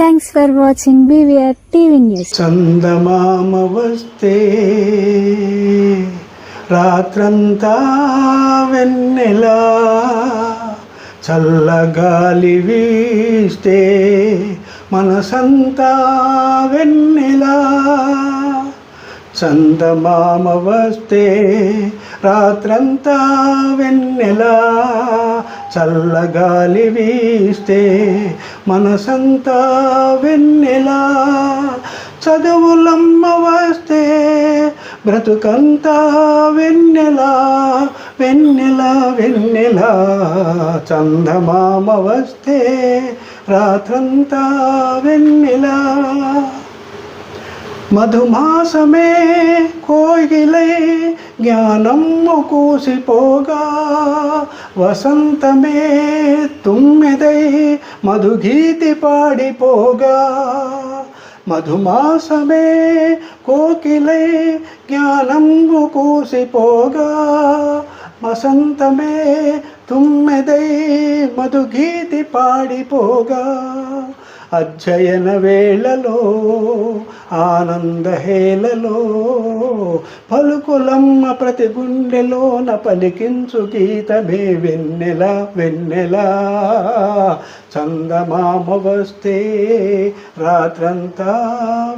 Thanks for watching BVR TV news. చందమామ వస్తే రాత్రంతా వెన్నెలా, చల్లగాలి వీస్తే మనసంతా వెన్నెలా. చందమామ వస్తే రాత్రంతా వెన్నెలా, చల్లగాలి వీస్తే మనసంతా వెన్నెలా. చదువులమ్మ వస్తే బ్రతుకంతా వెన్నెలా, వెన్నెలా వెన్నెలా. చందమామ వస్తే రాత్రంతా వెన్నెలా. మధుమాసమే కోయిలై జ్ఞానమ్ము కూసిపోగా, వసంతమే తుమ్మెదై మధుగీతి పాడిపోగా. మధుమాసమే కోకిలై జ్ఞానమ్ము కూసిపోగా, వసంతమే తుమ్మెదై మధుగీతి పాడిపోగా. అధ్యయన వేళలో ఆనందహేళలో పలుకులమ్మ ప్రతి గుండెలోన పలికించు గీతమే వెన్నెల వెన్నెల. చందమామ వస్తే రాత్రంతా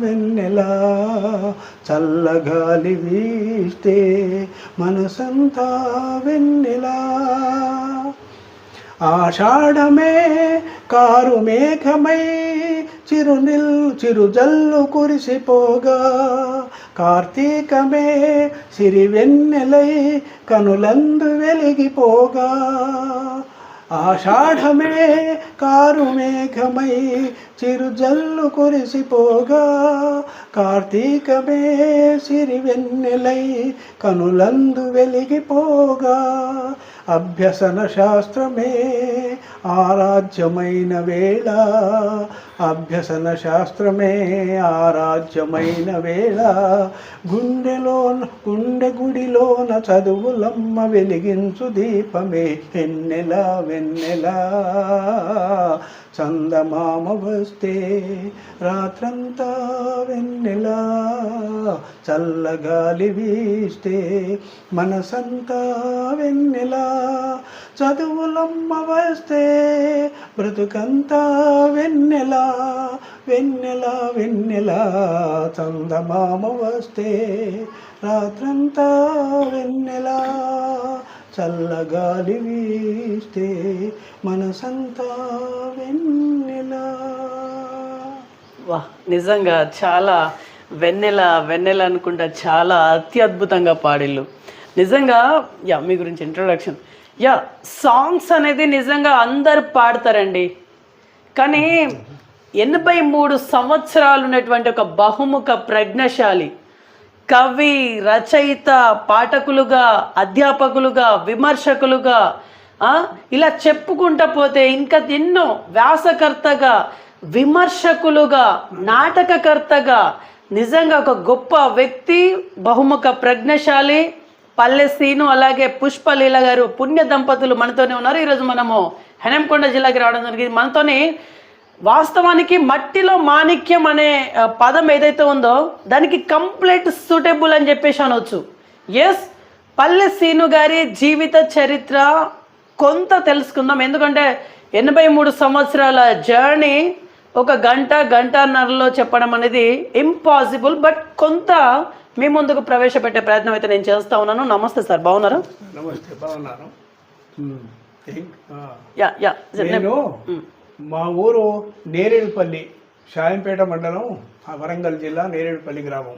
వెన్నెల, చల్లగాలి వీస్తే మనసంతా వెన్నెల. ఆషాఢమే కారు మేఘమై చిరుజల్లు కురిసిపోగా, కార్తీకమే సిరివెన్నెలై కనులందు వెలిగిపోగా. ఆషాఢమే కారు మేఘమై చిరుజల్లు కురిసిపోగా, కార్తీకమే సిరివెన్నెలై కనులందు వెలిగిపోగా. అభ్యసన శాస్త్రమే ఆరాధ్యమైన వేళ, అభ్యసన శాస్త్రమే ఆరాధ్యమైన వేళ. గుండె గుడిలోన చదువులమ్మ వెలిగించు దీపమే వెన్నెల వెన్నెల. చందమామ వస్తే రాత్రంతా వెన్నెల, చల్లగాలి వీస్తే మనసంతా వెన్నెల. చదువులమ్మ వస్తే బ్రతుకంతా వెన్నెల, వెన్నెల వెన్నెల. చందమామ వస్తే రాత్రంతా వెన్నెల, చల్లగాలి వీస్తే మనసంతా వెన్నెల. వా, నిజంగా చాలా వెన్నెల వెన్నెల అనుకుంటా చాలా అత్యద్భుతంగా పాడిల్లు. నిజంగా మీ గురించి ఇంట్రొడక్షన్. సాంగ్స్ అనేది నిజంగా అందరు పాడతారండి, కానీ 83 సంవత్సరాలు ఉన్నటువంటి ఒక బహుముఖ ప్రజ్ఞశాలి కవి, రచయిత, పాఠకులుగా, అధ్యాపకులుగా, విమర్శకులుగా, ఇలా చెప్పుకుంటా పోతే ఇంకా ఎన్నో, వ్యాసకర్తగా, విమర్శకులుగా, నాటకకర్తగా, నిజంగా ఒక గొప్ప వ్యక్తి, బహుముఖ ప్రజ్ఞశాలి పల్లె శ్రీను, అలాగే పుష్పలీల గారు, పుణ్య దంపతులు మనతోనే ఉన్నారు. ఈరోజు మనము హెనంకొండ జిల్లాకి రావడం జరిగింది. మనతోని వాస్తవానికి మట్టిలో మాణిక్యం అనే పదం ఏదైతే ఉందో దానికి కంప్లీట్ సూటబుల్ అని చెప్పేసి అనవచ్చు. ఎస్, పల్లె శ్రీను గారి జీవిత చరిత్ర కొంత తెలుసుకుందాం. ఎందుకంటే 83 సంవత్సరాల జర్నీ ఒక గంటన్నరలో చెప్పడం అనేది ఇంపాసిబుల్. బట్ కొంత మీ ముందుకు ప్రవేశపెట్టే ప్రయత్నం అయితే నేను చేస్తా ఉన్నాను. నమస్తే సార్, బాగున్నారా? నమస్తే, బాగున్నాను. నేను మా ఊరు నేరేడుపల్లి, షాయంపేట మండలం, వరంగల్ జిల్లా, నేరేడుపల్లి గ్రామం.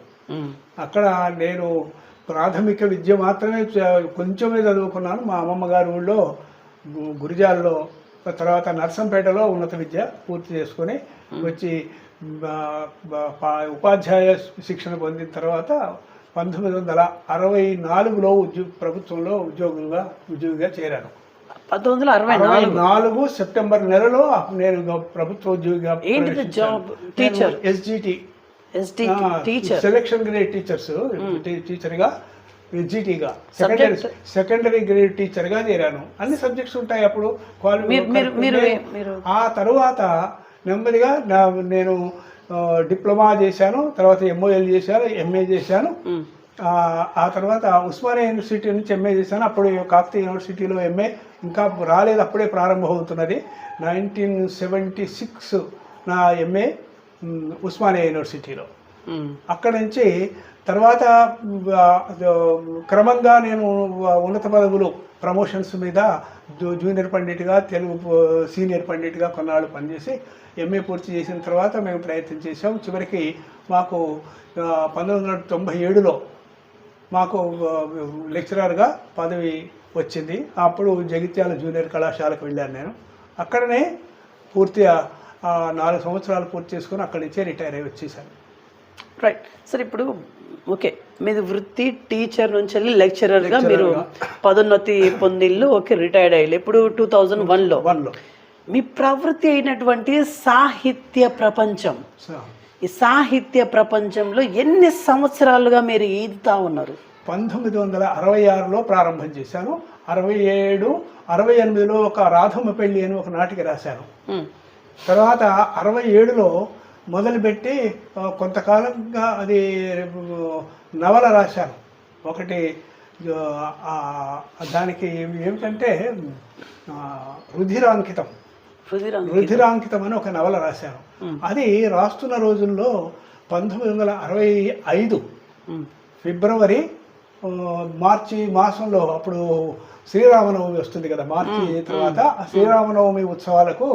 అక్కడ నేను ప్రాథమిక విద్య మాత్రమే కొంచెమే చదువుకున్నాను. మా అమ్మమ్మ గారి ఊళ్ళో గురిజాల్లో, తర్వాత నర్సంపేటలో ఉన్నత విద్య పూర్తి చేసుకొని వచ్చి ఉపాధ్యాయ శిక్షణ పొందిన తర్వాత 1964లో ప్రభుత్వంలో ఉద్యోగిగా చేరాను. 1964 సెప్టెంబర్ నెలలో నేను ప్రభుత్వ ఉద్యోగిగా. ఎస్జిటి సెలక్షన్ గ్రేడ్ టీచర్గా, ఎస్జిటిగా సెకండరీ గ్రేడ్ టీచర్గా చేరాను. అన్ని సబ్జెక్ట్స్ ఉంటాయి అప్పుడు. ఆ తర్వాత నెమ్మదిగా నేను డిప్లొమా చేశాను, తర్వాత MOL చేశాను, MA చేశాను. ఆ తర్వాత ఉస్మానియా యూనివర్సిటీ నుంచి MA చేశాను. అప్పుడు కాకతీయ యూనివర్సిటీలో MA ఇంకా రాలేదు, అప్పుడే ప్రారంభమవుతున్నది. 1976 నా MA ఉస్మానియా యూనివర్సిటీలో. అక్కడ నుంచి తర్వాత క్రమంగా నేను ఉన్నత పదవులు ప్రమోషన్స్ మీద జూనియర్ పండిట్గా, తెలుగు సీనియర్ పండిట్గా కొన్నాళ్ళు పనిచేసి MA పూర్తి చేసిన తర్వాత మేము ప్రయత్నం చేసాం. చివరికి మాకు 1997లో మాకు లెక్చరర్గా పదవి వచ్చింది. అప్పుడు జగిత్యాల జూనియర్ కళాశాలకు వెళ్ళాను నేను. అక్కడనే పూర్తిగా 4 సంవత్సరాలు పూర్తి చేసుకుని అక్కడి నుంచే రిటైర్ అయ్యి వచ్చేసాను. Right sir. ఇప్పుడు ఓకే, మీది వృత్తి టీచర్ నుంచి వెళ్ళి లెక్చరర్గా మీరు పదోన్నతి పొందిళ్ళు, ఓకే, రిటైర్డ్ అయ్యారు. ఇప్పుడు 2001లో మీ ప్రవృత్తి అయినటువంటి సాహిత్య ప్రపంచం, ఈ సాహిత్య ప్రపంచంలో ఎన్ని సంవత్సరాలుగా మీరు ఈదుతా ఉన్నారు? 1966లో ప్రారంభం చేశాను. 67, 68లో ఒక రాధమ్మ పెళ్ళి అని ఒక నాటిక రాశాను. తర్వాత 67లో మొదలుపెట్టి కొంతకాలంగా అది నవల రాశాను. ఒకటి దానికి ఏమిటంటే రుధిరాంకితం అని ఒక నవల రాశాను. అది రాస్తున్న రోజుల్లో 1965 ఫిబ్రవరి మార్చి మాసంలో, అప్పుడు శ్రీరామనవమి వస్తుంది కదా, మార్చి తర్వాత శ్రీరామనవమి ఉత్సవాలకు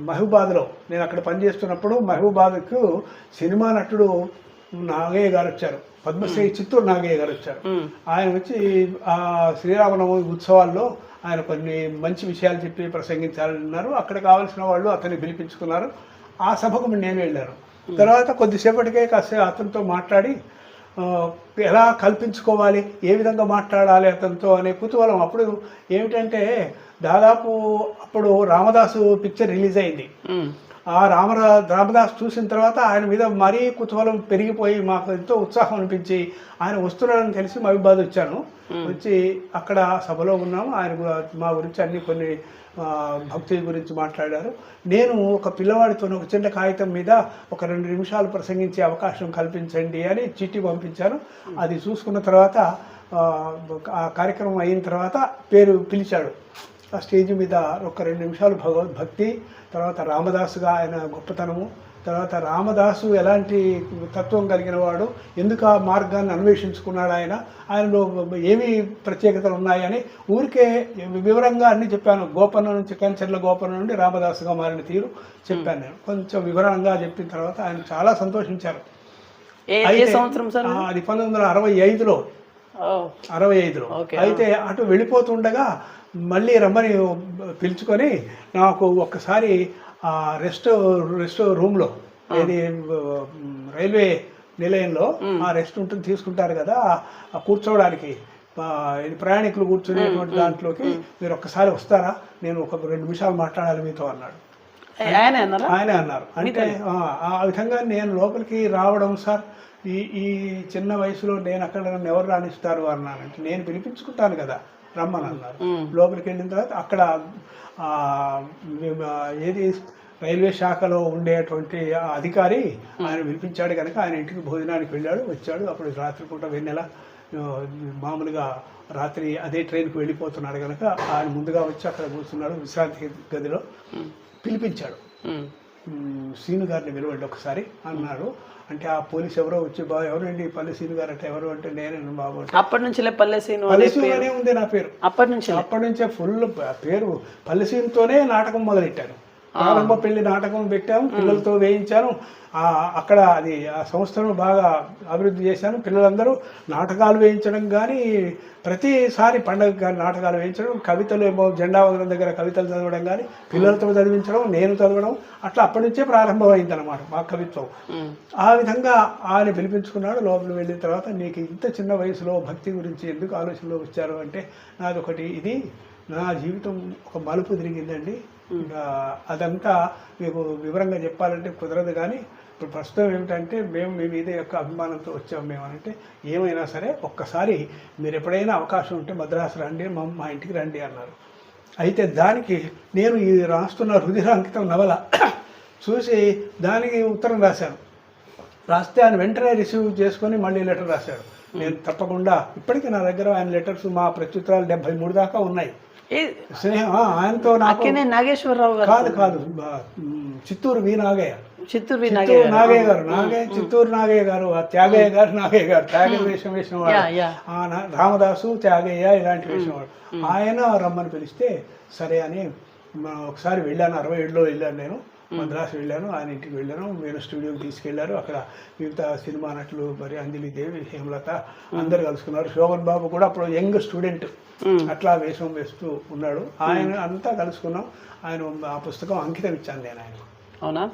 మహబూబాద్లో నేను అక్కడ పనిచేస్తున్నప్పుడు మహబూబాద్కు సినిమా నటుడు నాగయ్య గారు వచ్చారు, పద్మశ్రీ చిత్తూరు నాగయ్య గారు వచ్చారు. ఆయన వచ్చి ఆ శ్రీరామనవమి ఉత్సవాల్లో ఆయన కొన్ని మంచి విషయాలు చెప్పి ప్రసంగించాలన్నారు. అక్కడ కావాల్సిన వాళ్ళు అతన్ని పిలిపించుకున్నారు. ఆ సభకు నేను వెళ్ళాను. తర్వాత కొద్దిసేపటికే కాసేపు అతనితో మాట్లాడి ఎలా కల్పించుకోవాలి, ఏ విధంగా మాట్లాడాలి అతనితో అనే కుతూహలం. అప్పుడు ఏమిటంటే దాదాపు అప్పుడు రామదాసు పిక్చర్ రిలీజ్ అయింది. ఆ రామదాస్ చూసిన తర్వాత ఆయన మీద మరీ కుతూహలం పెరిగిపోయి మాకు ఎంతో ఉత్సాహం అనిపించి ఆయన వస్తున్నారని తెలిసి మహబూబాద్ వచ్చాను. వచ్చి అక్కడ సభలో ఉన్నాము. ఆయన మా గురించి అన్ని కొన్ని భక్తి గురించి మాట్లాడారు. నేను ఒక పిల్లవాడితో ఒక చిన్న కాగితం మీద ఒక 2 నిమిషాలు ప్రసంగించే అవకాశం కల్పించండి అని చిట్టి పంపించాను. అది చూసుకున్న తర్వాత ఆ కార్యక్రమం అయిన తర్వాత పేరు పిలిచాడు. ఆ స్టేజ్ మీద ఒక 2 నిమిషాలు భగవద్భక్తి, తర్వాత రామదాసుగా ఆయన గొప్పతనము, తర్వాత రామదాసు ఎలాంటి తత్వం కలిగిన వాడు, ఎందుకు ఆ మార్గాన్ని అన్వేషించుకున్నాడు, ఆయనలో ఏమి ప్రత్యేకతలు ఉన్నాయని ఊరికే వివరంగా అన్నీ చెప్పాను. గోపన్న నుంచి, కంచెర్ల గోపన్న నుండి రామదాసుగా మారిన తీరు చెప్పాను నేను. కొంచెం వివరంగా చెప్పిన తర్వాత ఆయన చాలా సంతోషించారు. అది 1965లో. అయితే అటు వెళ్ళిపోతుండగా మళ్ళీ రమ్మని పిలుచుకొని నాకు ఒక్కసారి ఆ రెస్ట్ రూమ్లో, ఏది రైల్వే నిలయంలో ఆ రెస్ట్ ఉంటుంది, తీసుకుంటారు కదా కూర్చోవడానికి, ప్రయాణికులు కూర్చునేటువంటి దాంట్లోకి మీరు ఒక్కసారి వస్తారా, నేను ఒక 2 నిమిషాలు మాట్లాడాలి మీతో అన్నాడు. ఆయన అన్నారు. అంటే ఆ విధంగా నేను లోపలికి రావడం, సార్ ఈ చిన్న వయసులో నేను అక్కడ నన్ను ఎవరు రాణిస్తారు అన్నానంటే, నేను పిలిపించుకుంటాను కదా రమ్మని అన్నారు. లోపలికి వెళ్ళిన తర్వాత అక్కడ ఏది రైల్వే శాఖలో ఉండేటువంటి అధికారి ఆయన పిలిపించాడు కనుక ఆయన ఇంటికి భోజనానికి వెళ్ళాడు, వచ్చాడు. అప్పుడు రాత్రిపూట వెన్నెల మామూలుగా రాత్రి అదే ట్రైన్కి వెళ్ళిపోతున్నాడు కనుక ఆయన ముందుగా వచ్చి అక్కడ కూర్చున్నాడు విశ్రాంతి గదిలో. పిలిపించాడు, సీను గారిని పిలవండి ఒకసారి అన్నాడు. అంటే ఆ పోలీస్ ఎవరో వచ్చి, ఎవరండి పల్లె సీను గారు అంటే ఎవరు అంటే నేనే బాబు. అప్పటి నుంచి పల్లె సీను అనే ఉంది నా పేరు. అప్పటి నుంచే ఫుల్ పేరు పల్లె సీనుతోనే నాటకం మొదలెట్టాను. ప్రారంభ పెళ్లి నాటకం పెట్టాము, పిల్లలతో వేయించాను. అక్కడ అది ఆ సంస్థను బాగా అభివృద్ధి చేశాను. పిల్లలందరూ నాటకాలు వేయించడం కానీ, ప్రతిసారి పండగ కానీ నాటకాలు వేయించడం, కవితలు ఏమో జెండా వందనం దగ్గర కవితలు చదవడం కానీ, పిల్లలతో చదివించడం, నేను చదవడం, అట్లా అప్పటి నుంచే ప్రారంభమైందనమాట మా కవిత్వం. ఆ విధంగా ఆయన పిలిపించుకున్నాడు. లోపల వెళ్ళిన తర్వాత, నీకు ఇంత చిన్న వయసులో భక్తి గురించి ఎందుకు ఆలోచనలో వచ్చారు అంటే, నాది ఒకటి, ఇది నా జీవితం ఒక మలుపు తిరిగిందండి. అదంతా మీకు వివరంగా చెప్పాలంటే కుదరదు, కానీ ఇప్పుడు ప్రస్తుతం ఏమిటంటే మేము మీ మీద యొక్క అభిమానంతో వచ్చాము మేము అంటే, ఏమైనా సరే ఒక్కసారి మీరు ఎప్పుడైనా అవకాశం ఉంటే మద్రాసు రండి, మా ఇంటికి రండి అన్నారు. అయితే దానికి నేను ఈ రాస్తున్న రుధిరాంకితం నవల చూసి దానికి ఉత్తరం రాశాను. రాస్తే ఆయన వెంటనే రిసీవ్ చేసుకొని మళ్ళీ లెటర్ రాశాడు. నేను తప్పకుండా ఇప్పటికీ నా దగ్గర ఆయన లెటర్స్ మా ప్రత్యుత్తరాలు 73 దాకా ఉన్నాయి. స్నేహం ఆయనతో నాకు నాగేశ్వరరావు కాదు చిత్తూరు వి నాగయ్య, చిత్తూరు నాగయ్య గారు, చిత్తూరు నాగయ్య గారు, త్యాగయ్య గారు, నాగయ్య గారు, త్యాగ వేషం వేసిన వాడు, రామదాసు, త్యాగయ్య ఇలాంటి వేసిన వాడు. ఆయన రమ్మని పిలిస్తే సరే అని ఒకసారి వెళ్ళాను. 67లో వెళ్ళాను నేను, మద్రాసు వెళ్ళాను, ఆయన ఇంటికి వెళ్ళాను. మీరు స్టూడియోకి తీసుకెళ్లారు. అక్కడ మిగతా సినిమా నటులు మరి అంజలి దేవి, హేమలత అందరు కలుసుకున్నారు. శోభన్ బాబు కూడా అప్పుడు యంగ్ స్టూడెంట్ అట్లా వేషం వేస్తూ ఉన్నాడు. ఆయన అంతా కలుసుకున్నాం. ఆయన ఆ పుస్తకం అంకితం ఇచ్చాను నేను ఆయన. అవునా?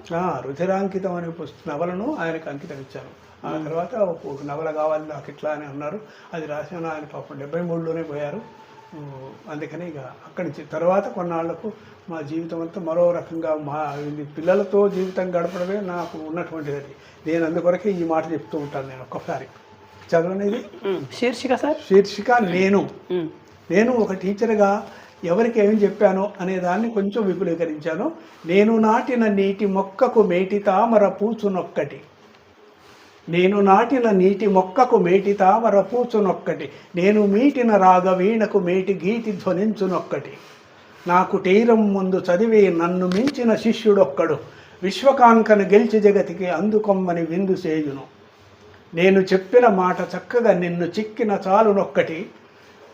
రుధిరాంకితం అనే నవలను ఆయనకు అంకితం ఇచ్చాను. ఆ తర్వాత ఒక నవల కావాలి నాకు ఇట్లా అని అన్నారు. అది రాసిన ఆయన పాపం 73లోనే పోయారు. అందుకని ఇక అక్కడి నుంచి తర్వాత కొన్నాళ్లకు మా జీవితం అంతా మరో రకంగా మా పిల్లలతో జీవితం గడపడమే నాకు ఉన్నటువంటిది. అది నేను అందుకొరకే ఈ మాట చెప్తూ ఉంటాను. నేను ఒక్కసారి చదవనేది శీర్షిక సార్, శీర్షిక నేను ఒక టీచర్గా ఎవరికి ఏం చెప్పానో అనే దాన్ని కొంచెం విపులీకరించాను. నేను నాటిన నీటి మొక్కకు మేటి తామర పూచునొక్కటి, నేను నాటిన నీటి మొక్కకు మేటి తామర పూచునొక్కటి, నేను మీటిన రాగ వీణకు మేటి గీతి ధ్వనించునొక్కటి, నాకు తీరం ముందు చదివే నన్ను మించిన శిష్యుడొక్కడు, విశ్వకాంకను గెలిచి జగతికి అందుకొమ్మని విందు చేయును, నేను చెప్పిన మాట చక్కగా నిన్ను చిక్కిన చాలునొక్కటి,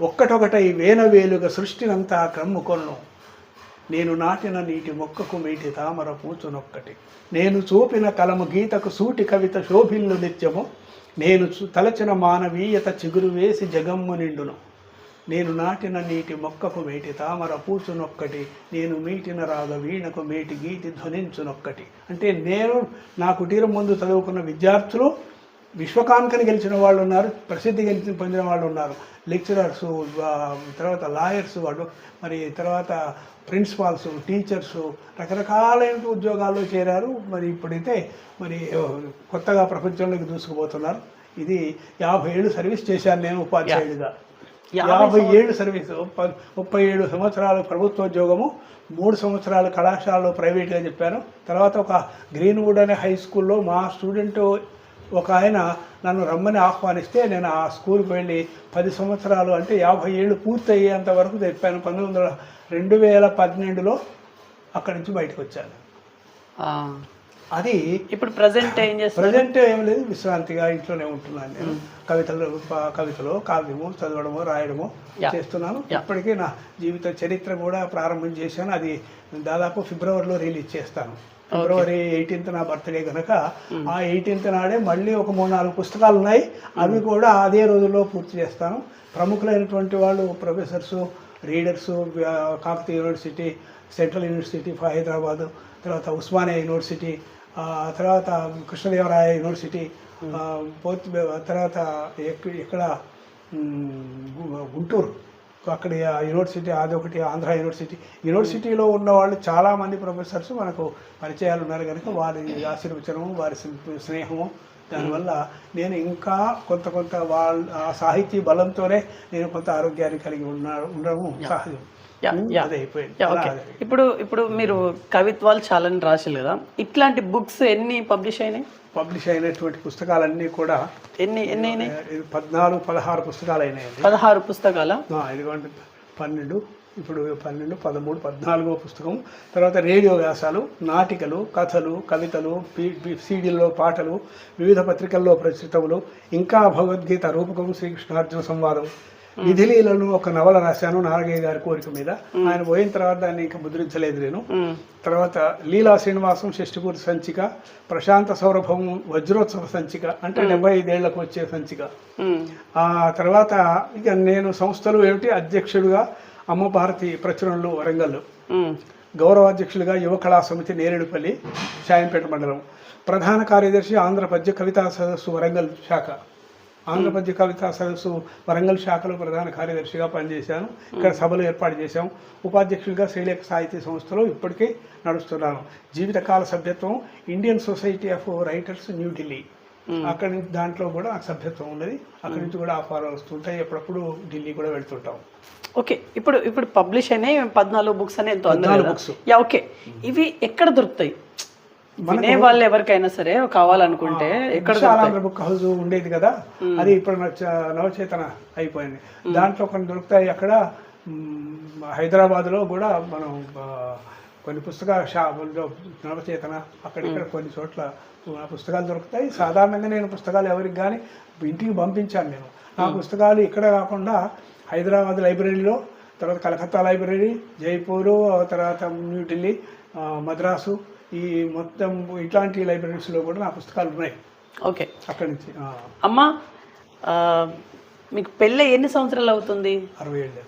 ఒక్కటొకటై వేనవేలుగా సృష్టినంతా క్రమ్ముకొన్ను, నేను నాటిన నీటి మొక్కకు మేటి తామర పూచునొక్కటి, నేను చూపిన కలము గీతకు సూటి కవిత శోభిల్లు నిత్యము, నేను తలచిన మానవీయత చిగురు వేసి జగమ్ము నిండును, నేను నాటిన నీటి మొక్కకు మేటి తామర పూచునొక్కటి, నేను మీటిన రాగ వీణకు మేటి గీతి ధ్వనించునొక్కటి. అంటే నేను నా కుటీరం ముందు చదువుకున్న విద్యార్థులు విశ్వకాంకని గెలిచిన వాళ్ళు ఉన్నారు, ప్రసిద్ధి పొందిన వాళ్ళు ఉన్నారు, లెక్చరర్సు, తర్వాత లాయర్స్, వాళ్ళు మరి తర్వాత ప్రిన్సిపాల్స్, టీచర్సు, రకరకాలైన ఉద్యోగాల్లో చేరారు. మరి ఇప్పుడైతే మరి కొత్తగా ప్రపంచంలోకి దూసుకుపోతున్నారు. ఇది 50 ఏళ్ళు సర్వీస్ చేశాను నేను ఉపాధ్యాయుడిగా. 50 ఏళ్ళు సర్వీసు, 37 సంవత్సరాలు ప్రభుత్వోద్యోగము, 3 సంవత్సరాలు కళాశాలలో ప్రైవేట్గా చెప్పాను. తర్వాత ఒక గ్రీన్వుడ్ అనే హై స్కూల్లో మా స్టూడెంట్ ఒక ఆయన నన్ను రమ్మని ఆహ్వానిస్తే నేను ఆ స్కూల్కి వెళ్ళి 10 సంవత్సరాలు అంటే 50 ఏళ్ళు పూర్తి అయ్యేంత వరకు చెప్పాను. 2012లో అక్కడి నుంచి బయటకు వచ్చాను. అది ఇప్పుడు ప్రజెంట్ ఏం చేస్తాను? ప్రజెంట్ ఏం లేదు, విశ్రాంతిగా ఇంట్లోనే ఉంటున్నాను. నేను కవితలు కావ్యము చదవడము రాయడము చేస్తున్నాను. ఇప్పటికీ నా జీవిత చరిత్ర కూడా ప్రారంభం చేశాను. అది దాదాపు ఫిబ్రవరిలో రిలీజ్ చేస్తాను. ఫిబ్రవరి 18th నా బర్త్డే కనుక ఆ 18th నాడే మళ్ళీ ఒక 3-4 పుస్తకాలు ఉన్నాయి. అవి కూడా అదే రోజుల్లో పూర్తి చేస్తాను. ప్రముఖులైనటువంటి వాళ్ళు professors, readers, Kakatiya university, central university of Hyderabad, తర్వాత ఉస్మానియా యూనివర్సిటీ, తర్వాత కృష్ణదేవరాయ యూనివర్సిటీ, తర్వాత ఇక్కడ గుంటూరు అక్కడ యూనివర్సిటీ, అదొకటి ఆంధ్ర యూనివర్సిటీలో ఉన్న వాళ్ళు చాలామంది ప్రొఫెసర్స్ మనకు పరిచయాలు ఉన్నారు కనుక వారి ఆశీర్వచనము, వారి స్నేహము, దానివల్ల నేను ఇంకా కొంత వాళ్ళ ఆ సాహితీ బలంతోనే నేను కొంత ఆరోగ్యాన్ని కలిగి ఉండడం సహజం. అదే అయిపోయింది. ఇప్పుడు మీరు కవిత్వాలు చాలా రాశారు కదా, ఇట్లాంటి బుక్స్ ఎన్ని పబ్లిష్ అయినాయి? పబ్లిష్ అయినటువంటి పుస్తకాలన్నీ కూడా ఎన్ని 14-16 పుస్తకాలు అయినాయండి. 16 పుస్తకాల? ఇదిగోండి 12, ఇప్పుడు 12, 13, 14వ పుస్తకం. తర్వాత రేడియో వ్యాసాలు, నాటికలు, కథలు, కవితలు, సీడీల్లో పాటలు, వివిధ పత్రికల్లో ప్రచురితములు, ఇంకా భగవద్గీత రూపకం, శ్రీకృష్ణార్జున సంవాదం, విధిలీలను ఒక నవల రాశాను నాగయ్య గారి కోరిక మీద. ఆయన పోయిన తర్వాత దాన్ని ఇంకా ముద్రించలేదు నేను. తర్వాత లీలా శ్రీనివాసం షష్ఠిపూర్తి సంచిక, ప్రశాంత సౌరభం వజ్రోత్సవ సంచిక, అంటే 75 ఏళ్లకు వచ్చే సంచిక. ఆ తర్వాత ఇక నేను సంస్థలు ఏమిటి అధ్యక్షుడిగా అమ్మ భారతి ప్రచురణలు వరంగల్, గౌరవాధ్యక్షులుగా యువ కళా సమితి నేరేడుపల్లి శాయంపేట మండలం, ప్రధాన కార్యదర్శి ఆంధ్ర పద్య కవితా సదస్సు వరంగల్ శాఖ, ఆంధ్రపద్య కవితా సదస్సు వరంగల్ శాఖలో ప్రధాన కార్యదర్శిగా పనిచేశాను. ఇక్కడ సభలు ఏర్పాటు చేశాం. ఉపాధ్యక్షుడిగా శ్రీలేఖ సాహితీ సంస్థలో ఇప్పటికే నడుస్తున్నాను. జీవితకాల సభ్యత్వం Indian society of writers New Delhi, అక్కడి నుంచి దాంట్లో కూడా నాకు సభ్యత్వం ఉన్నది. అక్కడి నుంచి కూడా ఆఫర్ వస్తుంటాయి. ఎప్పుడప్పుడు ఢిల్లీ కూడా వెళ్తుంటాం. ఓకే, ఇప్పుడు పబ్లిష్ అయినాయి 14 బుక్స్ అని ఎంతో అన్నారు కదా. books. యా ఓకే, ఇవి ఎక్కడ దొరుకుతాయి? వినే వాళ్ళు ఎవరికైనా సరే కావాలనుకుంటే ఎక్కడ విశాలాంధ్ర బుక్ హౌస్ ఉండేది కదా, అది ఇప్పుడు నవచేతన అయిపోయింది. దాంట్లో కొన్ని దొరుకుతాయి. అక్కడ హైదరాబాద్లో కూడా మనం కొన్ని పుస్తకాల షాపుల్లో నవచేతన అక్కడిక్కడ కొన్ని చోట్ల పుస్తకాలు దొరుకుతాయి. సాధారణంగా నేను పుస్తకాలు ఎవరికి కానీ ఇంటికి పంపించాను. నేను ఆ పుస్తకాలు ఇక్కడ కాకుండా హైదరాబాద్ లైబ్రరీలో, తర్వాత కలకత్తా లైబ్రరీ, జైపూరు, తర్వాత న్యూఢిల్లీ, మద్రాసు, ఈ మొత్తం ఇట్లాంటి లైబ్రరీస్లో కూడా నా పుస్తకాలు ఉన్నాయి. ఓకే, అక్కడి నుంచి. అమ్మా, మీకు పెళ్ళి ఎన్ని సంవత్సరాలు అవుతుంది? 60 ఏళ్ళు.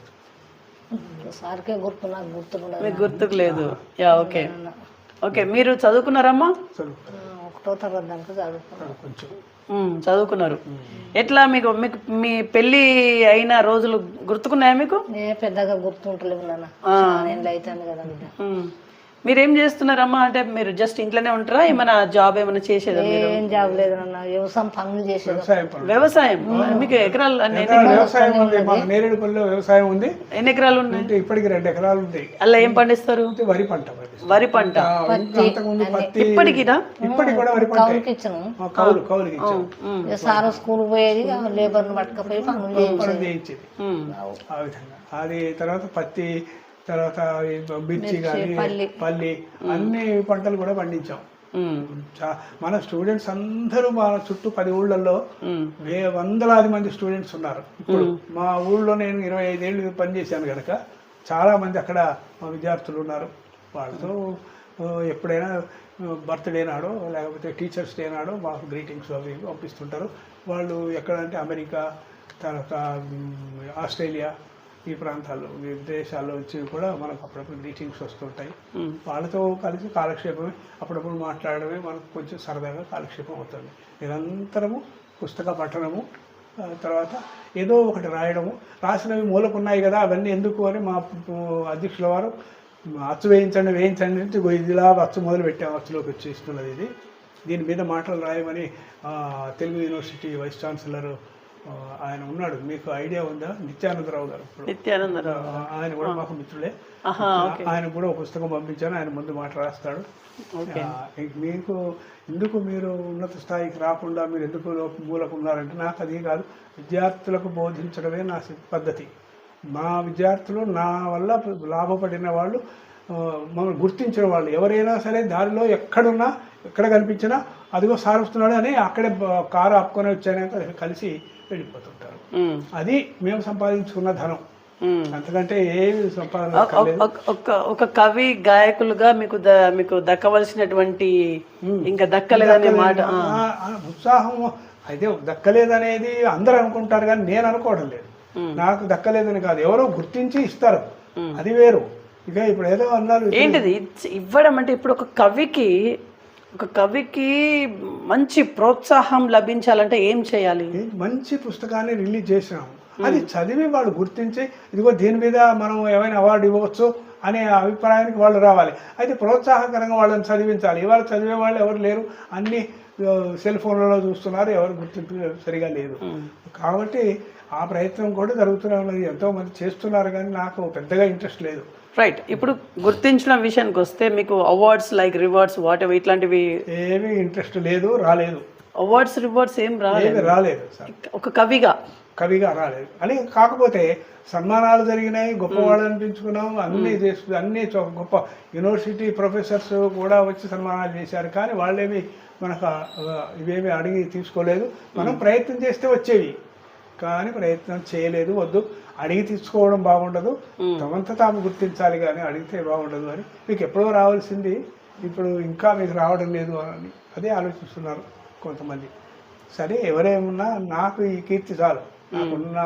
సార్కే గుర్తు, నాకు మీకు గుర్తుకు లేదు. యా ఓకే ఓకే, మీరు చదువుకున్నారమ్మా? ఒకటో తరగతి దాకా చదువుకున్నాను. కొంచెం చదువుకున్నారు. ఎట్లా మీకు మీకు మీ పెళ్ళి అయిన రోజులు గుర్తుకున్నాయా మీకు? పెద్దగా గుర్తుంటలేవు నాన్న, నేను అవుతాను కదా బిడ్డ. మీరేం చేస్తున్నారమ్మా? అంటే మీరు జస్ట్ ఇంట్లోనే ఉంటారా? ఏమైనా జాబ్ ఏమైనా చేసేదా? ఏం జాబ్ లేదు నాన్న, వ్యవసాయం పనులు చేసేది. వ్యవసాయం మీకు ఎకరాలు? వ్యవసాయం ఉంది, మాకు నేరేడుపల్లిలో వ్యవసాయం ఉంది. ఎన్ని ఎకరాలు ఉన్నాయి? ఇప్పటికి 2 ఎకరాలు ఉంది. అలా ఏం పండిస్తారు? వరి పంట. వరి పంట అంతకుముందు పత్తి. ఇప్పటికి కూడా వరి పంట. కౌలుకి ఇచ్చాను. కౌలుకి ఇచ్చాను. సార్ స్కూల్ పోయేది, లేబర్ని పట్టుకపోయి పనులు చేయించేది. ఆ విధంగా. అది తర్వాత పత్తి, తర్వాత మిర్చి కానీ, పల్లి, అన్ని పంటలు కూడా పండించాం. మన స్టూడెంట్స్ అందరూ మా చుట్టూ 10 ఊళ్ళల్లో వందలాది మంది స్టూడెంట్స్ ఉన్నారు. ఇప్పుడు మా ఊళ్ళో నేను 25 ఏళ్ళు పనిచేశాను కనుక చాలా మంది అక్కడ మా విద్యార్థులు ఉన్నారు. వాళ్ళతో ఎప్పుడైనా బర్త్డే నాడో లేకపోతే టీచర్స్ డే నాడో మాకు గ్రీటింగ్స్ అవి పంపిస్తుంటారు. వాళ్ళు ఎక్కడంటే అమెరికా, తర్వాత ఆస్ట్రేలియా, ఈ ప్రాంతాల్లో విదేశాల్లో వచ్చి కూడా మనకు అప్పుడప్పుడు గ్రీటింగ్స్ వస్తుంటాయి. వాళ్ళతో కలిసి కాలక్షేపమే, అప్పుడప్పుడు మాట్లాడడమే మనకు కొంచెం సరదాగా కాలక్షేపం అవుతుంది. నిరంతరము పుస్తక పఠనము, తర్వాత ఏదో ఒకటి రాయడము. రాసినవి మూలకున్నాయి కదా, అవన్నీ ఎందుకు అని మా అధ్యక్షుల వారు అచ్చు వేయించండి ఇదిలా అచ్చు మొదలు పెట్టాము. అచ్చులోకి వచ్చేస్తున్నది ఇది. దీని మీద మాటలు రాయమని తెలుగు యూనివర్సిటీ వైస్ ఛాన్సలర్ ఆయన ఉన్నాడు, మీకు ఐడియా ఉందా? నిత్యానందరావు గారు. ఆయన కూడా మాకు మిత్రులే. ఆయన కూడా ఒక పుస్తకం పంపించాను, ఆయన ముందు మాట రాస్తాడు. మీకు ఎందుకు మీరు ఉన్నత స్థాయికి రాకుండా మీరు ఎందుకు మూలకున్నారంటే, నాకు అది కాదు, విద్యార్థులకు బోధించడమే నా పద్ధతి. మా విద్యార్థులు నా వల్ల లాభపడిన వాళ్ళు, మమ్మల్ని గుర్తించిన వాళ్ళు ఎవరైనా సరే దారిలో ఎక్కడున్నా, ఎక్కడ కనిపించినా అదిగో సార్ వస్తున్నాడు అని అక్కడే కారు ఆపుకొని వచ్చాక కలిసి వెళ్ళిపోతుంటారు. అది మేము సంపాదించుకున్న ధనం, అంతకంటే ఏమి సంపాదన. ఒక కవి గాయకులుగా మీకు దక్కవలసినటువంటి ఇంకా దక్కలేదనే మాట, ఉత్సాహం అయితే దక్కలేదనేది అందరూ అనుకుంటారు కానీ నేను అనుకోవడం లేదు. నాకు దక్కలేదని కాదు, ఎవరో గుర్తించి ఇస్తారు, అది వేరు. ఇక ఇప్పుడు ఏదో అన్నారు ఏంటిది ఇవ్వడం అంటే, ఇప్పుడు ఒక కవికి మంచి ప్రోత్సాహం లభించాలంటే ఏం చేయాలి? మంచి పుస్తకాన్ని రిలీజ్ చేసినాము, అది చదివి వాళ్ళు గుర్తించి ఇదిగో దీని మీద మనం ఏమైనా అవార్డు ఇవ్వవచ్చు అనే అభిప్రాయానికి వాళ్ళు రావాలి. అయితే ప్రోత్సాహకరంగా వాళ్ళని చదివించాలి. ఇవాళ చదివే వాళ్ళు ఎవరు లేరు, అన్ని సెల్ ఫోన్లలో చూస్తున్నారు, ఎవరు గుర్తింపు సరిగా లేదు. కాబట్టి ఆ ప్రయత్నం కూడా జరుగుతూనే ఉన్నది, ఎంతో మంది చేస్తున్నారు, కానీ నాకు పెద్దగా ఇంట్రెస్ట్ లేదు. రైట్. ఇప్పుడు గుర్తించిన విషయానికి వస్తే మీకు awards like rewards what ever ఇట్లాంటివి ఏమీ ఇంట్రెస్ట్ లేదు, రాలేదు. అవార్డ్స్ రివార్డ్స్ ఏం రాలేదు సార్, ఒక కవిగా రాలేదు. అని కాకపోతే సన్మానాలు జరిగినాయి, గొప్పవాళ్ళు అనిపించుకున్నాం, అన్ని గొప్ప యూనివర్సిటీ ప్రొఫెసర్స్ కూడా వచ్చి సన్మానాలు చేశారు. కానీ వాళ్ళేమి మనకు ఇవేమి అడిగి తీసుకోలేదు. మనం ప్రయత్నం చేస్తే వచ్చేవి, కానీ ప్రయత్నం చేయలేదు. వద్దు, అడిగి తీసుకోవడం బాగుండదు, తమంతా తాము గుర్తించాలి కానీ అడిగితే బాగుండదు అని. మీకు ఎప్పుడో రావాల్సింది ఇప్పుడు ఇంకా మీకు రావడం లేదు అని అదే ఆలోచిస్తున్నారు కొంతమంది. సరే, ఎవరేమన్నా నాకు ఈ కీర్తి చాలు, నాకున్న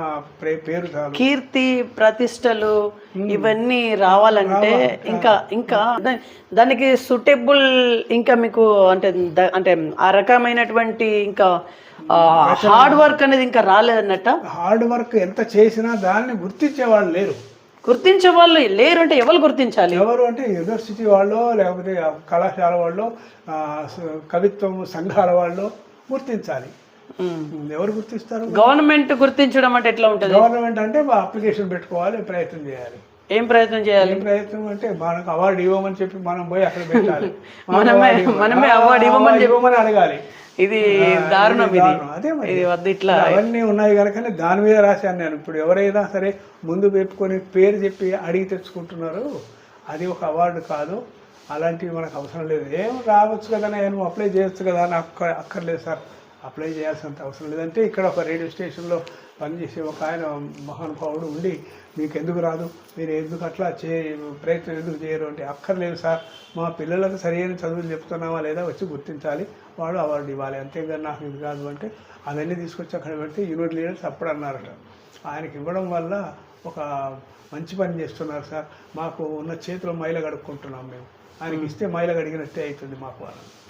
పేరు చాలు. కీర్తి ప్రతిష్టలు ఇవన్నీ రావాలంటే ఇంకా దానికి సూటబుల్ ఇంకా మీకు అంటే ఆ రకమైనటువంటి ఇంకా హార్డ్ వర్క్ అనేది ఇంకా రాలేదన్నట్ట. హార్డ్ వర్క్ ఎంత చేసినా దాన్ని గుర్తించే వాళ్ళు లేరు. గుర్తించే వాళ్ళు లేరు అంటే ఎవరు గుర్తించాలి? ఎవరు అంటే యూనివర్సిటీ వాళ్ళు, లేకపోతే కళాశాల వాళ్ళు, కవిత్వం సంఘాల వాళ్ళు, గుర్తించాలి. ఎవరు గుర్తిస్తారు? గవర్నమెంట్ గుర్తించడం అంటే ఎట్లా ఉంటుంది? గవర్నమెంట్ అంటే అప్లికేషన్ పెట్టుకోవాలి, ప్రయత్నం చేయాలి. ఏం ప్రయత్నం చేయాలి? ఏం ప్రయత్నం అంటే మనకు అవార్డు ఇవ్వమని చెప్పి మనం పోయి అక్కడ పెట్టాలి. మనమే అవార్డు ఇవ్వమని అడగాలి. ఇది దారుణం. అదే ఇట్లా అవన్నీ ఉన్నాయి కనుకనే దాని మీద రాశాను నేను. ఇప్పుడు ఎవరైనా సరే ముందు పెట్టుకొని పేరు చెప్పి అడిగి తెచ్చుకుంటున్నారు, అది ఒక అవార్డు కాదు. అలాంటివి మనకు అవసరం లేదు. ఏం రావచ్చు కదా, నేను అప్లై చేయొచ్చు కదా, నాకు అక్కర్లేదు సార్, అప్లై చేయాల్సినంత అవసరం లేదంటే ఇక్కడ ఒక రేడియో స్టేషన్లో పనిచేసే ఒక ఆయన మహానుభావుడు ఉండి మీకు ఎందుకు రాదు, మీరు ఎందుకు అట్లా ప్రయత్నం ఎందుకు చేయరు అంటే, అక్కర్లేదు సార్, మా పిల్లలకు సరైన చదువులు చెప్తున్నావా లేదా వచ్చి గుర్తించాలి, వాడు అవార్డు ఇవ్వాలి, అంతేగాని నాకు ఇది కాదు అంటే అవన్నీ తీసుకొచ్చి అక్కడ పెడితే యూనిట్ లీడర్స్ అప్పుడు అన్నారట, ఆయనకి ఇవ్వడం వల్ల ఒక మంచి పని చేస్తున్నారు సార్, మాకు ఉన్న చేతిలో మైల కడుక్కుంటున్నాం మేము, ఆయనకి ఇస్తే మైల కడిగినట్టే అవుతుంది మాకు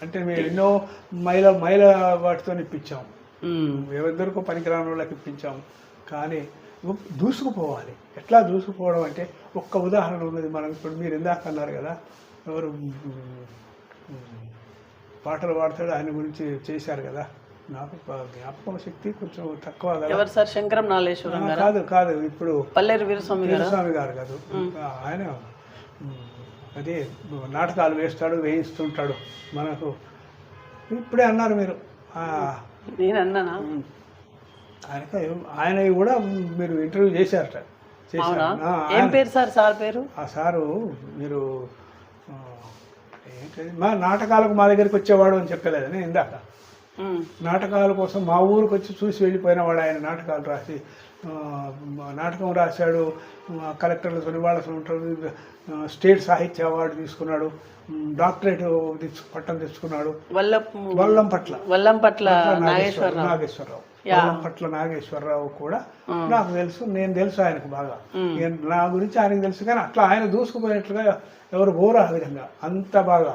అంటే మేము ఎన్నో మైల వాటితో ఇప్పించాం, ఎవరిద్దరికో పనికిరాని వాళ్ళకి ఇప్పించాము. కానీ దూసుకుపోవాలి. ఎట్లా దూసుకుపోవడం అంటే ఒక్క ఉదాహరణ ఉన్నది. మనం ఇప్పుడు మీరు ఇందాక అన్నారు కదా, ఎవరు పాటలు పాడతాడు ఆయన గురించి చేశారు కదా, నాకు జ్ఞాపకం శక్తి కొంచెం తక్కువ కదా. ఎవరు సార్? శంకరం నాగేశ్వరం కాదు ఇప్పుడు పల్లేరు వీరస్వామి గారు కాదు, ఆయన అదే నాటకాలు వేయిస్తుంటాడు మనకు. ఇప్పుడే అన్నారు మీరు, నేను అన్నానా? ఆయన కూడా మీరు ఇంటర్వ్యూ చేశారట. ఏం పేరు సార్? సార్ పేరు? ఆ సారు మీరు ఏంటది, మా నాటకాలకు మా దగ్గరికి వచ్చేవాడు అని చెప్పలేదని ఇందాక. నాటకాల కోసం మా ఊరికి వచ్చి చూసి వెళ్ళిపోయినవాడు ఆయన. నాటకాలు రాసి నాటకం రాశాడు, కలెక్టర్లతో నివాళులు ఉంటాడు, స్టేట్ సాహిత్య అవార్డు తీసుకున్నాడు, డాక్టరేట్ పట్టం తెచ్చుకున్నాడు. వల్లంపట్ల నాగేశ్వరరావు కూడా నాకు తెలుసు, నేను తెలుసు ఆయనకు బాగా, నా గురించి ఆయనకు తెలుసు. కానీ అట్లా ఆయన దూసుకుపోయినట్లుగా ఎవరు పోరు ఆ విధంగా, అంత బాగా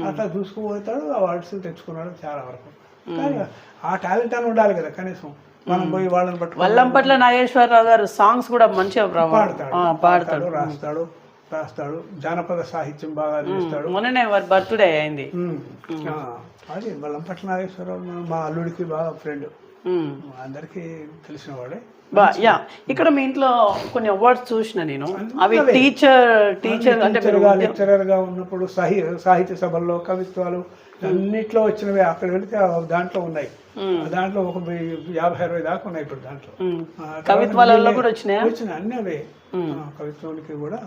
అట్లా దూసుకుపోతాడు. అవార్డ్స్ తెచ్చుకున్నాడు చాలా వరకు. కానీ ఆ టాలెంట్ అని ఉండాలి కదా కనీసం. మనం పోయి వాళ్ళని పట్టుకు వల్లంపట్ల నాగేశ్వరరావు గారు సాంగ్స్ కూడా మంచిగా పాడతాడు, రాస్తాడు, జానపద సాహిత్యం బాగా అందిస్తాడు. మొన్ననే వారి బర్త్డే అయింది. అది వల్లంపట్ల నాగేశ్వరరావు మా అల్లుడికి బాగా ఫ్రెండ్, అందరికీ తెలిసిన వాడే. ఇక్కడ మీ ఇంట్లో కొన్ని అవార్డ్స్ చూసిన నేను, అవి టీచర్ అంటే లెక్చరర్ గా ఉన్నప్పుడు సాహిత్య సభల్లో కవిత్వాలు అన్నిట్లో వచ్చినవి. అక్కడ వెళితే దాంట్లో ఉన్నాయి, దాంట్లో ఒక 50-60 దాకా ఉన్నాయి ఇప్పుడు. దాంట్లో కవిత్వాలలో కూడా వచ్చినాయి అన్నీ అవే. కవిత్వానికి కూడా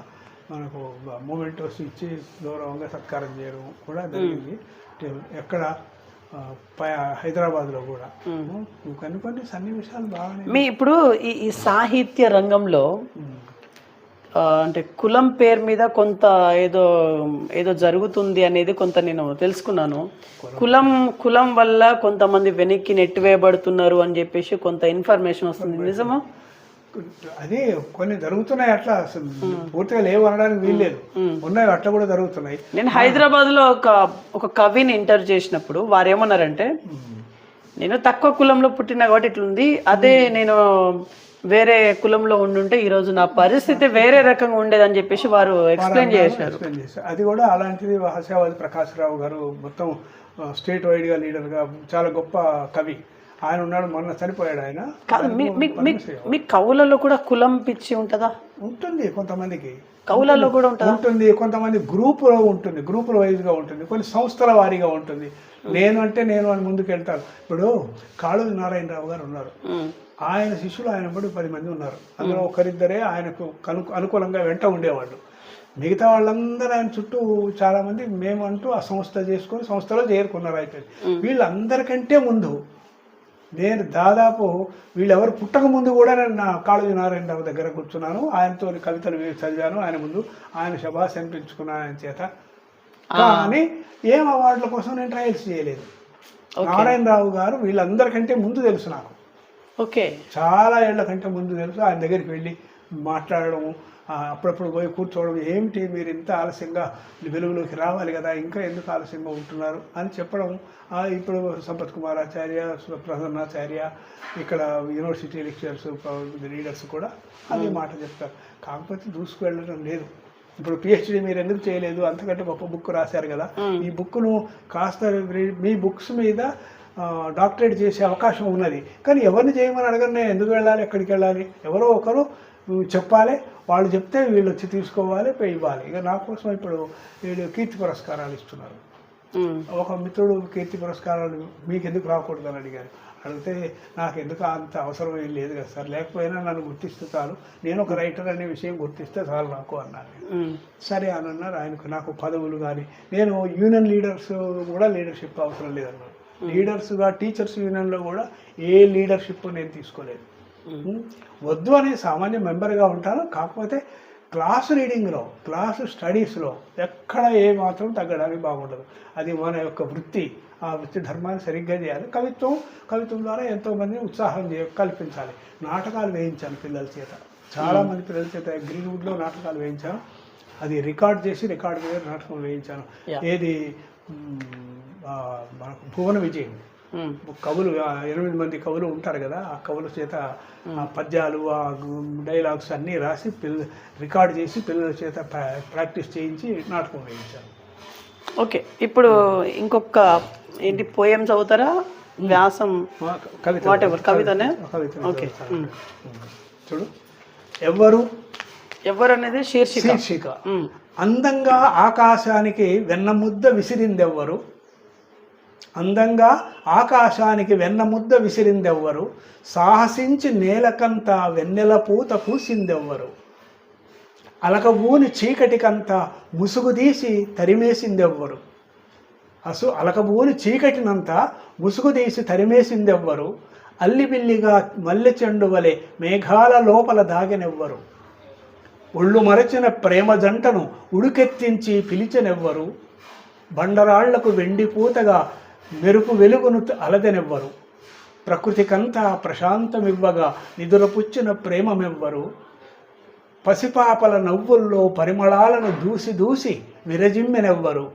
మనకు మూమెంటోస్ ఇచ్చి గౌరవంగా సత్కారం చేయడం కూడా జరిగింది. ఎక్కడ హైదరాబాద్లో కూడా కొన్ని సన్నివేశాలు బాగానే. మీ ఇప్పుడు ఈ సాహిత్య రంగంలో అంటే కులం పేరు మీద కొంత ఏదో జరుగుతుంది అనేది కొంత నేను తెలుసుకున్నాను. కులం వల్ల కొంతమంది వెనక్కి నెట్టివేయబడుతున్నారు అని చెప్పేసి కొంత ఇన్ఫర్మేషన్ వస్తుంది, నిజమా? అదే కొన్ని జరుగుతున్నాయి, అట్లా పూర్తిగా లేవు అనడానికి వీల్లేదు, ఉన్నాయి, అట్లా కూడా జరుగుతున్నాయి. నేను హైదరాబాద్ లో ఒక కవిని ఇంటర్వ్యూ చేసినప్పుడు వారు ఏమన్నారంటే, నేను తక్కువ కులంలో పుట్టిన కాబట్టి ఇట్లుంది, అదే నేను వేరే కులంలో ఉండుంటే ఈరోజు నా పరిస్థితి వేరే రకంగా ఉండేదని చెప్పేసి వారు ఎక్స్ప్లెయిన్ చేశారు. అది కూడా అలాంటిది. హాస్యవాది ప్రకాశ్ రావు గారు మొత్తం స్టేట్ వైడ్గా లీడర్గా చాలా గొప్ప కవి ఆయన ఉన్నాడు, మొన్న చనిపోయాడు ఆయన. మీ కవులలో కూడా కులం పిచ్చి ఉంటుందా? ఉంటుంది, కొంతమందికి కవులలో కూడా ఉంటుంది, కొంతమంది గ్రూపులో ఉంటుంది, గ్రూపుల వైజ్గా ఉంటుంది, కొన్ని సంస్థల వారీగా ఉంటుంది. నేను అని ముందుకు వెళ్తాను. ఇప్పుడు కాళోజీ నారాయణరావు గారు ఉన్నారు, ఆయన శిష్యులు ఆయన బట్టి 10 మంది ఉన్నారు. అందులో ఒకరిద్దరే ఆయనకు అనుకూలంగా వెంట ఉండేవాళ్ళు. మిగతా వాళ్ళందరూ ఆయన చుట్టూ చాలామంది మేము అంటూ ఆ సంస్థ చేసుకొని సంస్థలో చేరుకున్నారు. అయితే వీళ్ళందరికంటే ముందు నేను దాదాపు వీళ్ళెవరు పుట్టక ముందు కూడా నేను నా కాళోజీ నారాయణరావు దగ్గర కూర్చున్నాను, ఆయనతో కవితలు చదివాను, ఆయన ముందు ఆయన శభాష్ అనిపించుకున్నాను ఆయన చేత. కానీ ఏం అవార్డుల కోసం నేను ట్రయల్స్ చేయలేదు. నారాయణరావు గారు వీళ్ళందరికంటే ముందు తెలుసు నాకు, చాలా ఏళ్ల కంటే ముందు తెలుసు. ఆయన దగ్గరికి వెళ్ళి మాట్లాడడం, అప్పుడప్పుడు పోయి కూర్చోవడం, ఏమిటి మీరు ఇంత ఆలస్యంగా వెలుగులోకి రావాలి కదా, ఇంకా ఎందుకు ఆలస్యంగా ఉంటున్నారు అని చెప్పడం. ఇప్పుడు సంపత్ కుమార్ ఆచార్య, ప్రసన్నాచార్య, ఇక్కడ యూనివర్సిటీ లెక్చరర్స్ లీడర్స్ కూడా అదే మాట చెప్తారు. కాకపోతే దూసుకు వెళ్ళడం లేదు. ఇప్పుడు పిహెచ్డి మీరు ఎందుకు చేయలేదు, అంతకంటే గొప్ప బుక్ రాశారు కదా, ఈ బుక్ను కాస్త మీ బుక్స్ మీద డాక్టరేట్ చేసే అవకాశం ఉన్నది. కానీ ఎవరిని చేయమని అడగను, నేను ఎందుకు వెళ్ళాలి, ఎక్కడికి వెళ్ళాలి, ఎవరో ఒకరు చెప్పాలి, వాళ్ళు చెప్తే వీళ్ళు వచ్చి తీసుకోవాలి, ఇవ్వాలి. ఇక నా కోసం ఇప్పుడు వీళ్ళు కీర్తి పురస్కారాలు ఇస్తున్నారు. ఒక మిత్రుడు కీర్తి పురస్కారాలు మీకు ఎందుకు రాకూడదు అని అడిగారు. అడిగితే నాకు ఎందుకు అంత అవసరం ఏం లేదు కదా సార్, లేకపోయినా నన్ను గుర్తిస్తే చాలు, నేను ఒక రైటర్ అనే విషయం గుర్తిస్తే చాలు నాకు అన్నాను. సరే అని అన్నారు. ఆయనకు నాకు పదవులు కానీ, నేను యూనియన్ లీడర్స్ కూడా లీడర్షిప్ అవసరం లేదన్నారు. లీడర్స్గా టీచర్స్ యూనియన్లో కూడా ఏ లీడర్షిప్ నేను తీసుకోలేదు. వద్దు అని సామాన్య మెంబర్గా ఉంటాను. కాకపోతే క్లాస్ రీడింగ్లో, క్లాస్ స్టడీస్లో ఎక్కడ ఏ మాత్రం తగ్గడానికి బాగుండదు. అది మన యొక్క వృత్తి, ఆ వృత్తి ధర్మాన్ని సరిగ్గా చేయాలి. కవిత్వం ద్వారా ఎంతోమంది ఉత్సాహం కల్పించాలి. నాటకాలు వేయించాను పిల్లల చేత, చాలామంది పిల్లల చేత గ్రీన్వుడ్లో నాటకాలు వేయించాను. అది రికార్డ్ మీద నాటకం వేయించాను. ఏది మనకు భువన విజయం కవులు, 8 మంది కవులు ఉంటారు కదా, ఆ కవుల చేత ఆ పద్యాలు, ఆ డైలాగ్స్ అన్నీ రాసి రికార్డ్ చేసి పిల్లల చేత ప్రాక్టీస్ చేయించి నాటకం వేయించాను. ఓకే, ఇప్పుడు ఇంకొక ఏంటి పోయం చదువుతారా, వ్యాసం, కవితనే? ఓకే, చూడు. ఎవరు అనేది శీర్షిక. అందంగా ఆకాశానికి వెన్నముద్ద విసిరిందెవ్వరు, అందంగా ఆకాశానికి వెన్నముద్ద విసిరిందెవ్వరు, సాహసించి నేలకంతా వెన్నెల పూత పూసిందెవ్వరు, అలకబూని చీకటికంతా ముసుగుదీసి తరిమేసిందెవ్వరు, అలకబూని చీకటినంతా ముసుగుదీసి తరిమేసిందెవ్వరు, అల్లిబిల్లిగా మల్లె చెండు వలె మేఘాల లోపల దాగనెవ్వరు, ఒళ్ళు మరచిన ప్రేమ జంటను ఉడుకెత్తించి పిలిచెనెవ్వరు, బండరాళ్లకు వెండిపూతగా మెరుపు వెలుగును అలదెనెవ్వరు, ప్రకృతికంతా ప్రశాంతమివ్వగా నిదురపుచ్చిన ప్రేమమెవ్వరు, పసిపాపల నవ్వుల్లో పరిమళాలను దూసి విరజిమ్మెనెవ్వరు,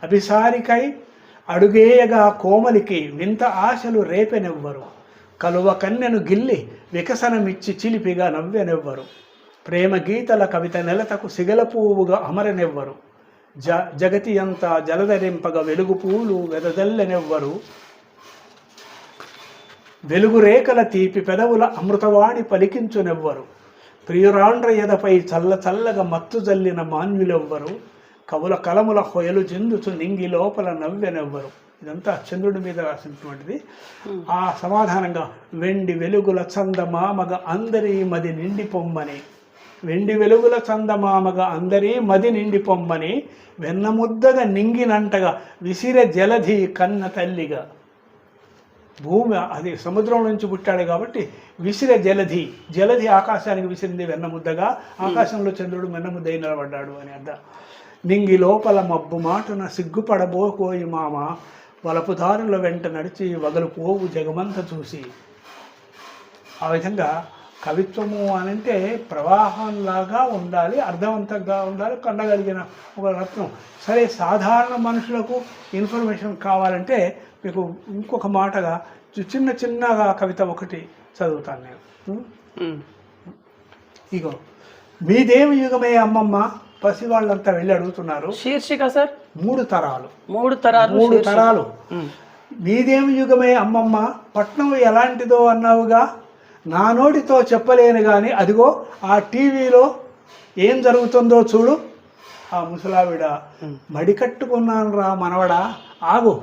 అభిసారికై అడుగేయగా కోమలికి వింత ఆశలు రేపెనెవ్వరు, కలువ కన్నెను గిల్లి వికసనమిచ్చి చిలిపిగా నవ్వెనెవ్వరు, ప్రేమ గీతల కవిత నెలతకు సిగల పువ్వుగా అమరనెవ్వరు, జగతి అంతా జలధరింపగా వెలుగు పూలు వెదజల్లెనెవ్వరు, వెలుగు రేఖల తీపి పెదవుల అమృతవాణి పలికించునెవ్వరు, ప్రియురాండ్ర ఎదపై చల్లగా మత్తు జల్లిన మాన్యులెవ్వరు, కవుల కలముల హొయలు చిందుచు నింగి లోపల నవ్వెనెవ్వరు. ఇదంతా చంద్రుడి మీద రాసినటువంటిది. ఆ సమాధానంగా వెండి వెలుగుల చందమామగ అందరి మది నిండి పొమ్మని, వెండి వెలుగుల చందమామగా అందరి మది నిండి పొమ్మని, వెన్నముద్దగా నింగినంటగా విసిరె జలధి కన్న తల్లిగా. భూమి అది సముద్రం నుంచి పుట్టాడు కాబట్టి విసిరె జలధి ఆకాశానికి విసిరింది వెన్నముద్దగా, ఆకాశంలో చంద్రుడు వెన్నముద్దై నిలబడ్డాడు అని అర్థం. నింగి లోపల మబ్బు మాటన సిగ్గుపడబోకోయి మామ, వలపుదారుల వెంట నడిచి వగలు పోవు జగమంత చూసి. ఆ విధంగా కవిత్వము అనంటే ప్రవాహంలాగా ఉండాలి, అర్థవంతంగా ఉండాలి, కండగలిగిన ఒక రత్నం. సరే, సాధారణ మనుషులకు ఇన్ఫర్మేషన్ కావాలంటే మీకు ఇంకొక మాటగా చిన్నగా కవిత ఒకటి చదువుతాను నేను. ఇగో, మీదేమి యుగమే అమ్మమ్మ, పసివాళ్ళంతా వెళ్ళి అడుగుతున్నారు. శీర్షిక సార్ 3 తరాలు. 3 తరాలు. మీదేమి యుగమే అమ్మమ్మ, పట్నం ఎలాంటిదో అన్నావుగా, నా నోటితో చెప్పలేను కానీ అదిగో ఆ టీవీలో ఏం జరుగుతుందో చూడు. ఆ ముసలావిడ, మడికట్టుకున్నాను రా మనవడా, ఆగు,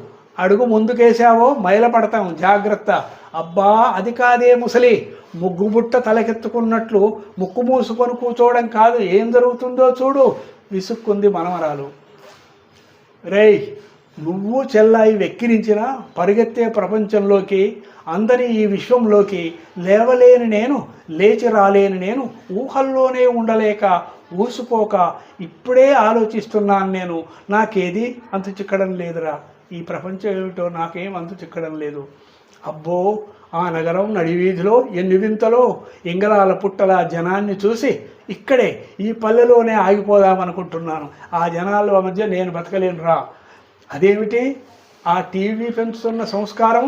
అడుగు ముందుకేసావో మైలపడతాం, జాగ్రత్త. అబ్బా అది కాదే ముసలి, ముగ్గుబుట్ట తలకెత్తుకున్నట్లు ముక్కు మూసుకొని కూర్చోవడం కాదు, ఏం జరుగుతుందో చూడు, విసుక్కుంది మనవరాలు. రేయ్, నువ్వు చెల్లాయి వెక్కిరించిన పరిగెత్తే ప్రపంచంలోకి, అందరి ఈ విశ్వంలోకి లేవలేని నేను, లేచి రాలేని నేను, ఊహల్లోనే ఉండలేక ఊసుకోక ఇప్పుడే ఆలోచిస్తున్నాను నేను, నాకేది అంతు చిక్కడం లేదురా, ఈ ప్రపంచం ఏమిటో నాకేం అంతు చిక్కడం లేదు. అబ్బో, ఆ నగరం నడివీధిలో ఎన్ని వింతలో, ఇంగళాల పుట్టల జనాన్ని చూసి ఇక్కడే ఈ పల్లెలోనే ఆగిపోదామనుకుంటున్నాను. ఆ జనాల మధ్య నేను బతకలేను రా. అదేమిటి, ఆ టీవీ పెంచుతున్న సంస్కారం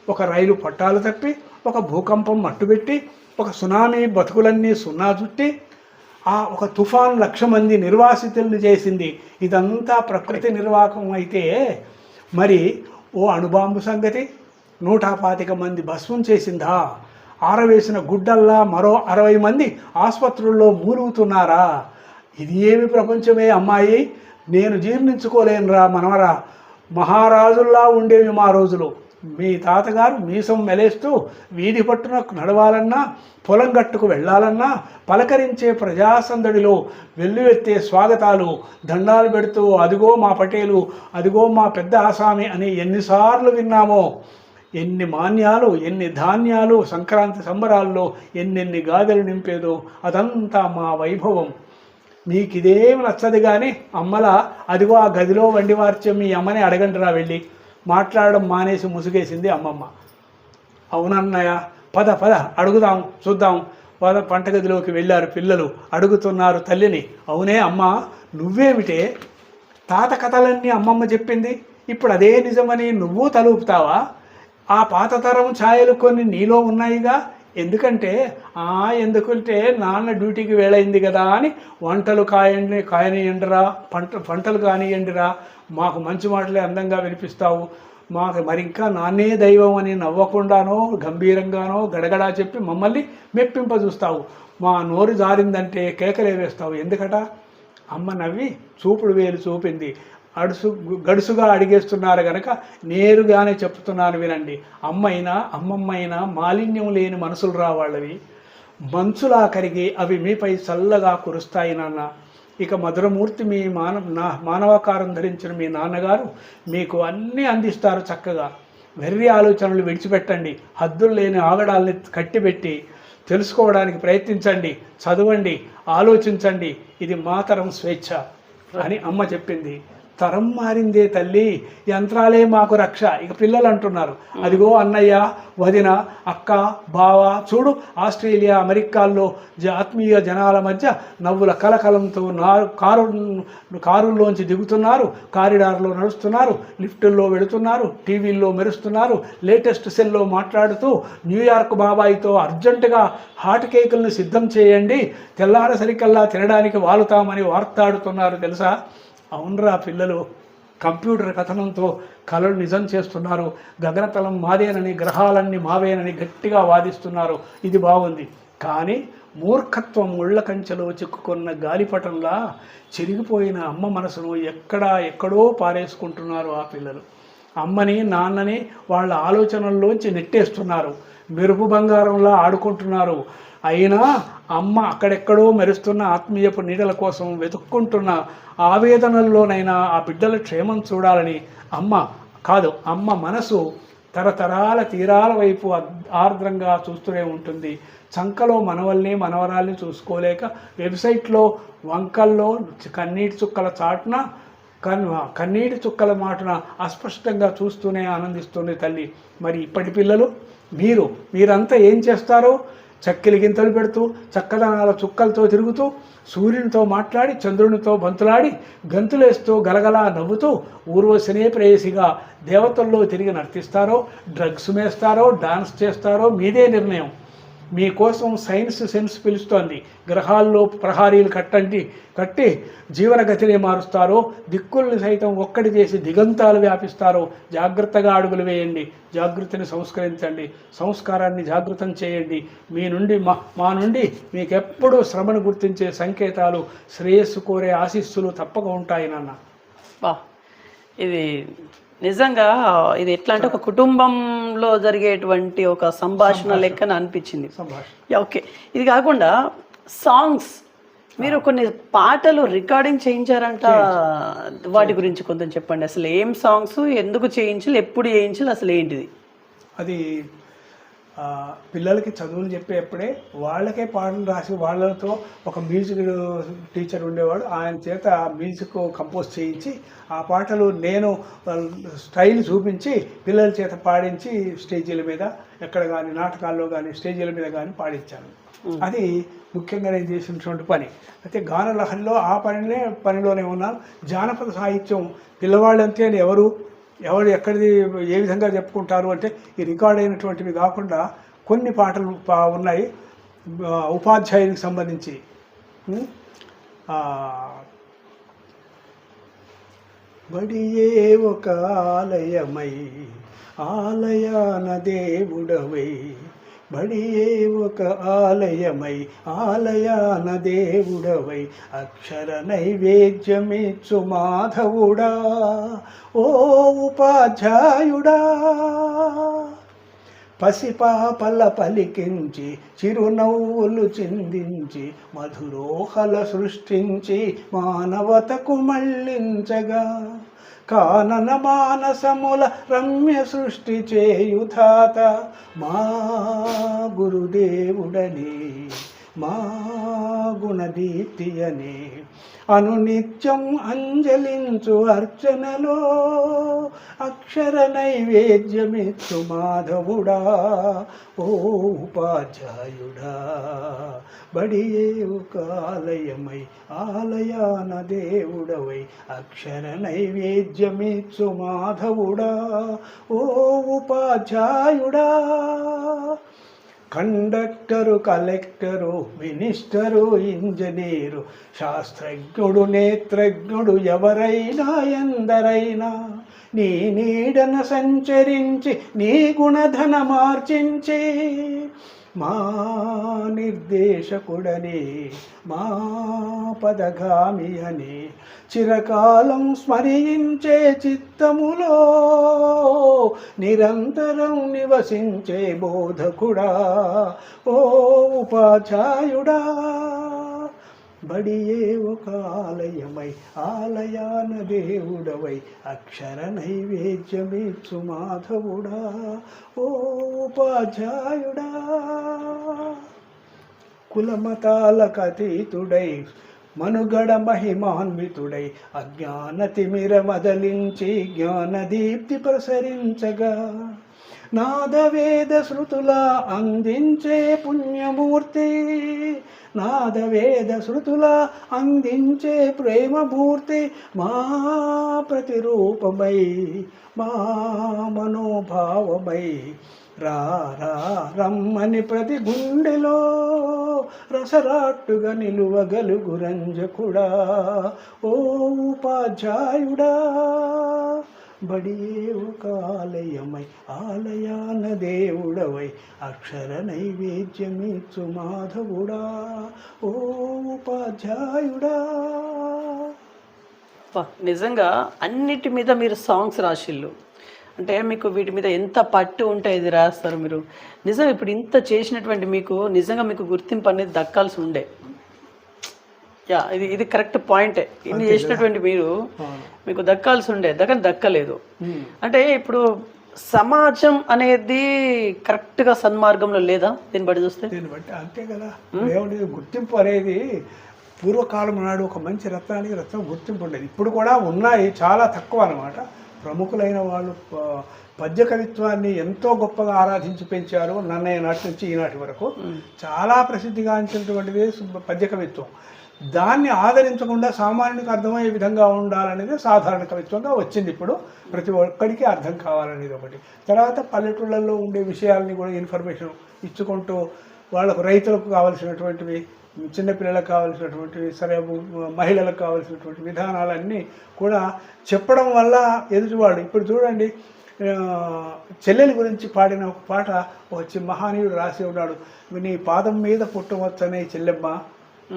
ఒక రైలు పట్టాలు తప్పి, ఒక భూకంపం మట్టుబెట్టి, ఒక సునామీ బతుకులన్నీ సున్నా చుట్టి, ఆ ఒక తుఫాన్ 1,00,000 మంది నిర్వాసితుల్ని చేసింది. ఇదంతా ప్రకృతి నిర్వాహకం అయితే మరి ఓ అణుబాంబు సంగతి, 125 మంది భస్మం చేసిందా? ఆరవేసిన గుడ్డల్లా మరో 60 మంది ఆసుపత్రుల్లో మూలుగుతున్నారా? ఇది ఏమి ప్రపంచమే అమ్మాయి, నేను జీర్ణించుకోలేనురా మనవరా. మహారాజుల్లా ఉండేవి మా రోజులు. మీ తాతగారు మీసం మెలేస్తూ వీధి పట్టున నడవాలన్నా, పొలం గట్టుకు వెళ్ళాలన్నా పలకరించే ప్రజాసందడిలో వెల్లువెత్తే స్వాగతాలు, దండాలు పెడుతూ అదిగో మా పటేలు, అదిగో మా పెద్ద ఆసామి అని ఎన్నిసార్లు విన్నామో. ఎన్ని మాన్యాలు, ఎన్ని ధాన్యాలు, సంక్రాంతి సంబరాల్లో ఎన్నెన్ని గాదెలు నింపేదో. అదంతా మా వైభవం. మీకు ఇదేమి నచ్చదు కానీ అమ్మలా అదిగో ఆ గదిలో వండి వార్చే మీ అమ్మని అడగండిరా వెళ్ళి. మాట్లాడడం మానేసి ముసుగేసింది అమ్మమ్మ. అవునన్నయ్య, పద పద అడుగుదాం చూద్దాం. వంటగదిలోకి వెళ్ళారు పిల్లలు. అడుగుతున్నారు తల్లిని. అవునే అమ్మ, నువ్వేమిటే తాత కథలన్నీ అమ్మమ్మ చెప్పింది, ఇప్పుడు అదే నిజమని నువ్వు తలూపుతావా? ఆ పాత తరం ఛాయలు కొన్ని నీలో ఉన్నాయిగా. ఎందుకంటే నాన్న డ్యూటీకి వేళైంది కదా అని వంటలు కాయనియండిరా, పంటలు కానియండిరా, మాకు మంచి మాటలే అందంగా వినిపిస్తావు, మాకు మరింకా నాన్నే దైవం అని నవ్వకుండానో గంభీరంగానో గడగడా చెప్పి మమ్మల్ని మెప్పింపజూస్తావు. మా నోరు జారిందంటే కేకలే వేస్తావు. ఎందుకట? అమ్మ నవ్వి చూపుడు వేలు చూపింది. గడుసుగా అడిగేస్తున్నారు గనక నేరుగానే చెప్తున్నాను వినండి. అమ్మమ్మైనా మాలిన్యం లేని మనసులు రావాళ్ళవి. మంచులా కరిగి అవి మీపై చల్లగా కురుస్తాయి నాన్న. ఇక మధురమూర్తి మీ మానవాకారం ధరించిన మీ నాన్నగారు మీకు అన్నీ అందిస్తారు చక్కగా. వెర్రి ఆలోచనలు విడిచిపెట్టండి. హద్దులు లేని ఆగడాల్ని కట్టిపెట్టి తెలుసుకోవడానికి ప్రయత్నించండి, చదవండి, ఆలోచించండి. ఇది మా తరం స్వేచ్ఛ అని అమ్మ చెప్పింది. తరం మారిందే తల్లి, యంత్రాలే మాకు రక్ష. ఇక పిల్లలు అంటున్నారు, అదిగో అన్నయ్య, వదిన, అక్క, బావ చూడు, ఆస్ట్రేలియా అమెరికాల్లో ఆత్మీయ జనాల మధ్య నవ్వుల కలకలంతో కారుల్లోంచి దిగుతున్నారు, కారిడార్లో నడుస్తున్నారు, లిఫ్టుల్లో వెళుతున్నారు, టీవీల్లో మెరుస్తున్నారు, లేటెస్ట్ సెల్లో మాట్లాడుతూ న్యూయార్క్ బాబాయితో అర్జెంటుగా హాట్ కేకులను సిద్ధం చేయండి, తెల్లారసరికల్లా తినడానికి వాలుతామని వార్తాడుతున్నారు తెలుసా. అవునరా, పిల్లలు కంప్యూటర్ కథనంతో కళలు నిజం చేస్తున్నారు. గగనతలం మాదేనని, గ్రహాలన్నీ మావేనని గట్టిగా వాదిస్తున్నారు. ఇది బాగుంది. కానీ మూర్ఖత్వం ముళ్ళ కంచెలో చిక్కుకున్న గాలిపటంలా చిరిగిపోయిన అమ్మ మనసును ఎక్కడో పారేసుకుంటున్నారు ఆ పిల్లలు. అమ్మని నాన్నని వాళ్ళ ఆలోచనల్లోంచి నెట్టేస్తున్నారు. మెరుపు బంగారంలా ఆడుకుంటున్నారు. అయినా అమ్మ అక్కడెక్కడో మెరుస్తున్న ఆత్మీయపు నీడల కోసం వెతుక్కుంటున్న ఆవేదనల్లోనైనా ఆ బిడ్డల క్షేమం చూడాలని అమ్మ మనసు తరతరాల తీరాల వైపు ఆర్ద్రంగా చూస్తూనే ఉంటుంది. చంకలో మనవరాల్ని చూసుకోలేక వెబ్సైట్లో వంకల్లో కన్నీటి చుక్కల మాటున అస్పష్టంగా చూస్తూనే ఆనందిస్తుంది తల్లి. మరి ఇప్పటి పిల్లలు మీరంతా ఏం చేస్తారో? చక్కెలి గింతలు పెడుతూ, చక్కదనాల చుక్కలతో తిరుగుతూ, సూర్యునితో మాట్లాడి, చంద్రునితో బంతులాడి, గంతులేస్తూ గలగలా నవ్వుతూ ఊర్వశినే ప్రేయసిగా దేవతల్లో తిరిగి నర్తిస్తారో, డ్రగ్స్ మేస్తారో, డాన్స్ చేస్తారో మీదే నిర్ణయం. మీకోసం సైన్స్ సెన్స్ పిలుస్తోంది. గ్రహాల్లో ప్రహారీలు కట్టి జీవనగతిని మారుస్తారో, దిక్కుల్ని సైతం ఒక్కటి చేసి దిగంతాలు వ్యాపిస్తారో జాగ్రత్తగా అడుగులు వేయండి. జాగృతిని సంస్కరించండి, సంస్కారాన్ని జాగృతం చేయండి. మా నుండి మీకెప్పుడూ శ్రమను గుర్తించే సంకేతాలు, శ్రేయస్సు కోరే ఆశీస్సులు తప్పక ఉంటాయి నాన్న. ఇది నిజంగా ఇది ఎట్లా అంటే ఒక కుటుంబంలో జరిగేటువంటి ఒక సంభాషణ లెక్కన అనిపించింది. ఓకే, ఇది కాకుండా సాంగ్స్ మీరు కొన్ని పాటలు రికార్డింగ్ చేయించారంట, వాటి గురించి కొంచెం చెప్పండి. అసలు ఏం సాంగ్స్, ఎందుకు చేయించాలి, ఎప్పుడు చేయించాలి, అసలు ఏంటిది? అది పిల్లలకి చదువులు చెప్పేప్పుడే వాళ్ళకే పాటలు రాసి వాళ్ళతో ఒక మ్యూజిక్ టీచర్ ఉండేవాడు, ఆయన చేత మ్యూజిక్ కంపోజ్ చేయించి ఆ పాటలు నేను స్టైల్ చూపించి పిల్లల చేత పాడించి స్టేజీల మీద ఎక్కడ కానీ నాటకాల్లో కానీ స్టేజీల మీద కానీ పాడించాను. అది ముఖ్యంగా నేను చేసినటువంటి పని. అయితే గానలహరిలో ఆ పనిలోనే ఉన్నాను. జానపద సాహిత్యం పిల్లవాళ్ళంతే ఎవరు ఎక్కడిది ఏ విధంగా చెప్పుకుంటారు అంటే ఈ రికార్డ్ అయినటువంటివి కాకుండా కొన్ని పాటలు ఉన్నాయి ఉపాధ్యాయునికి సంబంధించి. బడియే ఒక ఆలయమై ఆలయాన దేవుడవై, బడియే ఒక ఆలయమై ఆలయాన దేవుడవై, అక్షర నైవేద్యమిచ్చు మాధవుడా ఓ ఉపాధ్యాయుడా. పసిపాపల పలికించి చిరునవ్వులు చిందించి మధురోహల సృష్టించి మానవతకు మళ్ళించగా, కానన మానసముల రమ్య సృష్టి చేయుధాత మా గురుదేవుడని, మా గుణదీప్తి అని అనునిత్యం అంజలించు అర్చనలో అక్షర నైవేద్యమిచ్చు మాధవుడా ఓ ఉపాధ్యాయుడా. బడియే ఒక ఆలయమై ఆలయాన దేవుడవై, అక్షర నైవేద్యమిచ్చు మాధవుడా ఓ ఉపాధ్యాయుడా. కండక్టరు, కలెక్టరు, మినిస్టరు, ఇంజనీరు, శాస్త్రజ్ఞుడు, నేత్రజ్ఞుడు, ఎవరైనా ఎందరైనా నీ నీడన సంచరించి నీ గుణధన మార్చించి మా నిర్దేశకుడని, మా పదగామి అని చిరకాలం స్మరించే చిత్తములో నిరంతరం నివసించే బోధకుడా ఓ ఉపాధ్యాయుడా. బడియే ఒక ఆలయమై ఆలయాన దేవుడవై, అక్షర నైవేద్యమిచ్చు మాధవుడా ఓ ఉపాధ్యాయుడా. కులమతాలకు అతీతుడై మనుగడ మహిమాన్వితుడై, అజ్ఞాన తిమిర మదలించి జ్ఞానదీప్తి ప్రసరించగా, నాదవేద శృతుల అందించే పుణ్యమూర్తి, నాదవేద శృతుల అందించే ప్రేమమూర్తి, మా ప్రతిరూపమై మా మనోభావమై రా రా రమ్మని ప్రతి గుండెలో రసరాట్టుగా నిలువగలుగు రంజకుడా ఓ ఉపాధ్యాయుడా. బడియే ఒక ఆలయమై ఆలయాన దేవుడవై, అక్షర నైవేద్యమిచ్చు మాధవుడా ఓ ఉపాధ్యాయుడా. నిజంగా అన్నిటి మీద మీరు సాంగ్స్ రాసిళ్ళు అంటే మీకు వీటి మీద ఎంత పట్టు ఉంటే ఇది రాస్తారు మీరు. నిజం ఇప్పుడు ఇంత చేసినటువంటి మీకు నిజంగా మీకు గుర్తింపు అనేది దక్కాల్సి ఉండే. యా ఇది కరెక్ట్ పాయింటే. ఇన్ని చేసినటువంటి మీరు మీకు దక్కాల్సి ఉండే, దక్కలేదు. అంటే ఇప్పుడు సమాజం అనేది కరెక్ట్గా సన్మార్గంలో లేదా దీన్ని బట్టి చూస్తే? దీన్ని బట్టి అంతే కదా. దేవుడి గుర్తింపు అనేది పూర్వకాలం నాడు ఒక మంచి రత్నానికి రత్నం గుర్తింపు ఉండేది. ఇప్పుడు కూడా ఉన్నాయి, చాలా తక్కువ అన్నమాట. ప్రముఖులైన వాళ్ళు పద్య కవిత్వాన్ని ఎంతో గొప్పగా ఆరాధించి పెంచారు. నన్నయ్య నాటి నుంచి ఈనాటి వరకు చాలా ప్రసిద్ధిగాంచినటువంటిది పద్య కవిత్వం. దాన్ని ఆదరించకుండా సామాన్యునికి అర్థమయ్యే విధంగా ఉండాలనేది సాధారణ కవిత్వంగా వచ్చింది. ఇప్పుడు ప్రతి ఒక్కడికి అర్థం కావాలనేది ఒకటి. తర్వాత పల్లెటూళ్ళల్లో ఉండే విషయాలని కూడా ఇన్ఫర్మేషన్ ఇచ్చుకుంటూ వాళ్ళకు రైతులకు కావాల్సినటువంటివి, చిన్నపిల్లలకు కావాల్సినటువంటివి, సరే మహిళలకు కావాల్సినటువంటి విధానాలన్నీ కూడా చెప్పడం వల్ల ఎదుటివాడు. ఇప్పుడు చూడండి, చెల్లెలి గురించి పాడిన ఒక పాట వచ్చి మహానీయుడు రాసి ఉన్నాడు. నీ పాదం మీద పుట్టవచ్చనే చెల్లెమ్మ,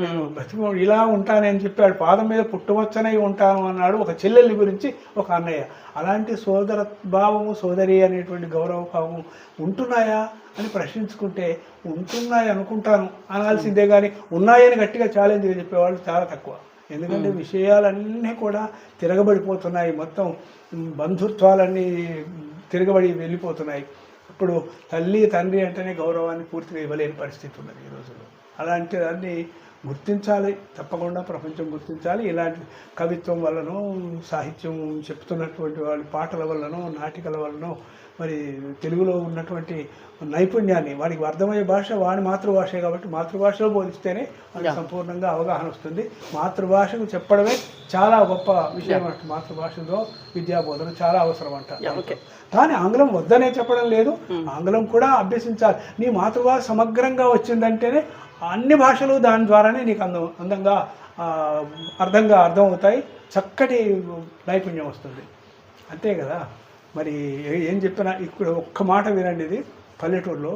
నేను బతికి ఇలా ఉంటానని చెప్పాడు. పాదం మీద పుట్టవచ్చనే ఉంటాను అన్నాడు ఒక చెల్లెలి గురించి ఒక అన్నయ్య. అలాంటి సోదర భావము, సోదరి అనేటువంటి గౌరవ భావము ఉంటున్నాయా అని ప్రశ్నించుకుంటే ఉంటున్నాయి అనుకుంటాను అనాల్సిందే, కానీ ఉన్నాయని గట్టిగా ఛాలెంజ్గా చెప్పేవాళ్ళు చాలా తక్కువ. ఎందుకంటే విషయాలన్నీ కూడా తిరగబడిపోతున్నాయి, మొత్తం బంధుత్వాలన్నీ తిరగబడి వెళ్ళిపోతున్నాయి. ఇప్పుడు తల్లి తండ్రి అంటేనే గౌరవాన్ని పూర్తిగా ఇవ్వలేని పరిస్థితి ఉన్నది ఈ రోజుల్లో. అలాంటి దాన్ని గుర్తించాలి, తప్పకుండా ప్రపంచం గుర్తించాలి. ఇలాంటి కవిత్వం వల్లనో, సాహిత్యం చెప్తున్నటువంటి వాళ్ళ పాటల వల్లనో, నాటికల వల్లనో మరి తెలుగులో ఉన్నటువంటి నైపుణ్యాన్ని, వాడికి అర్థమయ్యే భాష వాడి మాతృభాషే కాబట్టి మాతృభాషలో బోధిస్తేనే వాడికి సంపూర్ణంగా అవగాహన వస్తుంది. మాతృభాషకు చెప్పడమే చాలా గొప్ప విషయం అంట. మాతృభాషలో విద్యాబోధన చాలా అవసరం అంట. కానీ ఆంగ్లం వద్దనే చెప్పడం లేదు, ఆంగ్లం కూడా అభ్యసించాలి. నీ మాతృభాష సమగ్రంగా వచ్చిందంటేనే అన్ని భాషలు దాని ద్వారానే నీకు అందంగా అర్థం అవుతాయి, చక్కటి నైపుణ్యం వస్తుంది. అంతే కదా. మరి ఏం చెప్పినా ఇక్కడ ఒక్క మాట వినండి. ఇది పల్లెటూరులో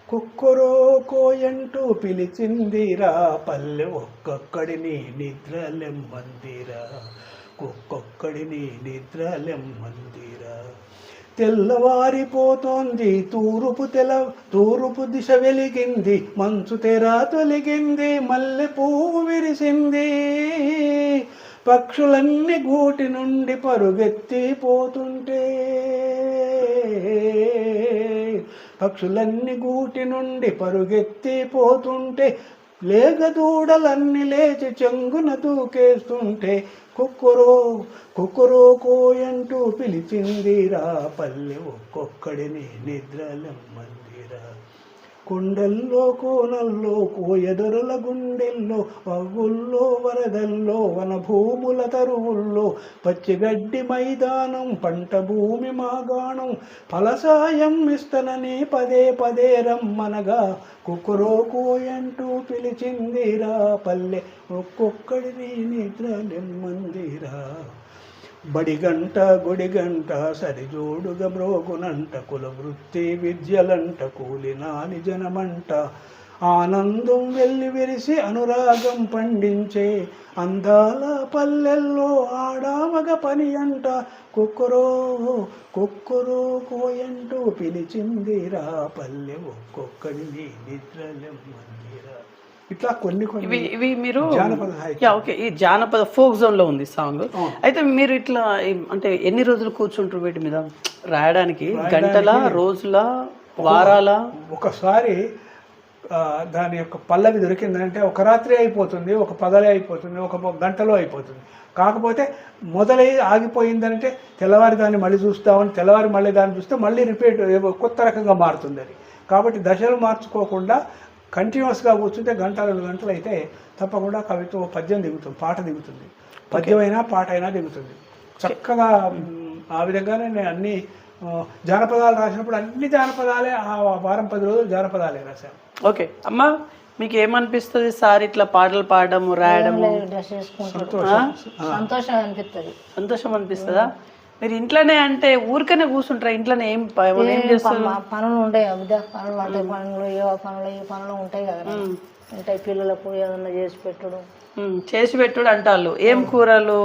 కుక్కరో కోయంటూ పిలిచిందిరా పల్లె ఒక్కొక్కడిని నిద్రలెమ్మందిరా, ఒక్కొక్కడిని నిద్రలెమ్మందిరా. తెల్లవారిపోతోంది తూరుపు దిశ వెలిగింది, మంచు తెర తొలిగింది, మల్లె పువ్వు విరిసింది, పక్షులన్నీ గూటి నుండి పరుగెత్తిపోతుంటే, పక్షులన్నీ గూటి నుండి పరుగెత్తిపోతుంటే, లేగదూడలన్నీ లేచి చెంగున దూకేస్తుంటే, కుక్కరో కోయంటూ పిలిచిందిరా పల్లె ఒక్కొక్కడిని నిద్రలెమ్మందిరా. కొండల్లో కోనల్లో కోయదొరల గుండెల్లో వాగుల్లో వరదల్లో వనభూముల తరువుల్లో పచ్చిగడ్డి మైదానం పంట భూమి మాగాణం ఫలసాయం ఇస్తనని పదే పదే రమ్మనగా కుక్కరో కోయంటూ పిలిచిందిరా పల్లె ఒక్కొక్కడిని నిద్రలెమ్మందిరా. బడిగంట గుడిగంట సరిజోడుగా బ్రోగునంట, కుల వృత్తి విద్యలంట కూలినాని జనమంట, ఆనందం వెల్లి విరిసి అనురాగం పండించే అందాల పల్లెల్లో ఆడామగ పని అంట, కుక్కరో కోయంటూ పిలిచిందిరా పల్లె ఒక్కొక్కడిని నిద్రలెమ్మందిరా. ఇట్లా కొన్ని ఇవి మీరు జానపద ఓకే, ఈ జానపద ఫోక్ జోన్ లో ఉంది సాంగ్. అయితే మీరు ఇట్లా అంటే ఎన్ని రోజులు కూర్చుంటారు వీటి మీద రాయడానికి? గంటల, రోజుల, వారాల? ఒకసారి దాని యొక్క పల్లవి దొరికిందంటే ఒక రాత్రి అయిపోతుంది, ఒక పగలే అయిపోతుంది, ఒక గంటలో అయిపోతుంది. కాకపోతే మొదలై ఆగిపోయిందంటే తెల్లవారి దాన్ని మళ్ళీ చూస్తామని, తెల్లవారి మళ్ళీ దాన్ని చూస్తే మళ్ళీ రిపీట్ కొత్త రకంగా మారుతుంది అది. కాబట్టి దశలు మార్చుకోకుండా కంటిన్యూస్గా కూర్చుంటే గంట 2 గంటలు అయితే తప్పకుండా కవిత్వం పద్యం దిగుతుంది, పాట దిగుతుంది, పద్యమైనా పాట అయినా దిగుతుంది చక్కగా. ఆ విధంగానే నేను అన్ని జానపదాలు రాసినప్పుడు అన్ని జానపదాలే, ఆ వారం 10 రోజులు జానపదాలే రాశాను. ఓకే అమ్మా, మీకు ఏమనిపిస్తుంది సార్ ఇట్లా పాటలు పాడడం రాయడం? సంతోషం అనిపిస్తుంది. సంతోషం అనిపిస్తుందా? మీరు ఇంట్లోనే అంటే ఊరికనే కూర్చుంటారా? ఇంట్లోనే ఏం చేస్తారు? పనులు ఉంటాయి, బిడ్డ పనులు, వంట పనులు, ఏ పనులు ఉంటాయి కదా, ఉంటాయి. పిల్లలకు ఏదన్నా చేసి పెట్టుడు అంటారు. ఏం కూరలు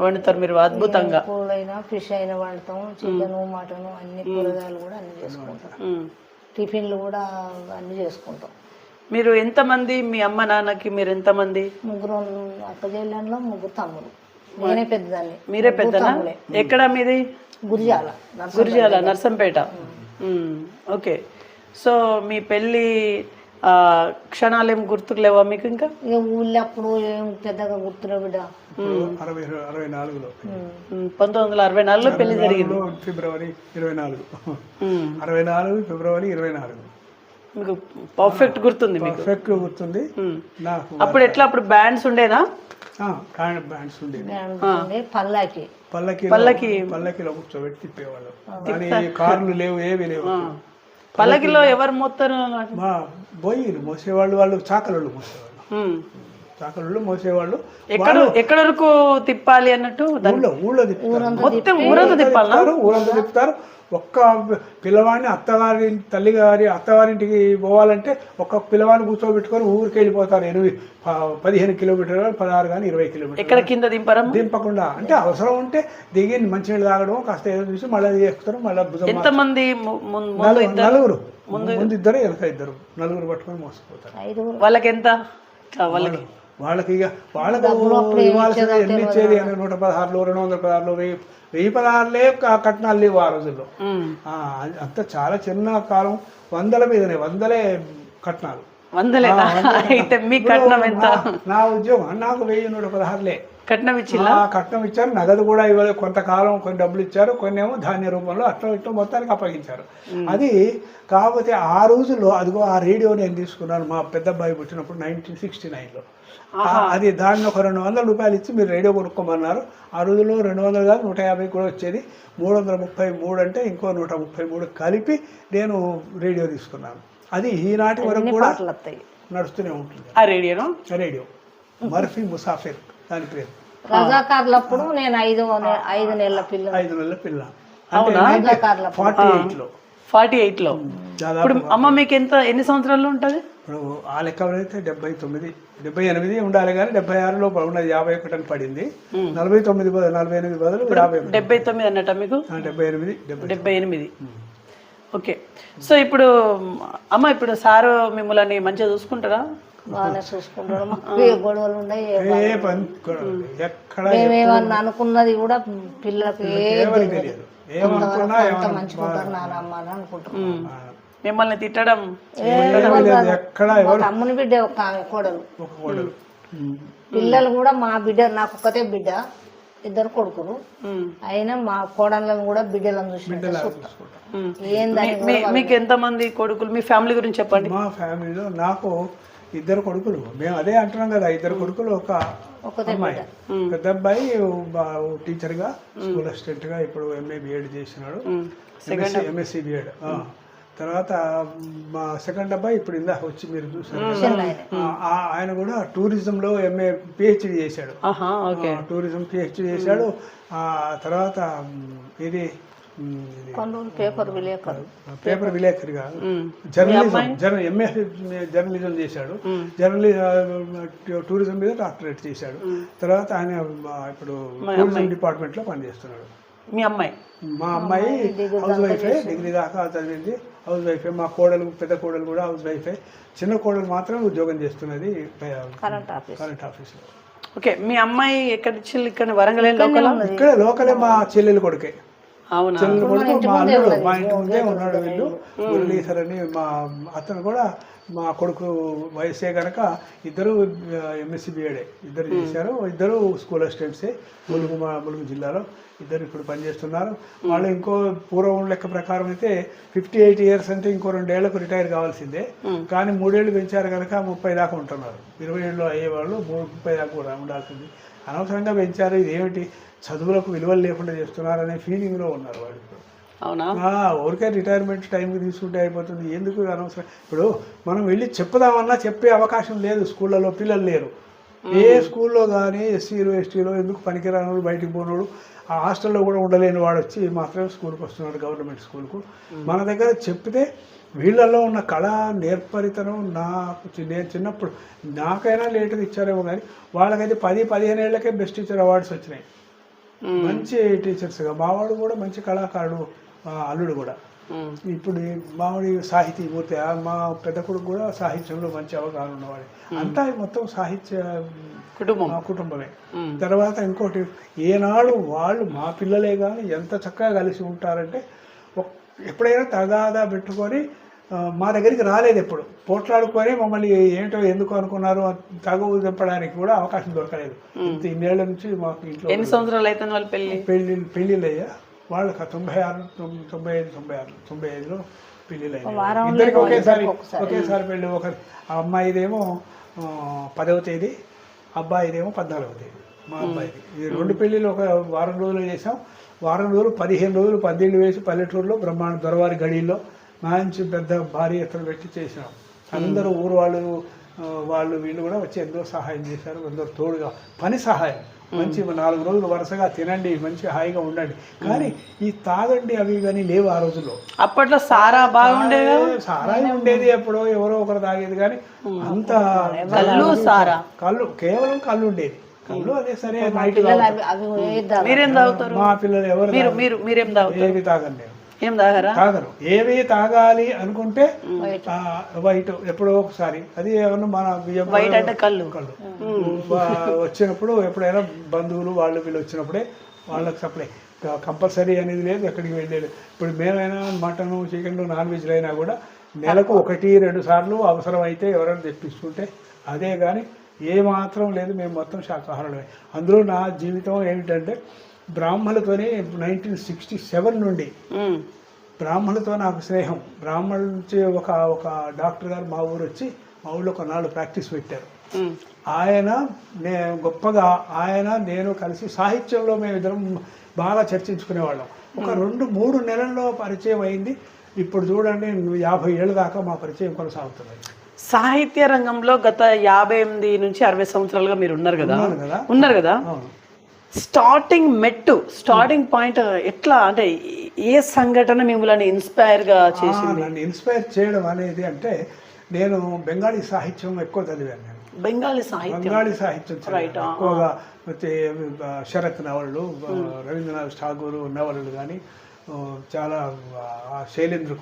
వండుతారు మీరు అద్భుతంగా? కూరలైనా ఫిష్ అయినా వండుతాం, చికెన్ మటన్ అన్ని కూరగాయలు కూడా అన్ని చేసుకుంటాం, టిఫిన్లు కూడా అన్ని చేసుకుంటాం. మీరు ఎంతమంది? మీ అమ్మ నాన్నకి మీరు ఎంతమంది? 3 అక్క చెల్లెండ్లో 3 తమ్ముడు, నేనే పెద్దదాన్ని. మీరే పెద్దనా? ఎక్కడ మీది? గురిజాల నర్సంపేట. ఓకే. సో మీ పెళ్ళి క్షణాలు ఏం గుర్తుకు లేవా మీకు? ఇంకా ఇక ఊళ్ళో అప్పుడు ఏం పెద్దగా గుర్తులేవు బిడ్డ. 1964లో పెళ్లి జరిగింది. ఫిబ్రవరి 24, 64 ఫిబ్రవరి 24 మీకు పర్ఫెక్ట్ గుర్తుంది? మీకు పర్ఫెక్ట్ గుర్తుంది నాకు. అప్పుడు ఎట్లా? అప్పుడు బ్యాండ్స్ ఉండేనా? బ్యాండ్స్ ఉండేది. పల్లకిలో కూర్చోబెట్టి తిప్పేవాళ్ళు. కానీ కార్లు లేవు, ఏవి లేవు. పల్లకిలో ఎవరు మోస్తారు? మా బొయ్యిలు మోసేవాళ్ళు, వాళ్ళు చాకలు మోసేవాళ్ళు. ఎక్కడ వరకు తిప్పాలి అన్నట్టు? ఊళ్ళో తిప్పుతారు. ఒక్క పిల్లవాడిని అత్తగారింటికి పోవాలంటే ఒక్కొక్క పిల్లవాడిని కూర్చోబెట్టుకొని ఊరికి వెళ్ళిపోతారు. 15 కిలోమీటర్లు, 16 కానీ 20 కిలోమీటర్లు. ఎక్కడ కింద దింపకుండా, అంటే అవసరం ఉంటే దిగి మంచినీళ్ళు తాగడం, కాస్త ఏదో చూసి మళ్ళీ ఎక్కుతారు. మళ్ళీ ఎంతమంది? నలుగురు, ముందు 2 వెనక 2, 4 పట్టుకొని మోసుకుపోతారు. వాళ్ళకి ఎంత? వాళ్ళకి వాళ్ళకు ఇవ్వాల్సిన ఎన్ని ఇచ్చేది? 116, 216, 1000 పదహారులే కట్నాలు లేవు ఆ రోజుల్లో. అంత చాలా చిన్న కాలం. 100ల మీదనే, 100లే కట్నాలు. అయితే మీ కట్నం ఎంత? నా ఉద్యోగం నాకు 1116లే కట్నం కట్నం ఇచ్చారు. నగదు కూడా ఇవ్వలేదు. కొంతకాలం కొన్ని డబ్బులు ఇచ్చారు, కొన్ని ఏమో ధాన్య రూపంలో అట్లా ఇట్లా మొత్తానికి అప్పగించారు. అది కాకపోతే ఆ రోజుల్లో అదిగో ఆ రేడియో నేను తీసుకున్నాను మా పెద్ద అబ్బాయి పుట్టినప్పుడు 1969లో. అది దాన్ని ఒక 200 రూపాయలు ఇచ్చి మీరు రేడియో కొనుక్కోమన్నారు. ఆ రోజుల్లో 200 కాదు 150 కూడా వచ్చేది. 333 అంటే ఇంకో 133 కలిపి నేను రేడియో తీసుకున్నాను. అది ఈనాటి వరకు కూడా నడుస్తూనే ఉంటుంది. ఆ రేడియో మర్ఫీ ముసాఫిర్ దాని పేరు. రజాకార్లప్పుడు నేను 5 నెలల పిల్ల. 5 నెలల పిల్ల అవునా? 48లో దాదాపు. ఇప్పుడు అమ్మ మీకు ఎన్ని సంవత్సరాలు ఉంటుంది? ఇప్పుడు ఆ లెక్కలో అయితే 79 78 ఉండాలి కానీ 76లో ఉన్నది 51 అని పడింది. 48 బదులు 79 అన్నట్ట మీకు? 78. ఓకే. సో ఇప్పుడు అమ్మ ఇప్పుడు సారు మిమ్మల్ని మంచిగా చూసుకుంటారా? బాగానే చూసుకుంటాడు. ఏ గొడవలు ఉన్నాయి, మేమేమన్నా అనుకున్నది కూడా పిల్లలకు మంచుకుంటారు నానమ్మ అని అనుకుంటున్నాం. మిమ్మల్ని తిట్టడం తమ్ముని బిడ్డ ఒక ఆమె కోడలు. పిల్లలు కూడా మా బిడ్డ, నాకు ఒక్కతే బిడ్డ, 2 కొడుకులు. అయినా మా కోడళ్ళను కూడా బిడ్డలను చూసినట్టు. మీకు ఎంతమంది కొడుకులు? మీ ఫ్యామిలీ గురించి చెప్పండి. మా ఫ్యామిలీలో నాకు 2 కొడుకులు. మేము అదే అంటున్నాం కదా, 2 కొడుకులు ఒక అమ్మాయి. పెద్ద అబ్బాయి టీచర్గా, స్కూల్ అసిస్టెంట్గా ఇప్పుడు MA B.Ed చేసినాడు, MSc B.Ed. తర్వాత మా సెకండ్ అబ్బాయి ఇప్పుడు ఇందాక వచ్చి మీరు చూసారు, ఆయన కూడా టూరిజంలో MA PhD చేశాడు. టూరిజం PhD చేశాడు. తర్వాత ఇది పేపర్ విలేకరిగా జర్నలిజం చేశాడు. టూరిజం మీద డాక్టరేట్ చేశాడు. తర్వాత ఆయన ఇప్పుడు టూరిజం డిపార్ట్మెంట్ లో పనిచేస్తున్నాడు. మీ అమ్మాయి? మా అమ్మాయి హౌస్ వైఫే, డిగ్రీ దాకా చదివింది, హౌస్ వైఫే. మా కోడలు, పెద్ద కోడలు కూడా హౌస్ వైఫే. చిన్న కోడలు మాత్రం ఉద్యోగం చేస్తున్నది కరెంట్ ఆఫీస్లో. ఓకే. మీ అమ్మాయి ఎక్కడ? ఇక్కడ వరంగల్ ఇక్కడ లోకలే. మా చెల్లెలు కొడుకే. చెల్లెలు కొడుకు మా అల్లుడు, మా ఇంటి ముందే ఉన్నాడు. వీళ్ళు మురళీధర్ అని మా అతను కూడా మా కొడుకు వయసే కనుక. ఇద్దరు MSc B.Ed ఇద్దరు చేశారు. ఇద్దరు స్కూల్ అసిస్టెంట్సే. ములుగు జిల్లాలో ఇద్దరు ఇప్పుడు పనిచేస్తున్నారు. వాళ్ళు ఇంకో పూర్వం లెక్క ప్రకారం అయితే 58 years అంటే ఇంకో 2 ఏళ్లకు రిటైర్ కావాల్సిందే. కానీ 3 ఏళ్ళు పెంచారు కనుక 30 దాకా ఉంటున్నారు. 20 ఏళ్ళు అయ్యేవాళ్ళు 30 దాకా కూడా ఉండాల్సింది. అనవసరంగా పెంచారు. ఇది ఏమిటి, చదువులకు విలువలు లేకుండా చేస్తున్నారు అనే ఫీలింగ్లో ఉన్నారు వాళ్ళు ఇప్పుడు. అవునా? ఊరికే రిటైర్మెంట్ టైంకి తీసుకుంటే అయిపోతుంది, ఎందుకు అనవసరం. ఇప్పుడు మనం వెళ్ళి చెప్పుదామన్నా చెప్పే అవకాశం లేదు. స్కూళ్ళలో పిల్లలు లేరు. ఏ స్కూల్లో కానీ SCలో STలో ఎందుకు పనికిరానోడు, బయటికి పోనోడు, ఆ హాస్టల్లో కూడా ఉండలేని వాడు వచ్చి మాత్రమే స్కూల్కి వస్తున్నాడు, గవర్నమెంట్ స్కూల్కు. మన దగ్గర చెప్తే వీళ్ళల్లో ఉన్న కళ, నేర్పరితనం నేను చిన్నప్పుడు నాకైనా లేటుగా ఇచ్చారేమో కానీ వాళ్ళకైతే 10-15 ఏళ్లకే బెస్ట్ టీచర్ అవార్డ్స్ వచ్చినాయి. మంచి టీచర్స్గా. మావాడు కూడా మంచి కళాకారుడు, అల్లుడు కూడా. ఇప్పుడు మావాడి సాహితీ మూర్తి. మా పెద్ద కొడుకు కూడా సాహిత్యంలో మంచి అవగాహన ఉన్నవాడు. అంతా మొత్తం సాహిత్య కుటుంబమే. తర్వాత ఇంకోటి, ఏనాడు వాళ్ళు మా పిల్లలే కానీ ఎంత చక్కగా కలిసి ఉంటారంటే, ఎప్పుడైనా తగాదా పెట్టుకొని మా దగ్గరికి రాలేదు. ఎప్పుడు పోట్లాడుకొని మమ్మల్ని ఏంటో ఎందుకు అనుకున్నారు తగువ తెంపడానికి కూడా అవకాశం దొరకలేదు. ఇన్నేళ్ల నుంచి మాకు ఇంట్లో. ఎన్ని సంవత్సరాలు అయితే వాళ్ళ పెళ్ళిళ్ళు అయ్యా వాళ్ళకి 95-96-95లో పెళ్ళిళ్ళు అయ్యాయి. ఇద్దరికి ఒకేసారి పెళ్ళి. ఆ అమ్మాయిదేమో 10వ తేదీ, అబ్బాయిదేమో 14వ తేదీ. మా అబ్బాయిది ఈ 2 పెళ్ళిళ్ళు ఒక వారం రోజులు చేసాం. వారం రోజులు 15 రోజులు పందిళ్ళు వేసి పల్లెటూరులో బ్రహ్మాండ దొరవారి గడిలో మంచి పెద్ద భారీ ఎత్తున పెట్టి చేసినాం. అందరూ ఊరు వాళ్ళు వీళ్ళు కూడా వచ్చి ఎంతో సహాయం చేశారు. అందరూ తోడుగా పని సహాయం. మంచి 4 రోజులు వరుసగా తినండి, మంచి హాయిగా ఉండండి. కానీ ఈ తాగండి అవి కానీ లేవు ఆ రోజుల్లో. అప్పట్లో సారా బాగుండేది, సారాయి ఉండేది, ఎప్పుడో ఎవరో ఒకరు తాగేది. కానీ అంత కళ్ళు, కేవలం కళ్ళు ఉండేది. కళ్ళు అదే సరే. మీరేం తాగుతారు? మా పిల్లలు ఎవరు మీరేం తాగుతారు? ఏవి తాగండి, ఏం తాగరు. ఏవి తాగాలి అనుకుంటే వైట్ ఎప్పుడో ఒకసారి. అది ఏమన్నా మన వైట్ అంటే కళ్ళు వచ్చినప్పుడు, ఎప్పుడైనా బంధువులు వాళ్ళు వీళ్ళు వచ్చినప్పుడే వాళ్ళకి సప్లై. కంపల్సరీ అనేది లేదు, ఎక్కడికి వెళ్ళేది. ఇప్పుడు మేమైనా మటను, చికెన్లు, నాన్ వెజ్లు అయినా కూడా నెలకు 1-2 సార్లు అవసరం అయితే ఎవరైనా తెప్పించుకుంటే అదే. కానీ ఏ మాత్రం లేదు, మేము మొత్తం శాకాహారులమే. అందులో నా జీవితం ఏమిటంటే, బ్రాహ్మణులతోనే 1967 నుండి బ్రాహ్మణులతో నాకు స్నేహం. బ్రాహ్మణుల నుంచి ఒక డాక్టర్ గారు మా ఊరు వచ్చి మా ఊళ్ళో కొన్నాళ్ళు ప్రాక్టీస్ పెట్టారు. ఆయన గొప్పగా నేను కలిసి సాహిత్యంలో మేమిద్దరం బాగా చర్చించుకునేవాళ్ళం. ఒక 2-3 నెలల్లో పరిచయం అయింది. ఇప్పుడు చూడండి 50 ఏళ్ళ దాకా మా పరిచయం కొనసాగుతుంది. సాహిత్య రంగంలో గత 58 నుంచి 60 సంవత్సరాలుగా మీరు ఉన్నారు కదా. అవును. స్టార్టింగ్ పాయింట్ ఎట్లా అంటే ఏ సంఘటన మిమ్మల్ని ఇన్స్పైర్ గా చేసింది? నన్ను ఇన్స్పైర్ చేయడం అనేది అంటే నేను బెంగాలీ సాహిత్యం ఎక్కువ చదివాను. నేను బెంగాలీ సాహిత్యం ఎక్కువగా శరత్ నవళ్ళు, రవీంద్రనాథ్ ఠాగూర్ నవలలు కానీ, చాలా జైనేంద్ర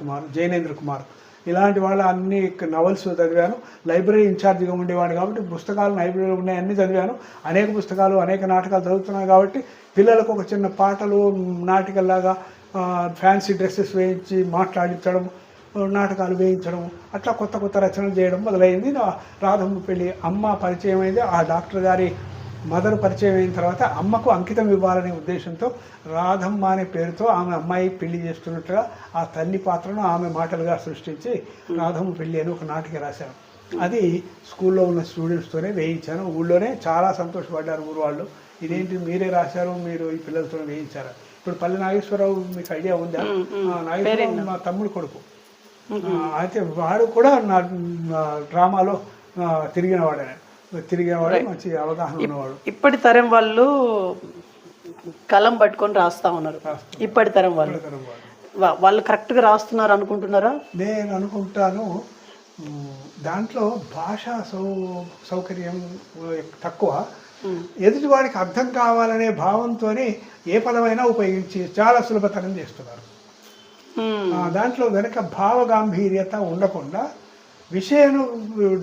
కుమార్ ఇలాంటి వాళ్ళ అన్ని నవల్స్ చదివాను. లైబ్రరీ ఇన్ఛార్జిగా ఉండేవాడు కాబట్టి పుస్తకాలు లైబ్రరీలో ఉన్నాయి అన్నీ చదివాను. అనేక పుస్తకాలు, అనేక నాటకాలు చదువుతున్నాను కాబట్టి పిల్లలకు ఒక చిన్న పాటలు, నాటికల్లాగా ఫ్యాన్సీ డ్రెస్సెస్ వేయించి మాట్లాడించడం, నాటకాలు వేయించడం, అట్లా కొత్త కొత్త రచనలు చేయడం మొదలైంది. రాధమ్మ పెళ్ళి అమ్మ పరిచయం అయింది. ఆ డాక్టర్ గారి మదర్ పరిచయం అయిన తర్వాత అమ్మకు అంకితం ఇవ్వాలనే ఉద్దేశంతో రాధమ్మ అనే పేరుతో ఆమె అమ్మాయి పెళ్లి చేస్తున్నట్టుగా ఆ తల్లి పాత్రను ఆమె మాటలుగా సృష్టించి రాధమ్మ పెళ్ళి అని ఒక నాటిక రాశాను. అది స్కూల్లో ఉన్న స్టూడెంట్స్తోనే వేయించాను. ఊళ్ళోనే చాలా సంతోషపడ్డారు ఊరు వాళ్ళు. ఇదేంటి మీరే రాశారు, మీరు ఈ పిల్లలతో వేయించారు. ఇప్పుడు పల్లె నాగేశ్వరరావు మీకు ఐడియా ఉందా? నాగేశ్వరరావు మా తమ్ముడు కొడుకు. అయితే వాడు కూడా నా డ్రామాలో తిరిగినవాడు, మంచి అవగాహన ఉన్నవాడు. ఇప్పటి తరం వాళ్ళు కలం పట్టుకొని రాస్తా ఉన్నారు. ఇప్పటి తరం వాళ్ళు కరెక్ట్గా రాస్తున్నారు అనుకుంటున్నారా? నేను అనుకుంటాను దాంట్లో భాషా సౌకర్యం తక్కువ, ఎదుటివాడికి అర్థం కావాలనే భావంతోనే ఏ పదమైనా ఉపయోగించి చాలా సులభతరం చేస్తున్నారు. దాంట్లో వెనక భావగాంభీర్యత ఉండకుండా విషయం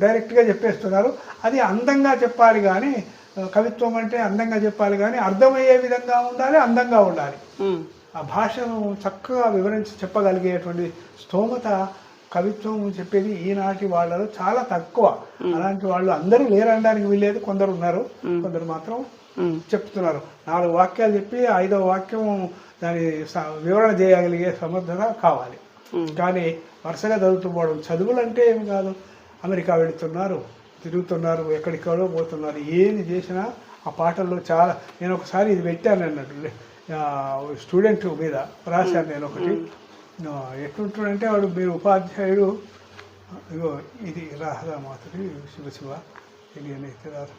డైరెక్ట్గా చెప్పేస్తున్నారు. అది అందంగా చెప్పాలి కానీ, కవిత్వం అంటే అందంగా చెప్పాలి కానీ అర్థమయ్యే విధంగా ఉండాలి, అందంగా ఉండాలి. ఆ భాషను చక్కగా వివరించి చెప్పగలిగేటువంటి స్తోమత కవిత్వం చెప్పేది ఈనాటి వాళ్ళలో చాలా తక్కువ. అలాంటి వాళ్ళు అందరూ లేరనడానికి వీల్లేదు, కొందరు ఉన్నారు, కొందరు మాత్రం చెప్తున్నారు. 4 వాక్యాలు చెప్పి 5వ వాక్యం దాని వివరణ చేయగలిగే సమర్థత కావాలి. కానీ వరుసగా చదువుతూ పోవడం, చదువులు అంటే ఏమి కాదు, అమెరికా వెళుతున్నారు, తిరుగుతున్నారు, ఎక్కడికో పోతున్నారు, ఏది చేసినా ఆ పాటల్లో చాలా. నేను ఒకసారి ఇది పెట్టాను అన్నట్టు స్టూడెంట్ మీద రాశాను నేను ఒకటి. ఎట్లుంటాడంటే వాడు, మీరు ఉపాధ్యాయుడు, ఇగో ఇది రాధా మాతృ శివ ఇది అనేది రాధ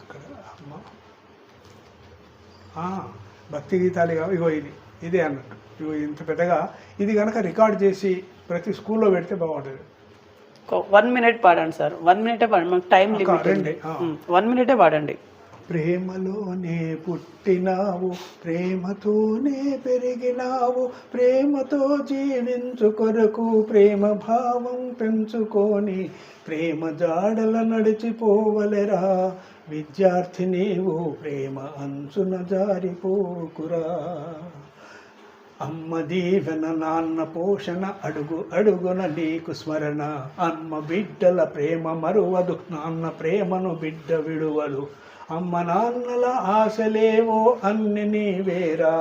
ఇక్కడ అమ్మ భక్తి గీతాలు ఇగో ఇదే అన్నట్టు. ఇగో ఇంత పెద్దగా ఇది కనుక రికార్డ్ చేసి ప్రతి స్కూల్లో పెడితే బాగుంటుంది. 1 minute పాడండి సార్. 1 minute పాడండి, మనకు టైం లిమిట్. 1 minute పాడండి. ప్రేమలోనే పుట్టినావు, ప్రేమతోనే పెరిగినావు, ప్రేమతో జీవించు కొరకు ప్రేమ భావం పెంచుకొని ప్రేమ జాడల నడిచిపోవలెరా విద్యార్థి నీవు, ప్రేమ అంచున జారిపోకురా. అమ్మ దీవెన నాన్న పోషణ అడుగు అడుగున నీకు స్మరణ, అమ్మ బిడ్డల ప్రేమ మరువదు, నాన్న ప్రేమను బిడ్డ విడువదు. అమ్మ నాన్నల ఆశలేవో అన్ని నీవేరా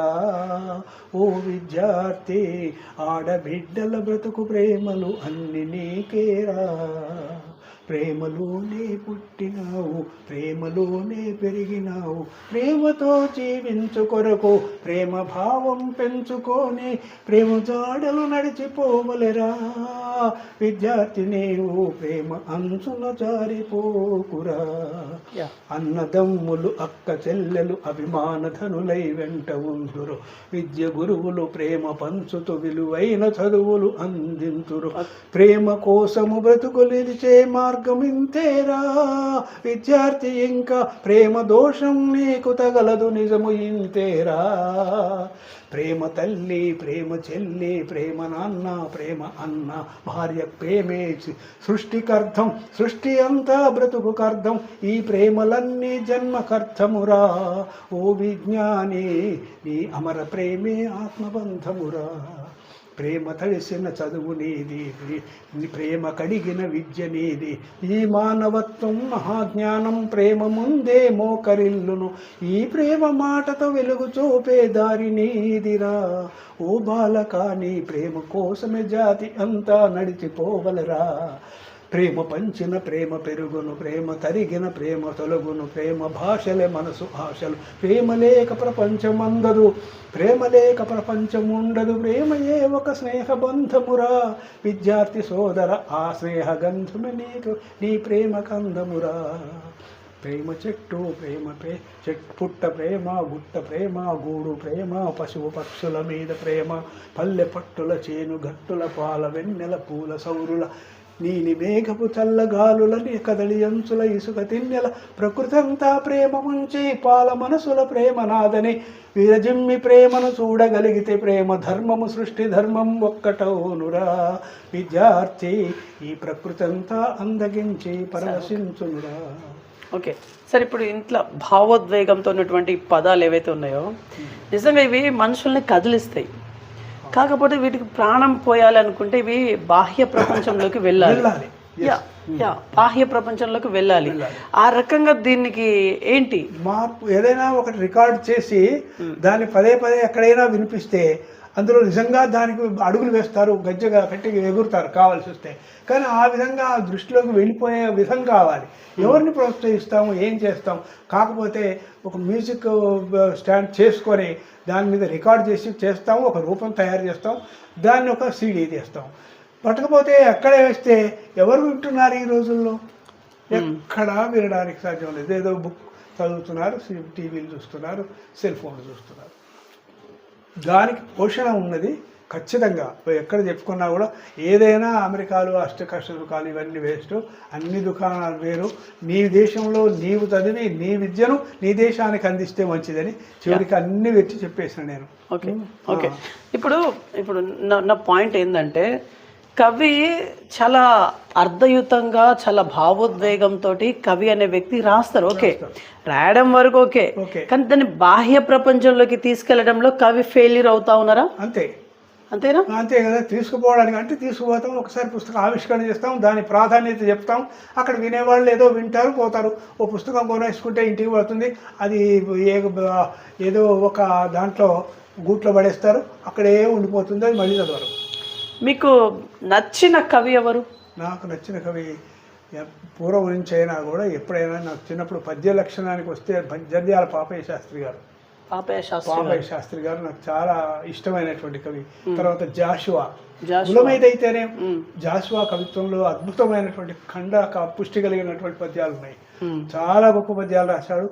ఓ విద్యార్థి, ఆడబిడ్డల బ్రతుకు ప్రేమలు అన్ని నీకేరా. ప్రేమలోనే పుట్టినావు, ప్రేమలోనే పెరిగినావు, ప్రేమతో జీవించు కొరకు ప్రేమ భావం పెంచుకొని ప్రేమ జాడలు నడిచిపోవలెరా విద్యార్థి నీవు, ప్రేమ అంచున జారిపోకురా. అన్నదమ్ములు అక్క చెల్లెలు అభిమానధనులై వెంట ఉందురు, విద్య గురువులు ప్రేమ పంచుతూ విలువైన చదువులు అందింతురు. ప్రేమ కోసము బ్రతుకులిచే మార్గం ఇంతేరా విద్యార్థి, ఇంకా ప్రేమ దోషం నీకు తగలదు నిజము ఇంతేరా. ప్రేమ తల్లి, ప్రేమ చెల్లి, ప్రేమ నాన్న, ప్రేమ అన్న, భార్య ప్రేమే సృష్టికర్థం, సృష్టి అంతా బ్రతుకుకర్థం, ఈ ప్రేమలన్నీ జన్మకర్థమురా ఓ విజ్ఞాని, నీ అమర ప్రేమే ఆత్మబంధమురా. ప్రేమ తడిసిన చదువు నీది, ప్రేమ కడిగిన విద్య నీది, ఈ మానవత్వం మహాజ్ఞానం ప్రేమ ముందే మోకరిల్లును, ఈ ప్రేమ మాటతో వెలుగు చూపే దారి నీదిరా ఓ బాలక, నీ ప్రేమ కోసమే జాతి అంతా నడిచిపోవలరా. ప్రేమ పంచిన ప్రేమ పెరుగును, ప్రేమ తరిగిన ప్రేమ తొలగును, ప్రేమ భాషలే మనసు ఆశలు, ప్రేమ లేక ప్రపంచమందదు, ప్రేమ లేక ప్రపంచముండదు, ప్రేమయే ఒక స్నేహబంధమురా విద్యార్థి సోదర, ఆ స్నేహ గంధము నీకు నీ ప్రేమ కందమురా. ప్రేమ చెట్టు ప్రేమ పుట్ట ప్రేమ, గుట్ట ప్రేమ, గూడు ప్రేమ, పశువు పక్షుల మీద ప్రేమ, పల్లె పట్టుల చేను గట్టుల పాల వెన్నెల పూల సౌరుల, నీలి మేఘపు చల్లగాలులని కదలి అంచుల ఇసుక తిన్నెల, ప్రకృతంతా ప్రేమ ముంచి పాల మనసుల ప్రేమ నాదని, విరజిమ్మి ప్రేమను చూడగలిగితే ప్రేమ ధర్మము సృష్టి ధర్మం ఒక్కటవునురా విద్యార్థి, ఈ ప్రకృతంతా అందగించి పరవశించునురా. ఓకే సార్, ఇప్పుడు ఇంట్లో భావోద్వేగంతో ఉన్నటువంటి పదాలు ఏవైతే ఉన్నాయో నిజంగా ఇవి మనుషుల్ని కదిలిస్తాయి. కాకపోతే వీటికి ప్రాణం పోయాలనుకుంటే ఇవి బాహ్య ప్రపంచంలోకి వెళ్ళాలి. బాహ్య ప్రపంచంలోకి వెళ్ళాలి. ఆ రకంగా దీనికి ఏంటి మార్పు? ఏదైనా ఒకటి రికార్డ్ చేసి దాన్ని పదే పదే ఎక్కడైనా వినిపిస్తే అందులో నిజంగా దానికి అడుగులు వేస్తారు, గజ్జగా కట్టి ఎగురుతారు కావాల్సి వస్తే. కానీ ఆ విధంగా దృష్టిలోకి వెళ్ళిపోయే విధం కావాలి. ఎవరిని ప్రోత్సహిస్తాము, ఏం చేస్తాం? కాకపోతే ఒక మ్యూజిక్ స్టాండ్ చేసుకొని దాని మీద రికార్డ్ చేసి చేస్తాము, ఒక రూపం తయారు చేస్తాం, దాన్ని ఒక సీడీ తీస్తాం. పట్టకపోతే ఎక్కడ వేస్తే ఎవరు వింటున్నారు ఈ రోజుల్లో? ఎక్కడా వినడానికి సాధ్యం లేదు. ఏదో బుక్ చదువుతున్నారు, టీవీలు చూస్తున్నారు, సెల్ ఫోన్లు చూస్తున్నారు. దానికి పోషణ ఉన్నది ఖచ్చితంగా. ఎక్కడ చెప్పుకున్నా కూడా ఏదైనా అమెరికాలు అష్టకష్టాలు ఇవన్నీ వేస్ట్. అన్ని దుకాణాలు వేరు. నీ దేశంలో నీవు చదివి నీ విద్యను నీ దేశానికి అందిస్తే మంచిదని చివరికి అన్ని వెచ్చి చెప్పేసిన నేను. ఓకే ఓకే ఇప్పుడు ఇప్పుడు నా పాయింట్ ఏంటంటే, కవి చాలా అర్థయుతంగా చాలా భావోద్వేగంతో కవి అనే వ్యక్తి రాస్తారు. ఓకే, రాయడం వరకు ఓకే, కానీ దాన్ని బాహ్య ప్రపంచంలోకి తీసుకెళ్లడంలో కవి ఫెయిల్యూర్ అవుతా ఉన్నారా? అంతేనా? అంతే కదా. తీసుకుపోవడానికి అంటే తీసుకుపోతాం, ఒకసారి పుస్తకం ఆవిష్కరణ చేస్తాం, దాని ప్రాధాన్యత చెప్తాం, అక్కడ వినేవాళ్ళు ఏదో వింటారు పోతారు. ఓ పుస్తకం కొనేసుకుంటే ఇంటికి పడుతుంది, అది ఏదో ఒక దాంట్లో గూట్లో పడేస్తారు, అక్కడే ఉండిపోతుంది, అది మళ్ళీ చదవరు. మీకు నచ్చిన కవి ఎవరు? నాకు నచ్చిన కవి పూర్వం నుంచి అయినా కూడా ఎప్పుడైనా నాకు చిన్నప్పుడు పద్య లక్షణానికి వస్తే జంధ్యాల పాపయ్య శాస్త్రి గారు నాకు చాలా ఇష్టమైనటువంటి కవి. తర్వాత జాషువా, కులమైదైతేనే జాషువా కవిత్వంలో అద్భుతమైనటువంటి ఖండ పుష్టి కలిగినటువంటి పద్యాలు ఉన్నాయి. చాలా గొప్ప పద్యాలు రాశాడు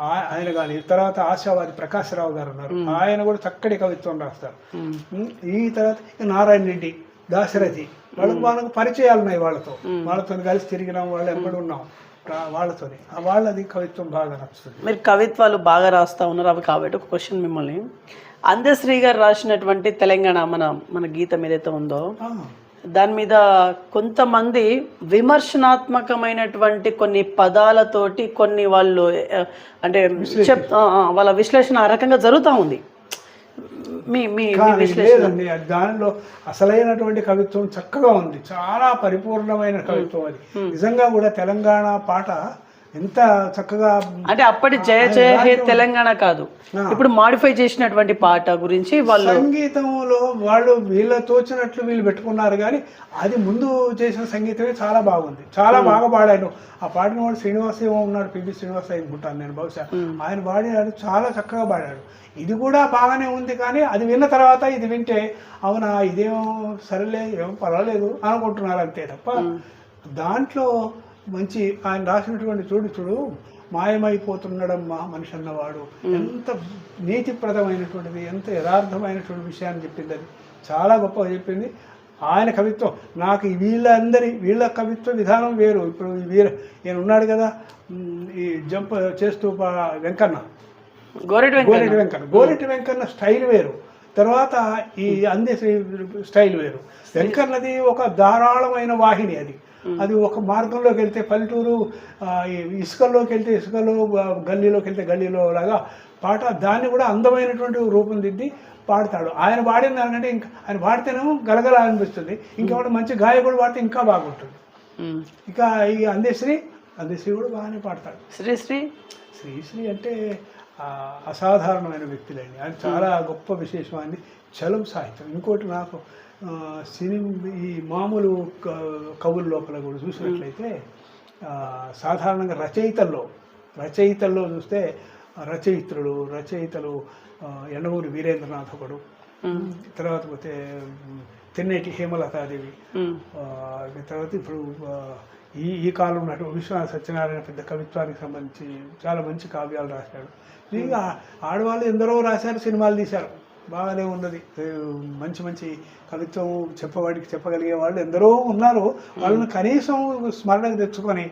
ఆయన. కానీ తర్వాత ఆశావాది ప్రకాశరావు గారు ఉన్నారు, ఆయన కూడా చక్కటి కవిత్వం రాస్తారు. ఈ తర్వాత నారాయణ రెడ్డి, దాశరథి, వాళ్ళకు పరిచయాలు ఉన్నాయి. వాళ్ళతో కలిసి తిరిగినాం, వాళ్ళు ఎప్పుడు ఉన్నాం వాళ్ళతోనే. వాళ్ళది కవిత్వం బాగా నచ్చుతుంది. మీరు కవిత్వాలు బాగా రాస్తా ఉన్నారు అవి కాబట్టి ఒక క్వశ్చన్ మిమ్మల్ని, అందశ్రీ గారు రాసినటువంటి తెలంగాణ మన గీతం ఏదైతే ఉందో దాని మీద కొంతమంది విమర్శనాత్మకమైనటువంటి కొన్ని పదాలతోటి కొన్ని వాళ్ళు అంటే వాళ్ళ విశ్లేషణ ఆ రకంగా జరుగుతూ ఉంది. లేదండి, దానిలో అసలైనటువంటి కవిత్వం చక్కగా ఉంది, చాలా పరిపూర్ణమైన కవిత్వం అది. నిజంగా కూడా తెలంగాణ పాట ఎంత చక్కగా, అంటే అప్పటి జయ జయ హే తెలంగాణ కాదు, ఇప్పుడు మాడిఫై చేసినటువంటి పాట గురించి వాళ్ళు సంగీతంలో వాళ్ళు వీళ్ళ తోచినట్లు వీళ్ళు పెట్టుకున్నారు. కానీ అది ముందు చేసిన సంగీతమే చాలా బాగుంది, చాలా బాగా పాడాను. ఆ పాడిన వాడు శ్రీనివాస్ ఏమో ఉన్నాడు, పిబి శ్రీనివాస్ అనుకుంటాను నేను బహుశా. ఆయన పాడాడు, చాలా చక్కగా పాడాడు. ఇది కూడా బాగానే ఉంది, కానీ అది విన్న తర్వాత ఇది వింటే అవునా ఇదేమో సరేలే ఏమో పర్వాలేదు అనుకుంటున్నారు అంతే తప్ప దాంట్లో మంచి ఆయన రాసినటువంటి చూడు మాయమైపోతున్నాడమ్మా మనిషి అన్నవాడు, ఎంత నీతిప్రదమైనటువంటిది, ఎంత యథార్థమైనటువంటి విషయాన్ని చెప్పింది. అది చాలా గొప్పగా చెప్పింది ఆయన కవిత్వం. నాకు వీళ్ళ కవిత్వ విధానం వేరు. ఇప్పుడు ఈయన ఉన్నాడు కదా, ఈ జంప్ చేస్తూ వెంకన్న, గోరెటి వెంకన్న స్టైల్ వేరు, తర్వాత ఈ అందశ్రీ స్టైల్ వేరు. వెంకన్నది ఒక ధారాళమైన వాహిని, అది ఒక మార్గంలోకి వెళ్తే పల్లెటూరు, ఇసుకల్లోకి వెళ్తే ఇసుకలో, గల్లీలోకి వెళ్తే గల్లీలో లాగా పాట, దాన్ని కూడా అందమైనటువంటి రూపం దిద్ది పాడతాడు. ఆయన పాడిన దానికంటే ఇంకా ఆయన పాడితేనేమో గలగల అనిపిస్తుంది, ఇంకెవరు మంచి గాయకుడు పాడితే ఇంకా బాగుంటుంది. ఇంకా ఈ అందశ్రీ కూడా బాగానే పాడతాడు. శ్రీశ్రీ అంటే అసాధారణమైన వ్యక్తులండి, ఆయన చాలా గొప్ప విశేషమైంది. చలం సాహిత్యం. ఇంకోటి నాకు ఈ మామూలు కవుల లోపల కూడా చూసినట్లయితే సాధారణంగా రచయితల్లో చూస్తే రచయితలు ఎండమూరి వీరేంద్రనాథ్ ఒకడు, తర్వాత పోతే తెన్నేటి హేమలతాదేవి, తర్వాత ఇప్పుడు ఈ కాలం నాటి విశ్వనాథ సత్యనారాయణ పెద్ద కవిత్వానికి సంబంధించి చాలా మంచి కావ్యాలు రాశాడు. ఇంకా ఆడవాళ్ళు ఎందరో రాశారు, సినిమాలు తీశారు, బాగానే ఉన్నది. మంచి కవిత్వం చెప్పగలిగే వాళ్ళు ఎందరో ఉన్నారు. వాళ్ళని కనీసం స్మరణకు తెచ్చుకొని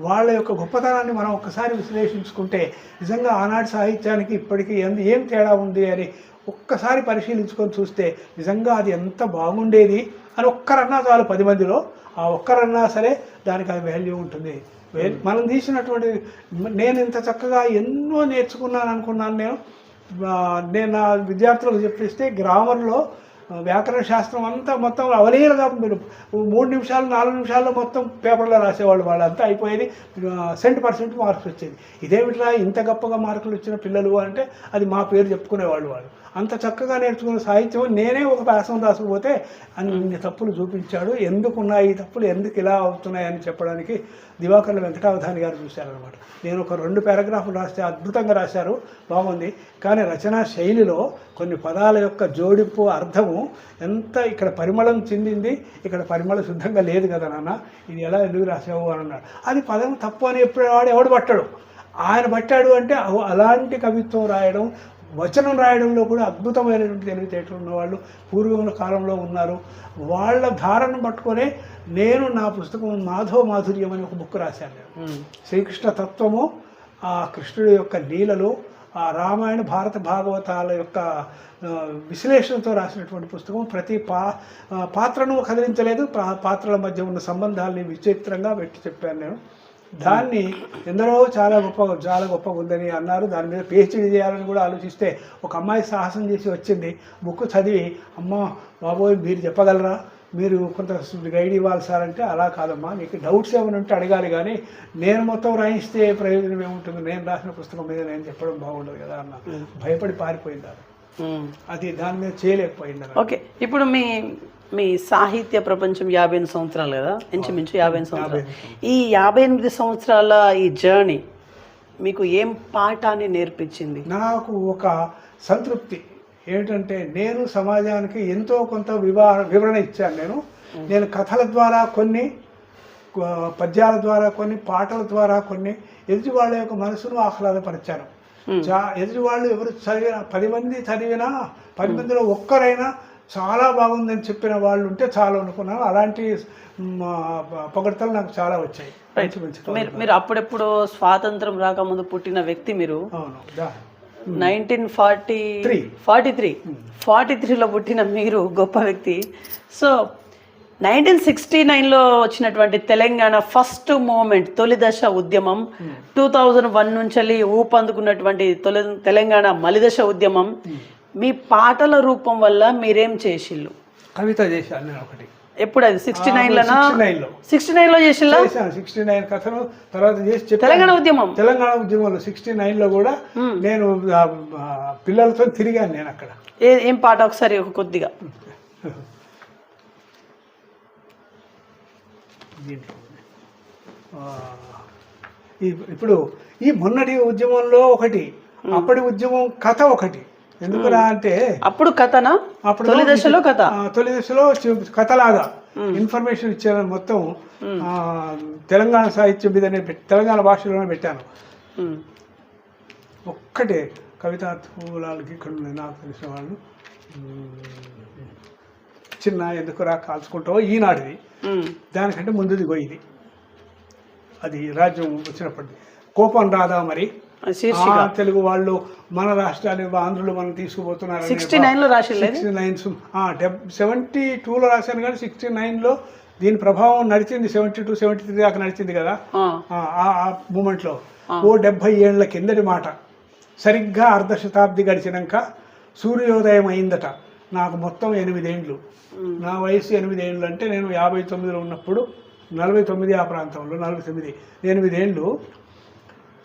వాళ్ళ యొక్క గొప్పతనాన్ని మనం ఒక్కసారి విశ్లేషించుకుంటే నిజంగా ఆనాటి సాహిత్యానికి ఇప్పటికీ ఏం తేడా ఉంది అని ఒక్కసారి పరిశీలించుకొని చూస్తే నిజంగా అది ఎంత బాగుండేది అని ఒక్కరన్నా చాలు 10 మందిలో. ఆ ఒక్కరన్నా సరే దానికి అది వాల్యూ ఉంటుంది. మనం తీసినటువంటి నేను ఇంత చక్కగా ఎన్నో నేర్చుకున్నాను అనుకున్నాను. నేను నా విద్యార్థులకు చెప్పిస్తే గ్రామర్లో వ్యాకరణ శాస్త్రం అంతా మొత్తం అవలీలగా మీరు 3 నిమిషాలు 4 నిమిషాల్లో మొత్తం పేపర్లో రాసేవాళ్ళు. వాళ్ళంతా అయిపోయేది, 100% మార్క్స్ వచ్చేది. ఇదేమిట్రా ఇంత గొప్పగా మార్కులు వచ్చిన పిల్లలు అంటే అది మా పేరు చెప్పుకునేవాళ్ళు. వాళ్ళు అంత చక్కగా నేర్చుకున్న సాహిత్యం నేనే ఒక వ్యాసం రాసుకుపోతే అన్ని తప్పులు చూపించాడు. ఎందుకున్నాయి ఈ తప్పులు, ఎందుకు ఇలా అవుతున్నాయని చెప్పడానికి దివాకర్ల వెంకటావధాని గారు చూశారనమాట. నేను ఒక 2 పారాగ్రాఫ్లు రాస్తే అద్భుతంగా రాశారు, బాగుంది. కానీ రచనా శైలిలో కొన్ని పదాల యొక్క జోడింపు, అర్థము ఎంత ఇక్కడ పరిమళం చెందింది, ఇక్కడ పరిమళ శుద్ధంగా లేదు కదా నాన్న, ఇది ఎలా ఎందుకు రాసావు అని అన్నాడు. అది పదం తప్పు అని ఎప్పుడు ఎవడు పట్టాడు, ఆయన పట్టాడు అంటే అలాంటి కవిత్వం రాయడం, వచనం రాయడంలో కూడా అద్భుతమైనటువంటి తెలివితేటలు ఉన్నవాళ్ళు పూర్వీకుల కాలంలో ఉన్నారు. వాళ్ళ ధారను పట్టుకొనే నేను నా పుస్తకం మాధవ మాధుర్యం అని ఒక బుక్ రాశాను. నేను శ్రీకృష్ణ తత్వము, ఆ కృష్ణుడి యొక్క లీలలు, ఆ రామాయణ భారత భాగవతాల యొక్క విశ్లేషణతో రాసినటువంటి పుస్తకం. ప్రతి పాత్రను కదిలించలేదు, పాత్రల మధ్య ఉన్న సంబంధాలని విచిత్రంగా పెట్టి చెప్పాను నేను. దాన్ని ఎందరో చాలా గొప్పగా ఉందని అన్నారు. దాని మీద పిహెచ్డీ చేయాలని కూడా ఆలోచిస్తే ఒక అమ్మాయి సాహసం చేసి వచ్చింది. బుక్ చదివి, అమ్మ బాబోయ్ మీరు చెప్పగలరా, మీరు కొంత గైడ్ ఇవ్వాలి సార్ అంటే, అలా కాదమ్మా, నీకు డౌట్స్ ఏమైనా ఉంటే అడగాలి, కానీ నేను మొత్తం రాయిస్తే ప్రయోజనం ఏముంటుంది, నేను రాసిన పుస్తకం మీద నేను చెప్పడం బాగుండదు కదా అన్న. భయపడి పారిపోయింది. అది దాని మీద చేయలేకపోయింది. ఓకే, ఇప్పుడు మీ సాహిత్య ప్రపంచం 58 సంవత్సరాలు కదా, ఇంచుమించు 58 సంవత్సరాలు. ఈ 58 సంవత్సరాల ఈ జర్నీ మీకు ఏం పాఠాన్ని నేర్పించింది? నాకు ఒక సంతృప్తి ఏంటంటే, నేను సమాజానికి ఎంతో కొంత వివరణ ఇచ్చాను. నేను కథల ద్వారా కొన్ని, పద్యాల ద్వారా కొన్ని, పాటల ద్వారా కొన్ని ఎదుటి వాళ్ళ యొక్క మనసును ఆహ్లాదపరిచాను. ఎదుటి వాళ్ళు ఎవరు చదివినా 10 మంది చదివినా 10 మందిలో ఒక్కరైనా చాలా బాగుందని చెప్పిన వాళ్ళు ఉంటే చాలా అనుకున్నాను. అలాంటి పొగడ్తలు నాకు చాలా వచ్చాయి. మీరు అప్పుడెప్పుడు స్వాతంత్రం రాకముందు పుట్టిన వ్యక్తి మీరు. అవును, 1943లో పుట్టిన మీరు గొప్ప వ్యక్తి. సో 1969లో వచ్చినటువంటి తెలంగాణ ఫస్ట్ మూమెంట్, తొలి దశ ఉద్యమం, 2001 నుంచి ఊపందుకున్నటువంటి తెలంగాణ మలిదశ ఉద్యమం, మీ పాటల రూపం వల్ల మీరేం చేసిళ్ళు? కవిత చేశాను నేను ఒకటి. ఎప్పుడు అది 69లోనా? 69లో చేసిల్లా? 69 కథను తర్వాత చేసి తెలంగాణ ఉద్యమంలో 69లో కూడా నేను పిల్లలతో తిరిగాను నేను అక్కడ. ఏం పాట ఒకసారి ఒక కొద్దిగా? ఇప్పుడు ఈ మొన్నటి ఉద్యమంలో ఒకటి, అప్పటి ఉద్యమం కథ ఒకటి. ఎందుకురా అంటే అప్పుడు కథనా? అప్పుడు తొలి దశలో కథలాగా ఇన్ఫర్మేషన్ ఇచ్చాను. మొత్తం తెలంగాణ సాహిత్యం మీదనే తెలంగాణ భాషలోనే పెట్టాను. ఒక్కటే కవితార్థులాలకి ఇక్కడ నాకు తెలిసిన వాళ్ళు, చిన్న ఎందుకురా కాల్చుకుంటావో ఈనాటిది, దానికంటే ముందుది ఇది. అది రాజ్యం వచ్చినప్పటిది. కోపం రాదా మరి, తెలుగు వాళ్ళు మన రాష్ట్రాలు ఆంధ్రులు మనం తీసుకుపోతున్నారు. 69లో రాశాను, 72లో రాశాను, కానీ 69లో దీని ప్రభావం నడిచింది. 72, 73 దాకా నడిచింది కదా ఆ మూమెంట్లో. 70 ఏళ్ల కిందటి మాట. సరిగ్గా అర్ధ శతాబ్ది గడిచినాక సూర్యోదయం అయిందట. నాకు మొత్తం 8 ఏండ్లు. నా వయసు 8 ఏండ్లు అంటే నేను 59లో ఉన్నప్పుడు 49 ఆ ప్రాంతంలో 49, 8 ఏండ్లు.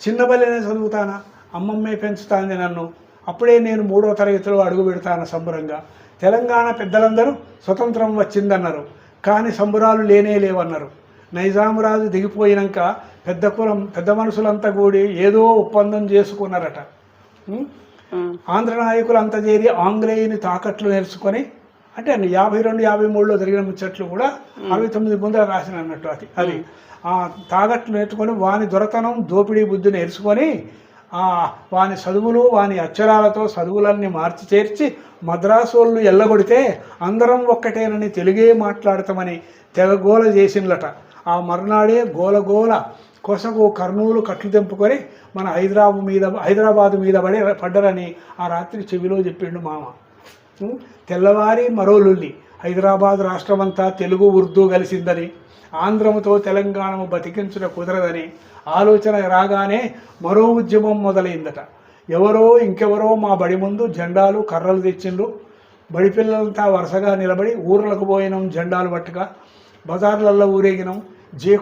చిన్నబల్లెనే చదువుతానా, అమ్మమ్మే పెంచుతాంది నన్ను. అప్పుడే నేను 3వ తరగతిలో అడుగు పెడతాను సంబరంగా. తెలంగాణ పెద్దలందరూ స్వతంత్రం వచ్చిందన్నారు, కానీ సంబురాలు లేవన్నారు. నైజాం రాజు దిగిపోయినాక పెద్ద మనుషులంతా కూడి ఏదో ఒప్పందం చేసుకున్నారట. ఆంధ్ర నాయకులంతా చేరి ఆంగ్లేయుని తాకట్లు నేర్చుకొని, అంటే 52, 53లో జరిగిన ముచ్చట్లు కూడా 69 ముందర రాసిన అన్నట్టు అది ఆ తాకట్లు నేర్చుకొని వాని దొరతనం దోపిడీ బుద్ధి నేర్చుకొని వాని చదువులు వాని అక్షరాలతో చదువులన్నీ మార్చి చేర్చి మద్రాసు వాళ్ళు ఎల్లగొడితే అందరం ఒక్కటేనని తెలుగే మాట్లాడతామని తెగగోల చేసిందట. ఆ మర్నాడే గోలగోల కొసకు కర్నూలు కట్లు తెంపుకొని మన హైదరాబాదు మీద పడ్డరని ఆ రాత్రి చెవిలో చెప్పిండు మామ. తెల్లవారి మరో లొల్లి. హైదరాబాద్ రాష్ట్రమంతా తెలుగు ఉర్దూ కలిసిందని, ఆంధ్రముతో తెలంగాణను బతికించుట కుదరదని ఆలోచన రాగానే మరో ఉద్యమం మొదలైందట. ఇంకెవరో మా బడి ముందు జెండాలు కర్రలు తెచ్చిండ్రు. బడి పిల్లలంతా వరుసగా నిలబడి ఊర్లకు పోయినాం, జెండాలు పట్టుగా బజార్లలో ఊరేగినాం,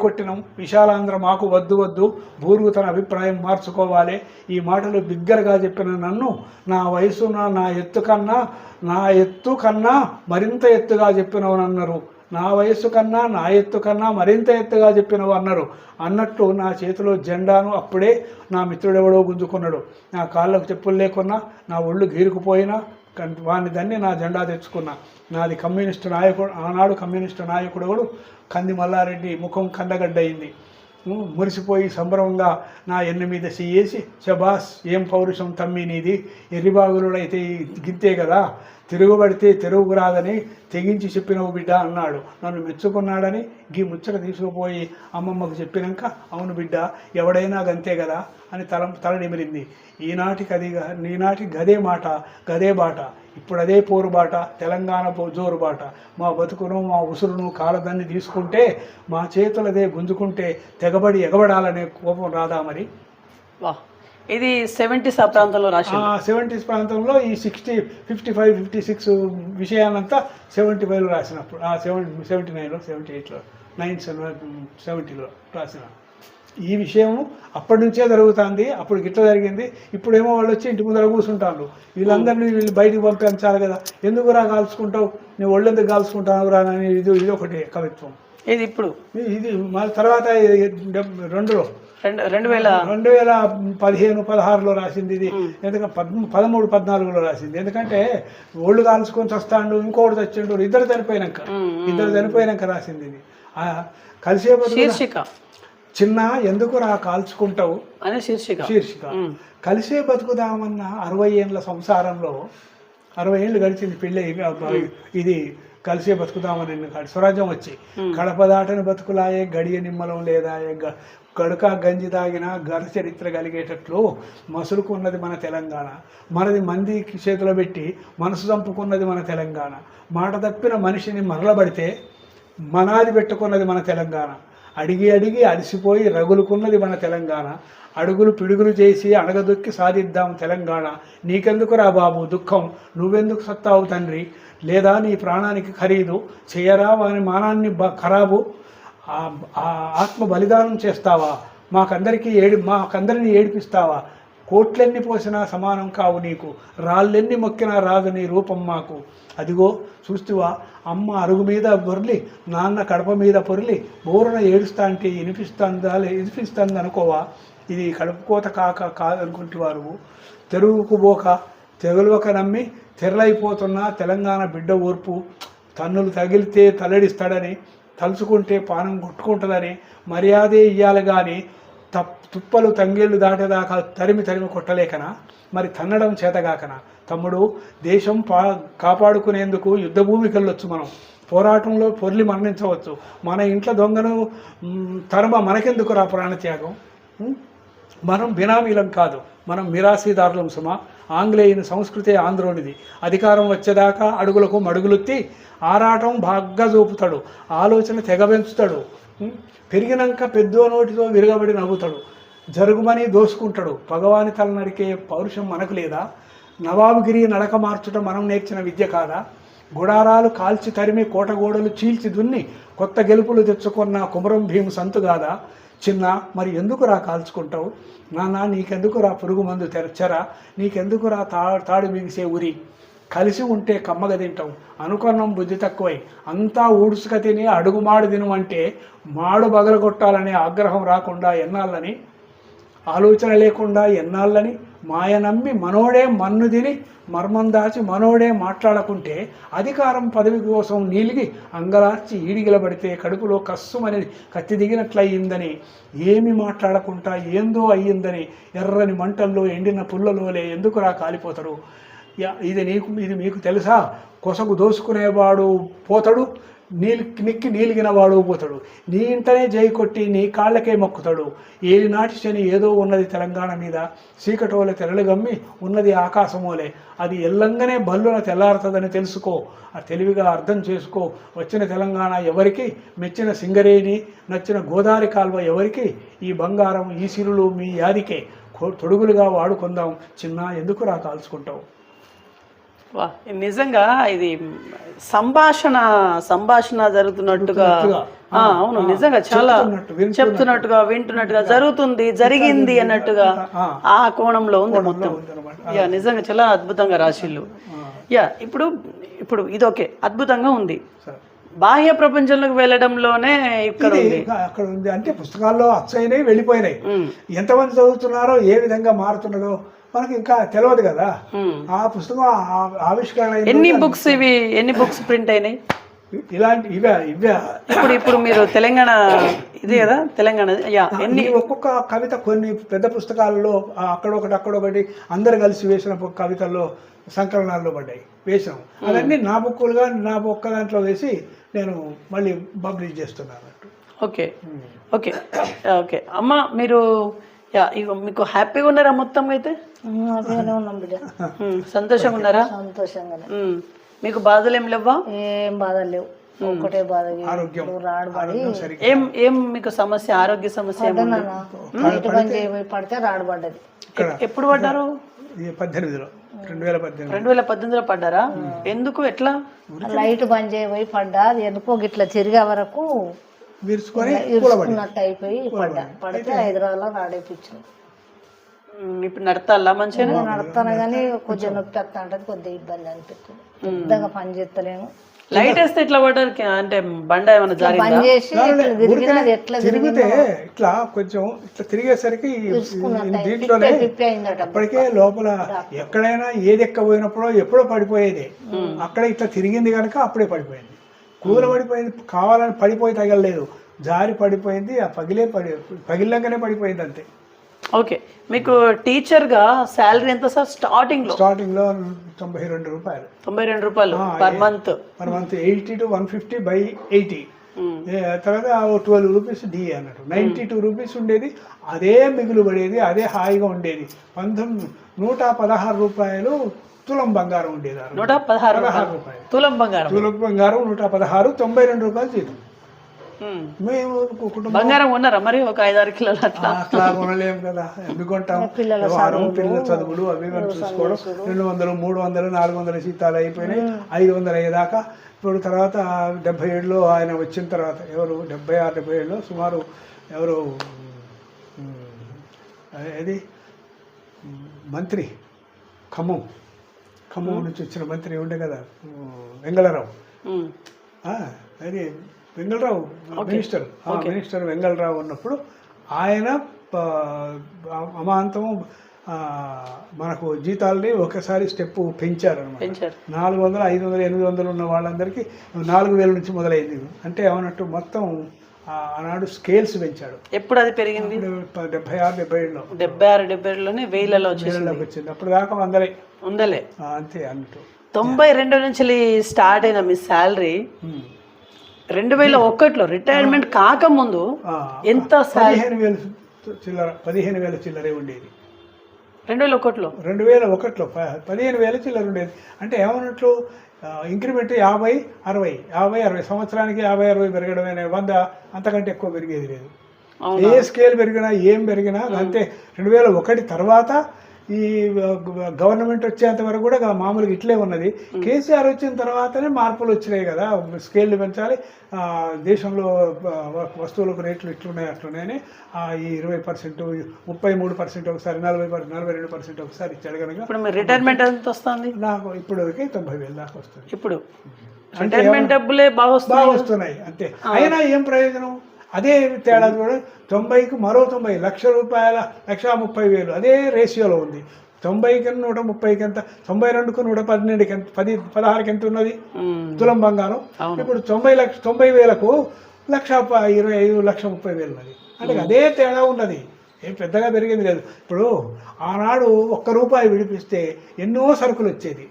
కొట్టినాం. విశాలాంధ్ర మాకు వద్దు, బూరుగు తన అభిప్రాయం మార్చుకోవాలి. ఈ మాటలు బిగ్గరగా చెప్పిన నన్ను నా వయసున నా ఎత్తు కన్నా మరింత ఎత్తుగా చెప్పినవనన్నారు. నా వయస్సు కన్నా నా ఎత్తు కన్నా మరింత ఎత్తుగా చెప్పినవు అన్నారు. అన్నట్టు నా చేతిలో జెండాను అప్పుడే నా మిత్రుడెవడో గుంజుకున్నాడు. నా కాళ్ళకు చెప్పులు లేకున్నా, నా ఒళ్ళు గీరుకుపోయినా వాని దాన్ని నా జెండా తెచ్చుకున్నా. నాది కమ్యూనిస్టు నాయకుడు. ఆనాడు కమ్యూనిస్టు నాయకుడు కంది మల్లారెడ్డి ముఖం కందగడ్డ అయింది. మురిసిపోయి సంబరంగా నా ఎన్ను మీద చెయ్యేసి, శబాస్ ఏం పౌరుషం తమ్మి నీది, ఎర్రిబాగులుడైతే గింతే కదా, తిరుగుబడితే తెరుగుకు రాదని తెగించి చెప్పినవు బిడ్డ అన్నాడు. నన్ను మెచ్చుకున్నాడని గీ ముచ్చట తీసుకుపోయి అమ్మమ్మకు చెప్పినాక, అవును బిడ్డ ఎవడైనా గంతే కదా అని తలనిమిరింది. ఈనాటి గదే మాట గదే బాట, ఇప్పుడు అదే పోరు బాట, తెలంగాణ జోరు బాట. మా బతుకును మా ఉసురును కాలదాన్ని తీసుకుంటే, మా చేతులదే గుంజుకుంటే తెగబడి ఎగబడాలనే కోపం రాదా మరి? వా, ఇది 70s ప్రాంతంలో రాసి 70s ప్రాంతంలో ఈ 60, 55, 56 విషయాలంతా 75లో రాసినప్పుడు, 79లో 78లో 70లో రాసిన ఈ విషయం అప్పటి నుంచే జరుగుతుంది. అప్పుడు గిట్ల జరిగింది. ఇప్పుడేమో వాళ్ళు వచ్చి ఇంటి ముందర కూర్చుంటారు. వీళ్ళు బయటికి పంపించాలి కదా, ఎందుకు రా కాల్చుకుంటావు, నువ్వు ఒళ్ళెందుకు కాల్చుకుంటావు రా అని ఇది ఒకటి కవిత్వం. ఇది ఇప్పుడు ఇది మన తర్వాత 2015-16లో రాసింది ఇది. ఎందుకంటే 13-14లో రాసింది. ఎందుకంటే ఒళ్ళు కాల్చుకొని చస్తాడు, ఇంకోటి చచ్చిండు, ఇద్దరు చనిపోయినాక రాసింది ఇది. కలిసే చిన్న ఎందుకు రా కాల్చుకుంటావు అనే శీర్షిక. కలిసే బతుకుదామన్న 60 ఏళ్ళ సంసారంలో 60 ఏళ్ళు గడిచింది పెళ్ళి. ఇది కలిసే బతుకుదామని స్వరాజ్యం వచ్చి కడప దాటని బతుకులాయే, గడియ నిమ్మలం లేదాయే, గడుక గంజి తాగిన గర చరిత్ర కలిగేటట్లు మసులుకున్నది మన తెలంగాణ. మనది మంది చేతిలో పెట్టి మనసు చంపుకున్నది మన తెలంగాణ. మాట తప్పిన మనిషిని మరలబడితే మనాది పెట్టుకున్నది మన తెలంగాణ. అడిగి అలసిపోయి రగులుకున్నది మన తెలంగాణ. అడుగులు పిడుగులు చేసి అడగదొక్కి సాధిద్దాం తెలంగాణ. నీకెందుకు రా బాబు దుఃఖం, నువ్వెందుకు సత్తావు తండ్రి, లేదా నీ ప్రాణానికి ఖరీదు చేయరా వాని మానాన్ని ఖరాబు, ఆత్మ బలిదానం చేస్తావా, మాకందరినీ ఏడిపిస్తావా, కోట్లెన్ని పోసినా సమానం కావు నీకు, రాళ్ళెన్ని మొక్కినా రాదు నీ రూపం మాకు. అదిగో చూస్తువా అమ్మ అరుగు మీద పొర్లి, నాన్న కడప మీద పొర్లి బోరున ఏడుస్తా అంటే వినిపిస్తుంది అనుకోవా. ఇది కడుపుకోత కాదనుకుంటువారు. తెరుగుకు పోక తెగులువక నమ్మి తెరలైపోతున్న తెలంగాణ బిడ్డ ఓర్పు. తన్నులు తగిలితే తల్లడిస్తాడని, తలుచుకుంటే పానం కొట్టుకుంటుందని మర్యాదే ఇయ్యాలి కానీ తుప్పలు తంగేళ్ళు దాటేదాకా తరిమి కొట్టలేకనా, మరి తన్నడం చేతగాకనా. తమ్ముడు, దేశం కాపాడుకునేందుకు యుద్ధ భూమికి వెళ్ళొచ్చు, మనం పోరాటంలో పొర్లి మరణించవచ్చు. మన ఇంట్లో దొంగను మనకెందుకు రా ప్రాణత్యాగం. మనం బినామీలం కాదు, మనం మిరాసీదారులం సుమా. ఆంగ్లేయుని సంస్కృతి ఆంధ్రోనిది. అధికారం వచ్చేదాకా అడుగులకు మడుగులెత్తి ఆరాటం బాగా చూపుతాడు, ఆలోచన తెగబెంచుతాడు. పెరిగినాక పెద్దో నోటితో విరగబడి నవ్వుతాడు, జరుగుమని దోసుకుంటాడు. భగవాని తల నరికే పౌరుషం మనకు లేదా? నవాబుగిరి నడక మార్చుట మనం నేర్చిన విద్య కాదా? గుడారాలు కాల్చి తరిమి కోటగోడలు చీల్చి దున్ని కొత్త గెలుపులు తెచ్చుకున్న కుమరం భీము సంతు కాదా? చిన్న, మరి ఎందుకు రా కాల్చుకుంటావు? నాన్న, నీకెందుకు రా పురుగు మందు తెరచరా? నీకెందుకు రా తాడు బిగిసే ఉరి? కలిసి ఉంటే కమ్మగ తింటాం, అనుకున్నాం బుద్ధి తక్కువై అంతా ఊడుసుక తిని అడుగుమాడు తినమంటే మాడు బగలగొట్టాలనే ఆగ్రహం రాకుండా ఎన్నాళ్ళని, ఆలోచన లేకుండా ఎన్నాళ్ళని, మాయ నమ్మి మనోడే మన్ను తిని మర్మం దాచి మనోడే మాట్లాడకుంటే అధికారం పదవి కోసం నీలిగి అంగలార్చి ఈడిగిలబడితే కడుపులో కస్సుమని కత్తి దిగినట్లయిందని, ఏమి మాట్లాడకుండా ఏందో అయ్యిందని ఎర్రని మంటల్లో ఎండిన పుల్లలోలే ఎందుకురా కాలిపోతారు? ఇది మీకు తెలుసా? కొసగు దోసుకునేవాడు పోతాడు, నిక్కి నీలిగిన వాడు పోతాడు. నీ ఇంటనే జై కొట్టి నీ కాళ్ళకే మొక్కుతాడు. ఏలినాటి శని ఏదో ఉన్నది తెలంగాణ మీద, చీకటోలే తెరలు గమ్మి ఉన్నది ఆకాశమోలే. అది ఎల్లంగానే బల్లున తెల్లారుతుందని తెలుసుకో, ఆ తెలివిగా అర్థం చేసుకో. వచ్చిన తెలంగాణ ఎవరికి, మెచ్చిన సింగరేణి, నచ్చిన గోదావరి కాల్వ ఎవరికి, ఈ బంగారం ఈ సిరులు మీ యాదికే, తొడుగులుగా వాడుకుందాం చిన్న, ఎందుకు రా కాల్చుకుంటావు? వా, నిజంగా ఇది సంభాషణ జరుగుతున్నట్టుగా, అవును నిజంగా చాలా చెప్తున్నట్టుగా వింటున్నట్టుగా జరుగుతుంది, జరిగింది అన్నట్టుగా ఆ కోణంలో ఉంది మొత్తం. యా నిజంగా చాలా అద్భుతంగా రాసిళ్ళు. యా ఇప్పుడు ఇది ఓకే, అద్భుతంగా ఉంది. బాహ్య ప్రపంచంలోకి వెళ్ళడంలోనే ఇక్కడ ఉంది అంటే పుస్తకాల్లో అచ్చయినాయి వెళ్ళిపోయినాయి. ఎంతమంది చదువుతున్నారో ఏ విధంగా మారుతున్నదో మనకి ఇంకా తెలియదు కదా. ఆ పుస్తకం ఆవిష్కరణ ఎన్ని బుక్స్ ప్రింట్ అయినాయి ఇలాంటి ఇవే ఇప్పుడు మీరు తెలంగాణ ఇది కదా, తెలంగాణ ఒక్కొక్క కవిత కొన్ని పెద్ద పుస్తకాలలో అక్కడొకటి అందరు కలిసి వేసిన కవితల్లో సంకలనాల్లో పడ్డాయి, వేసాం. అవన్నీ నా బుక్కులుగా నా ఒక్క దాంట్లో వేసి నేను మళ్ళీ పబ్లిష్ చేస్తున్నాను. ఓకే ఓకే ఓకే అమ్మ, మీరు మీకు హ్యాపీగా ఉన్నారా మొత్తం అయితే? ఉన్నాం బిడ్డ, సంతోషంగా ఉన్నారా? సంతోషంగానే. మీకు బాధలు ఏం లేవా? ఏం బాధలు లేవు, ఒక్కటే బాధ రాడుబడి. ఏం మీకు సమస్య, ఆరోగ్య సమస్య? నైట్ బంద్ చేయబోయి పడితే రాడుబడ్డది. ఎప్పుడు పడ్డారు? 2018లో పడ్డారా? ఎందుకు, ఎట్లా? లైట్ బంద్ చేయబోయి పడ్డా, అది ఎందుకో గిట్లా తిరిగే వరకు ఇరుచుకున్నట్టు అయిపోయి పడితే హైదరాబాద్లో రాడేపించింది. ఇప్పుడు నడతాలా మంచిగా? నడతాను కానీ కొంచెం నొప్పి వస్తా ఉంటుంది, కొద్దిగా ఇబ్బంది అనిపిస్తుంది, పెద్దగా పని చేస్తలేను. లైట్ వేస్తే ఇట్లా పడ్డారు అంటే బండ ఏమైనా తిరిగితే ఇట్లా కొంచెం ఇట్లా తిరిగేసరికి దీంట్లోనే అప్పటికే లోపల ఎక్కడైనా ఏది ఎక్కబోయినప్పుడో ఎప్పుడో పడిపోయేది, అక్కడ ఇట్లా తిరిగింది కనుక అప్పుడే పడిపోయింది. కూర పడిపోయింది, కావాలని పడిపోయి తగలలేదు, జారి పడిపోయింది, ఆ పగిలినాకనే పడిపోయింది అంతే. ఓకే, మీకు టీచర్గా శాలరీ ఎంత సార్? స్టార్టింగ్ లో 92 రూపాయలు. 92 రూపాయలు పర్ మంత్. 80 to 150/80. తర్వాత 12 రూపీస్ డి అన్నట్టు 92 రూపీస్ ఉండేది. అదే మిగులు పడేది, అదే హాయిగా ఉండేది. 116 రూపాయలు తులం బంగారం ఉండేది. 116 రూపాయలు తులం బంగారం. 116, 92 రూపాయలు జీతం. మేము బంగారం కొన్నారా మరి? ఒక 5-6 కిలోలు అట్లా కొనలేము కదా, ఎందుకు కొంటాం? వ్యవహారం, పిల్లల చదువులు అవి చూసుకోవడం. 200, 300, 400 జీతాలు అయిపోయినాయి, 500 అయ్యేదాకా. ఇప్పుడు తర్వాత 77లో ఆయన వచ్చిన తర్వాత, ఎవరు 76, 77లో సుమారు ఎవరు అది మంత్రి ఖమ్మం నుంచి వచ్చిన మంత్రి ఉండే కదా, వెంగళరావు. అది వెంగళరావు మినిస్టర్ వెంగళరావు ఉన్నప్పుడు ఆయన అమాంతము మనకు జీతాలని ఒకసారి స్టెప్ పెంచారు అనమాట. 400, 500, 800 ఉన్న వాళ్ళందరికీ 4000 నుంచి మొదలైంది. అంటే ఏమన్నట్టు మొత్తం ఆనాడు స్కేల్స్ పెంచాడు. ఎప్పుడు అది పెరిగింది? 76, 77లో. 76-77లోనే 1000లో వచ్చింది. అప్పుడు దాకా వందలే అంతే అన్నట్టు. 92 నుంచి స్టార్ట్ అయిన మీ శాలరీ 2001లో రిటైర్మెంట్ కాకముందు ఎంత? 15,000 చిల్లరే ఉండేది. 2001లో 15,000 చిల్లర ఉండేది. అంటే ఏమన్నట్లు ఇంక్రిమెంట్ 50-60 సంవత్సరానికి 50-60 పెరగడమే, 100 అంతకంటే ఎక్కువ పెరిగేది లేదు. ఏ స్కేల్ పెరిగినా ఏం పెరిగినా అంతే. 2001 తర్వాత ఈ గవర్నమెంట్ వచ్చేంత వరకు కూడా మామూలుగా ఇట్లే ఉన్నది. కేసీఆర్ వచ్చిన తర్వాతనే మార్పులు వచ్చినాయి కదా, స్కేల్ని పెంచాలి, దేశంలో వస్తువులకు రేట్లు ఇట్లున్నాయి అట్లున్నాయని ఈ 20%, 33% ఒకసారి, 42% ఒకసారి ఇచ్చాడు కనుక ఇప్పుడు మీ రిటైర్మెంట్ ఎంత వస్తుంది? నాకు ఇప్పటివరకు 90,000 దాకా వస్తుంది. ఇప్పుడు రిటైర్మెంట్ డబ్బులే బాగా వస్తున్నాయి అంతే. అయినా ఏం ప్రయోజనం? అదే తేడా కూడా 90కి మరో 90 లక్ష రూపాయల 1,30,000 అదే రేషియోలో ఉంది. 90కి 130కి ఎంత, 92కు 112కి ఎంత, 16కి ఎంత ఉన్నది తులం బంగారం. ఇప్పుడు 90,000కు 1,25,000 1,30,000 ఉన్నది. అంటే అదే తేడా ఉన్నది, ఏం పెద్దగా పెరిగింది లేదు. ఇప్పుడు ఆనాడు ₹1 విడిపిస్తే ఎన్నో సరుకులు వచ్చేది.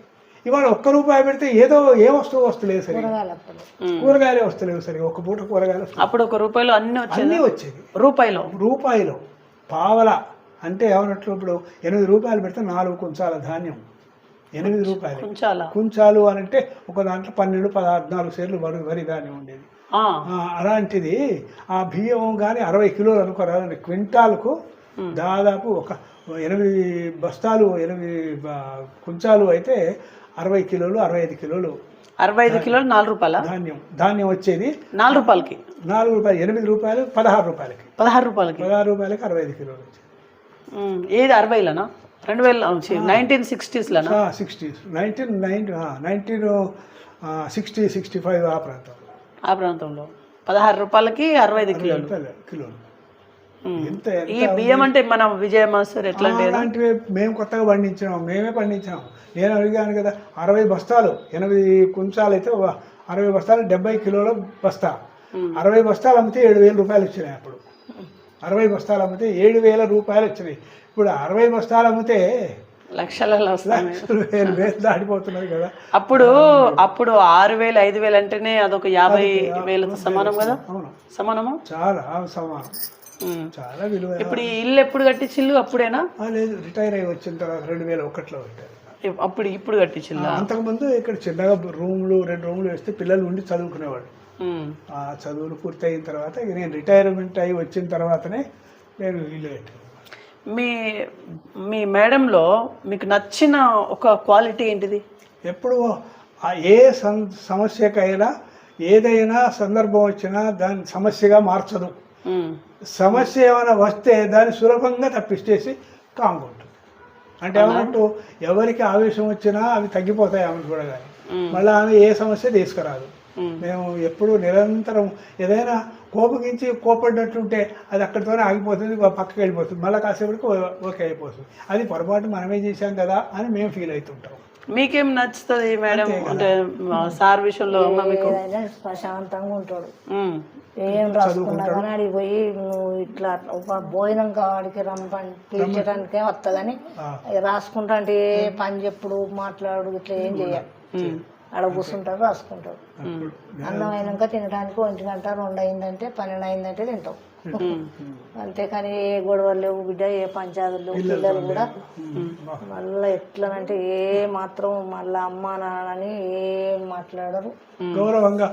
ఇవాళ ₹1 పెడితే ఏదో ఏ వస్తువు వస్తలేదు సరే, కూరగాయలే వస్తలేవు సరే, ఒక పూట కూరగాయలు. అప్పుడు ₹1 అన్నీ వచ్చేది. రూపాయిలో పావల అంటే ఏమన్నట్లు, ఇప్పుడు ₹8 పెడితే 4 కుంచాల ధాన్యం. ₹8 కుంచాలు అని అంటే ఒక దాంట్లో 12, 14 సేర్లు వరి ధాన్యం ఉండేది. అలాంటిది ఆ బియ్యం కానీ 60 కిలోలు అనుకోరా, క్వింటాలకు దాదాపు ఒక 8 బస్తాలు, 8 కుంచాలు అయితే 60 కిలోలు, 65 కిలోలు. 65 కిలోలు ₹4 ధాన్యం వచ్చేది. ₹4కి ₹8 ₹16కి 65 కిలోలు వచ్చేది. ఏది 60లోనా? 1960s 1965 ఆ ప్రాంతంలో ₹16కి 65 కిలోలు. ఈ బియ్యం అంటే మన విజయ మాస్టర్ ఎట్లాంటివి మేము కొత్తగా మేమే పండించాం. నేను అడిగాను కదా, 60 బస్తాలు 8 కుంచాలు అయితే 60 బస్తాలు 70 కిలోల బస్తా. 60 బస్తాలు అమ్మితే ₹7,000 వచ్చినాయి. అప్పుడు 60 బస్తాలు అమ్మితే ₹7,000 వచ్చినాయి. ఇప్పుడు 60 బస్తాలు అమ్మితే లక్షలలో వేలు దాటిపోతున్నది కదా. అప్పుడు 6,000 5,000 అంటేనే అదొక 50,000తో సమానం కదా. సమానమా? చాలా సమానం, చాలా విలువ. ఇప్పుడు ఈ ఇల్లు ఎప్పుడు కట్టించిల్లు? అప్పుడేనా? లేదు, రిటైర్ అయ్యి వచ్చిన తర్వాత 2001లో పెట్టారు. ఇప్పుడు కట్టించిల్లా? అంతకుముందు ఇక్కడ చిన్నగా 2 రూమ్లు వేస్తే పిల్లలు ఉండి చదువుకునేవాడు. ఆ చదువులు పూర్తయిన తర్వాత నేను రిటైర్మెంట్ అయ్యి వచ్చిన తర్వాతనే నేను ఇల్లు కట్టాను. మీ మేడంలో మీకు నచ్చిన ఒక క్వాలిటీ ఏంటిది? ఎప్పుడు ఏ సమస్యకైనా ఏదైనా సందర్భం వచ్చినా దాన్ని సమస్యగా మార్చదు. సమస్య ఏమైనా వస్తే దాన్ని సులభంగా తప్పించేసి కాంగుంటుంది. అంటే ఏమన్నట్టు ఎవరికి ఆవేశం వచ్చినా అవి తగ్గిపోతాయి ఆమె కూడా, కానీ మళ్ళీ ఆమె ఏ సమస్య తీసుకురాదు. మేము ఎప్పుడు నిరంతరం ఏదైనా కోపడినట్టుంటే అది అక్కడితోనే ఆగిపోతుంది, పక్కకి వెళ్ళిపోతుంది, మళ్ళీ కాసేపటికి ఓకే అయిపోతుంది. అది పొరపాటు మనమే చేశాం కదా అని మేము ఫీల్ అవుతుంటాం. మీకేం నచ్చుతుంది మేడం అంటే సార్ విషయంలో? ప్రశాంతంగా ఉంటాడు, ఏం రాసుకున్నా కానీ అడిగి పోయి నువ్వు ఇట్లా భోజనం కావాడికి పిలిచడానికే వస్తుందని రాసుకుంటా అంటే ఏ పని చెప్పుడు మాట్లాడు ఇట్లా ఏం చేయాలి, ఆడ కూర్చుంటారు రాసుకుంటారు. అన్నం అయినాక తినడానికి 1 గంట 2 అయిందంటే 12 అయిందంటే తింటాం. అంతేకాని ఏ గొడవలు లేవు బిడ్డ, ఏ పంచాయతీలు లేవు. పిల్లలు కూడా మళ్ళీ ఎట్లనంటే ఏ మాత్రం మళ్ళీ అమ్మ నాన్నని ఏం మాట్లాడరు, గౌరవంగా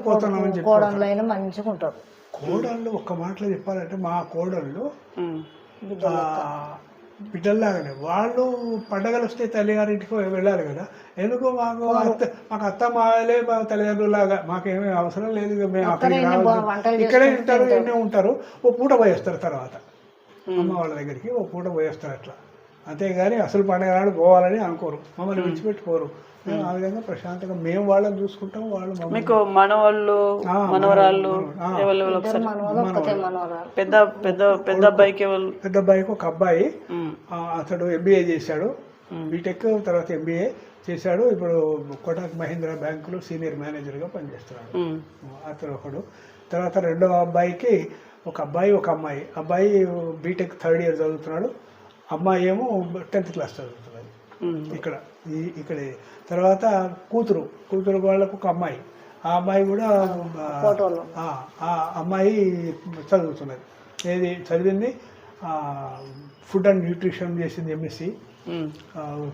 కోడళ్ళు అయినా మంచిగా ఉంటారు. కోడళ్ళు ఒక్క మాటలో చెప్పాలంటే మా కోడళ్ళు బిడ్డల్లాగానే. వాళ్ళు పండగలు వస్తే తల్లిగారింటికి వెళ్ళాలి కదా. ఎందుకు మాకు అత్త మావలే మా తల్లిదండ్రులాగా, మాకేమీ అవసరం లేదు. మేము అక్కడికి ఇక్కడే ఉంటారు, ఎన్నో ఉంటారు. ఓ పూట పోయేస్తారు, తర్వాత అమ్మ వాళ్ళ దగ్గరికి ఓ పూట పోయేస్తారు అట్లా. అంతేగాని అసలు పండగ నాడు పోవాలని అనుకోరు, మమ్మల్ని విడిచిపెట్టుకోరు. ఆ విధంగా ప్రశాంతంగా మేము వాళ్ళని చూసుకుంటాం. వాళ్ళు మీకు మనవాళ్ళు మనవరాళ్ళు? పెద్ద అబ్బాయికి ఒక అబ్బాయి, అతడు MBA చేశాడు, బీటెక్ తర్వాత MBA చేశాడు. ఇప్పుడు కోటక్ మహీంద్రా బ్యాంకులో సీనియర్ మేనేజర్గా పనిచేస్తున్నాడు అతను ఒకడు. తర్వాత రెండవ అబ్బాయికి ఒక అబ్బాయి ఒక అమ్మాయి. అబ్బాయి బీటెక్ 3rd year చదువుతున్నాడు, అమ్మాయి ఏమో 10th class చదువుతున్నది ఇక్కడే. తర్వాత కూతురు వాళ్ళకు ఒక అమ్మాయి, ఆ అమ్మాయి కూడా ఆ అమ్మాయి చదువుతున్నది. చదివింది ఫుడ్ అండ్ న్యూట్రిషన్ చేసింది MSc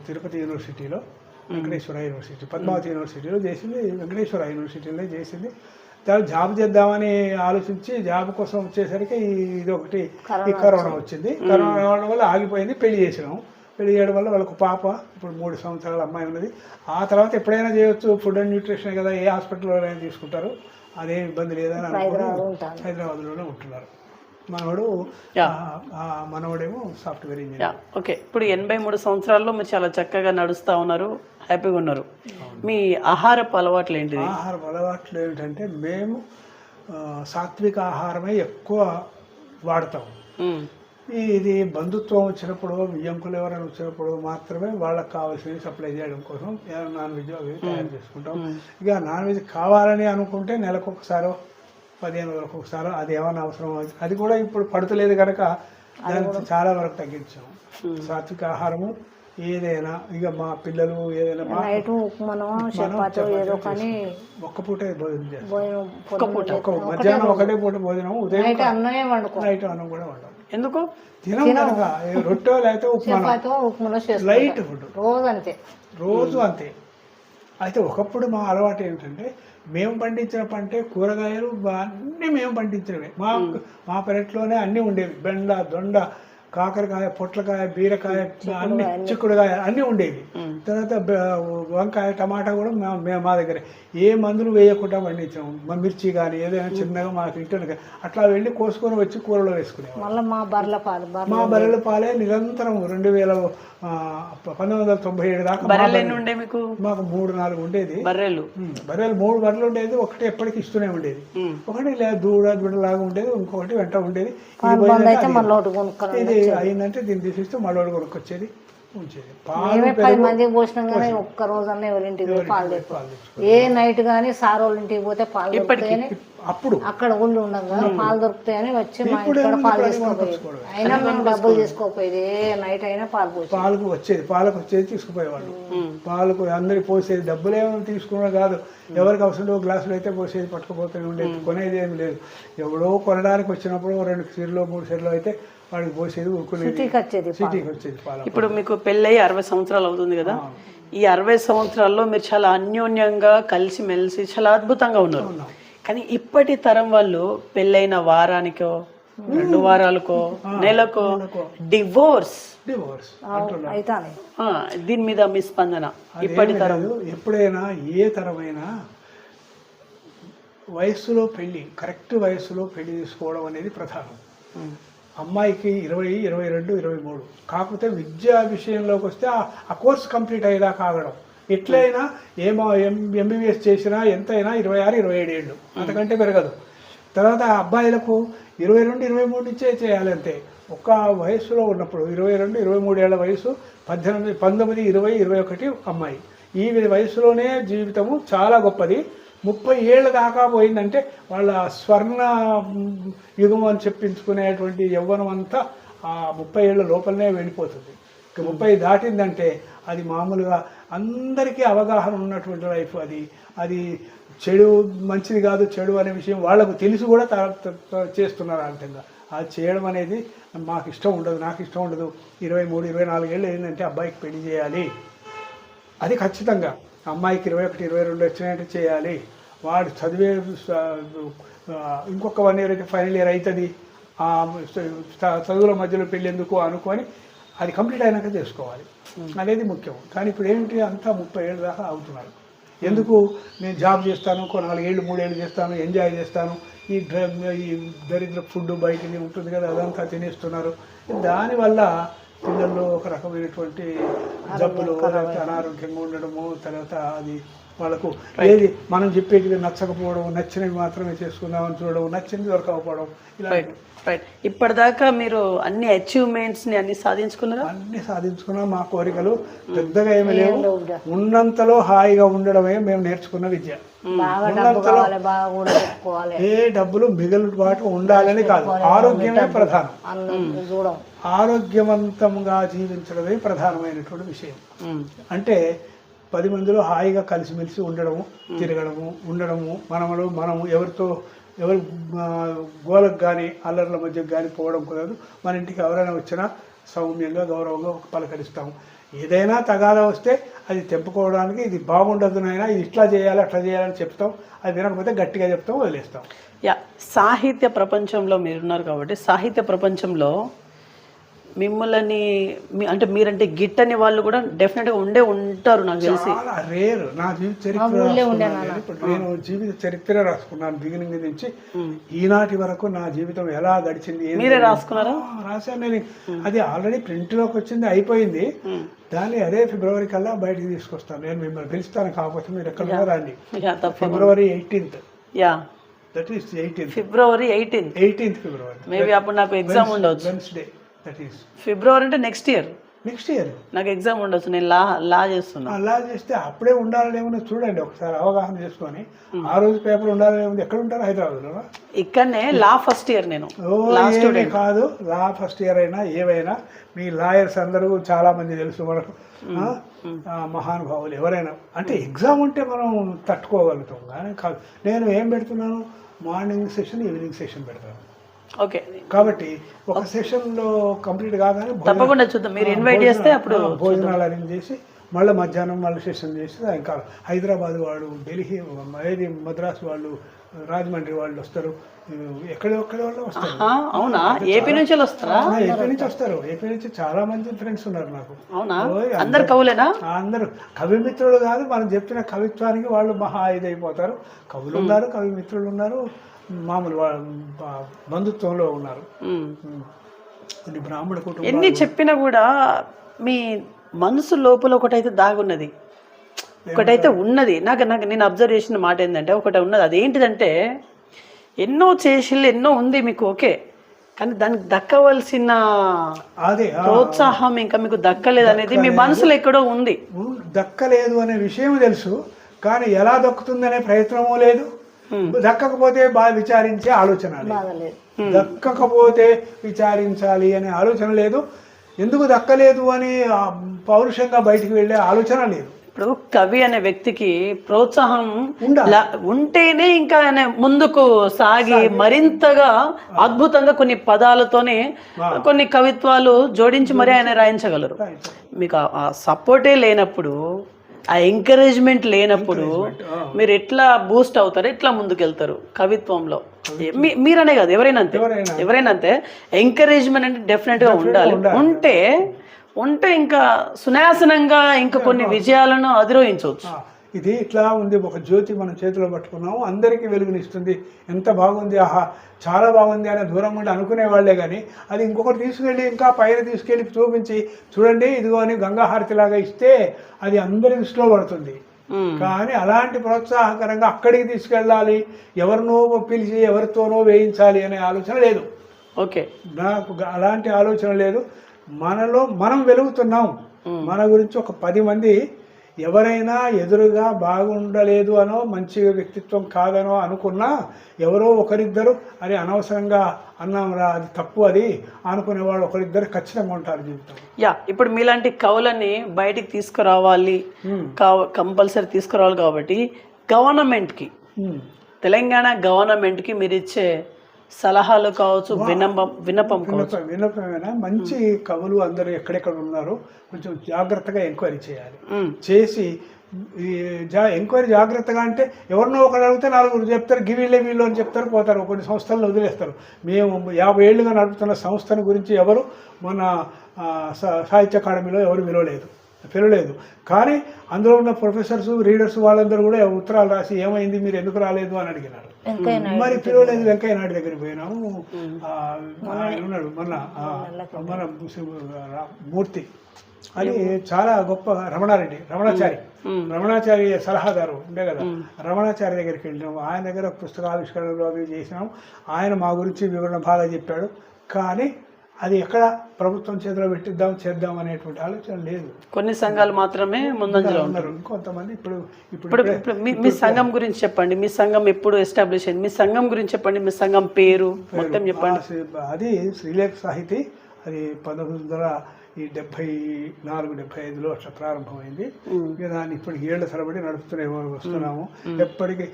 తిరుపతి యూనివర్సిటీలో, వెంకటేశ్వర యూనివర్సిటీ, పద్మావతి యూనివర్సిటీలో చేసింది, వెంకటేశ్వర యూనివర్సిటీలో చేసింది. తర్వాత జాబ్ చేద్దామని ఆలోచించి జాబ్ కోసం వచ్చేసరికి ఇది ఒకటి ఈ కరోనా వచ్చింది. కరోనా రావడం వల్ల ఆగిపోయింది. పెళ్లి చేసినాం. పెళ్లి చేయడం వల్ల వాళ్ళకు పాప ఇప్పుడు 3 సంవత్సరాల అమ్మాయి ఉన్నది. ఆ తర్వాత ఎప్పుడైనా చేయొచ్చు, ఫుడ్ అండ్ న్యూట్రిషన్ కదా, ఏ హాస్పిటల్లో తీసుకుంటారు, అదేం ఇబ్బంది లేదని అనుకుని హైదరాబాద్లోనే ఉంటున్నారు. మనవడేమో సాఫ్ట్వేర్ ఇంజనీర్. ఓకే, ఇప్పుడు 83 సంవత్సరాల్లో మీరు చాలా చక్కగా నడుస్తూ ఉన్నారు, హ్యాపీగా ఉన్నారు. మీ ఆహారపు అలవాట్లు ఏంటి? ఆహారపు అలవాట్లు ఏమిటంటే మేము సాత్విక ఆహారమే ఎక్కువ వాడతాం. ఇది బంధుత్వం వచ్చినప్పుడు, వియ్యంకులు ఎవరైనా వచ్చినప్పుడు మాత్రమే వాళ్ళకి కావాల్సినవి సప్లై చేయడం కోసం నాన్ వెజ్ అవి తయారు చేసుకుంటాం. ఇక నాన్ వెజ్ కావాలని అనుకుంటే నెలకు ఒకసారో 15 రోజులకు ఒకసారి అది ఏమైనా అవసరం, అది కూడా ఇప్పుడు పడుతలేదు కనుక దానికి చాలా వరకు తగ్గించాం. సాత్విక ఆహారము ఏదైనా, ఇక మా పిల్లలు ఏదైనా ఒక్క పూటే భోజనం చేస్తాం. మధ్యాహ్నం ఒకటే పూట భోజనం, ఉదయం నైట్ అన్నం కూడా వండాలి. ఎందుకు తినం కనుక, రొట్టె లేకపోతే ఉప్మా, లైట్ ఫుడ్ రోజు అంతే. అయితే ఒకప్పుడు మా అలవాటు ఏమిటంటే మేము పండించిన పంటే, కూరగాయలు అన్నీ మేము పండించినవే. మా పెరట్లోనే అన్నీ ఉండేవి. బెండ, దొండ, కాకరకాయ, పొట్లకాయ, బీరకాయ, అన్ని చిక్కుడుకాయ అన్నీ ఉండేవి. తర్వాత వంకాయ, టమాటా కూడా మా దగ్గర ఏ మందులు వేయకుండా పండించాము. మిర్చి కానీ ఏదైనా చిన్నగా మాకు ఇంటి అట్లా వెళ్ళి కోసుకొని వచ్చి కూరలో వేసుకునేవాళ్ళం. మా బర్రెల పాలే నిరంతరం 1997 దాకా మాకు 3-4 ఉండేది. బర్రెలు 3 బర్రెలు ఉండేది. ఒకటి ఎప్పటికి ఇస్తూనే ఉండేది. ఒకటి దూడలాగా ఉండేది, ఇంకొకటి వెంట ఉండేది. ఇది అయిందంటే దీన్ని తీసిస్తే మళ్ళీ కొనుక్కొచ్చేది, ఉంచేది. ఒక్క రోజన్నా ఎవరింటికి పాలు ఏ నైట్ గానీ సార్ వాళ్ళ ఇంటికి పోతే పాలు దొరుకుతాయని, అప్పుడు అక్కడ ఊళ్ళు ఉండగా పాలు దొరుకుతాయని వచ్చి మా ఇంటికాడ పాలు తీసుకోపోయేది. అయినా మేము డబ్బులు తీసుకోపోయేది. ఏ నైట్ అయినా పాలకు వచ్చేది తీసుకుపోయేవాళ్ళు. పాలకు అందరికి పోసేది. డబ్బులు ఏమైనా తీసుకున్నా కాదు, ఎవరికి అవసరం గ్లాసులు అయితే పోసేది, పట్టుకుపోతూనే ఉండేది. కొనేది ఏమి లేదు. ఎవడో కొనడానికి వచ్చినప్పుడు 2 చీరలు 3 చీరలు అయితే వాడికి పోసేది, సిటీకి వచ్చేది పాలు. ఇప్పుడు మీకు పెళ్ళయి 60 సంవత్సరాలు అవుతుంది కదా, ఈ 60 సంవత్సరాల్లో మీరు చాలా అన్యోన్యంగా కలిసిమెలిసి చాలా అద్భుతంగా ఉన్నారు. కానీ ఇప్పటి తరం వాళ్ళు పెళ్ళైన వారానికో 2 వారాలకో నెలకో డివోర్స్ దీని మీద మీ స్పందన? ఇప్పటి తరం ఎప్పుడైనా ఏ తరమైనా వయస్సులో పెళ్లి, కరెక్ట్ వయస్సులో పెళ్లి తీసుకోవడం అనేది ప్రధానం. అమ్మాయికి 20, 22, 23. కాకపోతే విద్యా విషయంలోకి వస్తే ఆ కోర్స్ కంప్లీట్ అయ్యేదాకా ఆగడం. ఎట్లయినా ఎంబీబీఎస్ చేసినా ఎంతైనా 26, 27 ఏళ్ళు, అంతకంటే పెరగదు. తర్వాత అబ్బాయిలకు 22, 23 నుంచే చేయాలి అంతే. ఒక వయస్సులో ఉన్నప్పుడు 22, 23 ఏళ్ల వయసు, 18, 19, 20, 21 అమ్మాయి. ఈ వయసులోనే జీవితము చాలా గొప్పది. 30 ఏళ్ళ దాకా పోయిందంటే వాళ్ళ స్వర్ణ యుగం అని చెప్పించుకునేటువంటి యవ్వనం అంతా ఆ 30 ఏళ్ళ లోపలనే వెళ్ళిపోతుంది. 30 దాటిందంటే అది మామూలుగా అందరికీ అవగాహన ఉన్నటువంటి లైఫ్. అది చెడు మంచిది కాదు, చెడు అనే విషయం వాళ్ళకు తెలిసి కూడా చేస్తున్నారు. ఆ విధంగా అది చేయడం అనేది మాకు ఇష్టం ఉండదు, నాకు ఇష్టం ఉండదు. 23, 24 ఏళ్ళు ఏంటంటే అబ్బాయికి పెళ్లి చేయాలి, అది ఖచ్చితంగా. అమ్మాయికి 21, 22 వచ్చినట్టు చేయాలి. వాడు చదివే ఇంకొక 1 ఇయర్ అయితే ఫైనల్ ఇయర్ అవుతుంది, చదువుల మధ్యలో పెళ్ళి ఎందుకు అనుకొని అది కంప్లీట్ అయినాక చేసుకోవాలి అనేది ముఖ్యం. కానీ ఇప్పుడు ఏమిటి, అంతా 30 ఏళ్ళ దాకా అవుతున్నారు. ఎందుకు? నేను జాబ్ చేస్తాను, 4 ఏళ్ళు 3 ఏళ్ళు చేస్తాను, ఎంజాయ్ చేస్తాను, ఈ దరిద్ర ఫుడ్ బయటది ఉంటుంది కదా, అదంతా తినేస్తున్నారు. దానివల్ల పిల్లల్లో ఒక రకమైనటువంటి జబ్బులు, అనారోగ్యంగా ఉండడము, తర్వాత అది వాళ్ళకు ఏది మనం చెప్పేది నచ్చకపోవడం, నచ్చినవి మాత్రమే చేసుకుందామని చూడడం, నచ్చింది దొరకకపోవడం, ఇలా. ఇప్పటిదాకా మీరు అన్ని అచీవ్మెంట్స్ని అన్ని సాధించుకున్నారా? అన్ని సాధించుకున్నాం. మా కోరికలు పెద్దగా ఏమి లేవు. ఉన్నంతలో హాయిగా ఉండడమే మేము నేర్చుకున్న విద్య. ఏ డబ్బులు మిగులుబాటు ఉండాలని కాదు, ఆరోగ్యమే ప్రధానం. ఆరోగ్యవంతంగా జీవించడమే ప్రధానమైనటువంటి విషయం. అంటే 10 మందిలో హాయిగా కలిసిమెలిసి ఉండడము, తిరగడము, మనము ఎవరి గోలకు కానీ అల్లర్ల మధ్యకు కానీ పోవడం కుదరదు. మన ఇంటికి ఎవరైనా వచ్చినా సౌమ్యంగా, గౌరవంగా పలకరిస్తాము. ఏదైనా తగాదా వస్తే అది తెంపుకోవడానికి ఇది బాగుండదు నాయనా, ఇది ఇట్లా చేయాలి అట్లా చేయాలని చెప్తాం. అది వినకపోతే గట్టిగా చెప్తాం, వదిలేస్తాం. యా, సాహిత్య ప్రపంచంలో మీరున్నారు కాబట్టి సాహిత్య ప్రపంచంలో మిమ్మల్ని అంటే మీరంటే గిట్టని వాళ్ళు కూడా డెఫినెట్గా ఉంటారు నాకు తెలిసి. చాలా రేర్. నా జీవిత చరిత్ర ఇప్పుడు నేను జీవిత చరిత్ర రాసుకున్నాను బిగినింగ్ నుంచి ఈనాటి వరకు. నా జీవితం ఎలా గడిచింది మీరే రాసుకున్నారా? రాశాను నేను. అది ఆల్రెడీ ప్రింట్లోకి వచ్చింది, అయిపోయింది. దాన్ని అదే ఫిబ్రవరి కల్లా బయటకు తీసుకొస్తాను. నేను మిమ్మల్ని పిలుస్తాను, కాకపోతే మీరు ఎక్కడ రండి. ఫిబ్రవరి 18th. Yeah, that is 18th. February 18th February. Maybe అప్పుడు నాకు ఎగ్జామ్ ఉండొచ్చు. వెన్స్డే. దట్ ఈస్ ఫిబ్రవరి అంటే నెక్స్ట్ ఇయర్ నాకు ఎగ్జామ్ ఉండొచ్చు. నేను లా చేస్తున్నా. లా చేస్తే అప్పుడే ఉండాలని ఏమన్నా చూడండి, ఒకసారి అవగాహన చేసుకొని. ఆ రోజు పేపర్ ఉండాలని ఏముంది? ఎక్కడ ఉంటారు? హైదరాబాద్లో. ఇక్కడనే లా ఫస్ట్ ఇయర్ నేను. కాదు, లా ఫస్ట్ ఇయర్ అయినా ఏవైనా మీ లాయర్స్ అందరూ చాలా మంది తెలుసు మనకు, మహానుభావులు ఎవరైనా. అంటే ఎగ్జామ్ ఉంటే మనం తట్టుకోగలుగుతాం కానీ కాదు. నేను ఏం పెడుతున్నాను? మార్నింగ్ సెషన్, ఈవినింగ్ సెషన్ పెడతాను. ఓకే, కాబట్టి ఒక సెషన్లో కంప్లీట్ కాగానే తప్పకుండా చూద్దాం. మీరు ఇన్వైట్ చేస్తే అప్పుడు భోజనాలు అరేంజ్ చేసి మళ్ళీ మధ్యాహ్నం మళ్ళీ సెషన్ చేసి సాయంకాలం హైదరాబాద్ వాళ్ళు, ఢిల్లీ, మద్రాసు వాళ్ళు, రాజమండ్రి వాళ్ళు వస్తారు. ఎక్కడెక్కడ వాళ్ళు వస్తారు. అవునా? ఏపీ నుంచి వస్తారా? ఏపీ నుంచి వస్తారు. ఏపీ నుంచి చాలా మంది ఫ్రెండ్స్ ఉన్నారు నాకు. అవునా? అందరు కవులేనా? అందరూ కవిమిత్రులు కాదు, మనం చెప్పిన కవిత్వానికి వాళ్ళు మహా ఇదైపోతారు. కవులు ఉన్నారు, కవిమిత్రులు ఉన్నారు, మామూలు బంధుత్వంలో ఉన్నారు. బ్రాహ్మణ కుటుంబం. ఎన్ని చెప్పినా కూడా మీ మనసు లోపల ఒకటైతే దాగున్నది, ఒకటైతే ఉన్నది. నేను అబ్జర్వ్ చేసిన మాట ఏంటంటే ఒకటి ఉన్నది. అదేంటిదంటే ఎన్నో చేసిళ్ళు ఎన్నో ఉంది మీకు, ఓకే, కానీ దానికి దక్కవలసిన ప్రోత్సాహం ఇంకా మీకు దక్కలేదు అనేది మీ మనసులో ఎక్కడో ఉంది. దక్కలేదు అనే విషయం తెలుసు, కానీ ఎలా దక్కుతుందనే ప్రయత్నమూ లేదు. దక్కకపోతే బాగా విచారించే ఆలోచన లేదు. దక్కకపోతే విచారించాలి అనే ఆలోచన లేదు. ఎందుకు దక్కలేదు అని పౌరుషంగా బయటికి వెళ్ళే ఆలోచన లేదు. ఇప్పుడు కవి అనే వ్యక్తికి ప్రోత్సాహం ఉంటేనే ఇంకా ముందుకు సాగి మరింతగా అద్భుతంగా కొన్ని పదాలతోనే కొన్ని కవిత్వాలు జోడించి మరీ ఆయన రాయించగలరు. మీకు ఆ సపోర్టే లేనప్పుడు, ఆ ఎంకరేజ్మెంట్ లేనప్పుడు మీరు ఎట్లా బూస్ట్ అవుతారు, ఎట్లా ముందుకెళ్తారు కవిత్వంలో? మీరనే కాదు, ఎవరైనా అంతే. ఎంకరేజ్మెంట్ అంటే డెఫినెట్గా ఉండాలి. ఉంటే ఇంకా సునాయాసనంగా ఇంకా కొన్ని విజయాలను అధిరోహించవచ్చు. ఇది ఇట్లా ఉంది, ఒక జ్యోతి మనం చేతిలో పట్టుకున్నాము, అందరికీ వెలుగునిస్తుంది. ఎంత బాగుంది, ఆహా చాలా బాగుంది అని దూరం ఉండి అనుకునే వాళ్ళే కానీ అది ఇంకొకటి తీసుకెళ్ళి ఇంకా పైన తీసుకెళ్ళి చూపించి చూడండి ఇదిగో అని గంగాహారతిలాగా ఇస్తే అది అందరి దృష్టిలో పడుతుంది. కానీ అలాంటి ప్రోత్సాహకరంగా అక్కడికి తీసుకెళ్ళాలి, ఎవరినో పిలిచి ఎవరితోనో వేయించాలి అనే ఆలోచన లేదు. ఓకే, నాకు అలాంటి ఆలోచన లేదు. మనలో మనం వెలుగుతున్నాం. మన గురించి ఒక 10 మంది ఎవరైనా ఎదురుగా బాగుండలేదు అనో, మంచి వ్యక్తిత్వం కాదనో అనుకున్నా, ఎవరో ఒకరిద్దరు అది అనవసరంగా అన్నాంరా, అది తప్పు, అది అనుకునేవాళ్ళు ఒకరిద్దరు ఖచ్చితంగా ఉంటారు జీవితం. యా, ఇప్పుడు మీలాంటి కవులని బయటికి తీసుకురావాలి, కంపల్సరీ తీసుకురావాలి. కాబట్టి గవర్నమెంట్కి, తెలంగాణ గవర్నమెంట్కి మీరు ఇచ్చే సలహాలు కావచ్చు, విన్నపం విన్నపమైనా మంచి కవులు అందరూ ఎక్కడెక్కడ ఉన్నారో కొంచెం జాగ్రత్తగా ఎంక్వైరీ చేయాలి. చేసి ఎంక్వైరీ జాగ్రత్తగా అంటే ఎవరినో ఒకరు అడిగితే 4 చెప్తారు, గివీళ్ళే వీళ్ళు అని చెప్తారు, పోతారు. కొన్ని సంస్థలను వదిలేస్తారు. మేము 50 ఏళ్ళుగా నడుపుతున్న సంస్థను గురించి ఎవరు మన సాహిత్య అకాడమీలో ఎవరు పిలవలేదు. కానీ అందులో ఉన్న ప్రొఫెసర్స్, రీడర్స్ వాళ్ళందరూ కూడా ఉత్తరాలు రాసి ఏమైంది, మీరు ఎందుకు రాలేదు అని అడిగినారు. మరి పిలవలేదు. వెంకయ్య నాయుడు దగ్గరికి పోయినాము. ఉన్నాడు మన మూర్తి అని చాలా గొప్ప రమణాచారి సలహాదారు ఉండే కదా, రమణాచారి దగ్గరికి వెళ్ళినాము. ఆయన దగ్గర పుస్తకావిష్కరణలు అవి చేసినాము. ఆయన మా గురించి వివరణ బాగా చెప్పాడు. కానీ అది ఎక్కడ ప్రభుత్వం చేతిలో చేద్దాం అనేటువంటి ఆలోచన లేదు. కొన్ని సంఘాలు మాత్రమే ముందంజలో ఉన్నారు. ఇంకొంతమంది ఇప్పుడు మీ సంఘం గురించి చెప్పండి. మీ సంఘం ఎప్పుడు ఎస్టాబ్లిష్ అయింది? మీ సంఘం గురించి చెప్పండి. మీ సంఘం పేరు మొత్తం చెప్పండి. అది శ్రీలేఖ సాహితీ. అది ఈ 74-75లో అట్లా ప్రారంభమైంది. ఇక దాన్ని ఇప్పటికి ఏళ్ల తరబడి నడుపుతూనే వస్తున్నాము. ఎప్పటికీ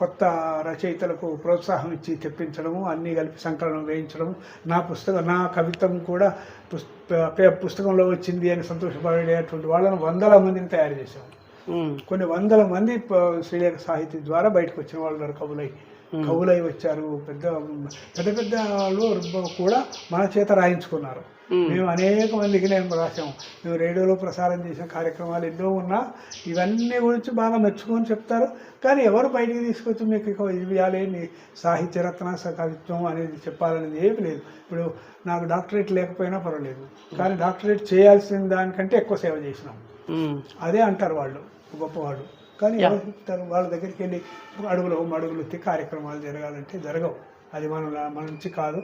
కొత్త రచయితలకు ప్రోత్సాహం ఇచ్చి తెప్పించడము, అన్నీ కలిపి సంకలనం వేయించడం, నా కవిత్వం కూడా పుస్తకంలో వచ్చింది అని సంతోషపడేటువంటి వాళ్ళను 100 మందిని తయారు చేశాము. కొన్ని 100 మంది శ్రీలేఖ సాహితీ ద్వారా బయటకు వచ్చిన వాళ్ళు కవులై వచ్చారు. పెద్ద వాళ్ళు కూడా మన చేత రాయించుకున్నారు. మేము అనేక మందికి నేను రాసాము. మేము రేడియోలో ప్రసారం చేసిన కార్యక్రమాలు ఎన్నో ఉన్నా ఇవన్నీ గురించి బాగా మెచ్చుకొని చెప్తారు. కానీ ఎవరు బయటికి తీసుకొచ్చి మీకు ఇవి ఇవ్వాలి సాహిత్య రత్న కవిత్వం అనేది చెప్పాలనేది ఏమి లేదు. ఇప్పుడు నాకు డాక్టరేట్ లేకపోయినా పర్వాలేదు, కానీ డాక్టరేట్ చేయాల్సిన దానికంటే ఎక్కువ సేవ చేసినాం అదే అంటారు వాళ్ళు గొప్పవాళ్ళు. కానీ ఎవరు చెప్తారు? వాళ్ళ దగ్గరికి వెళ్ళి అడుగులు ఎత్తి కార్యక్రమాలు జరగాలంటే జరగవు. అది మన నుంచి కాదు.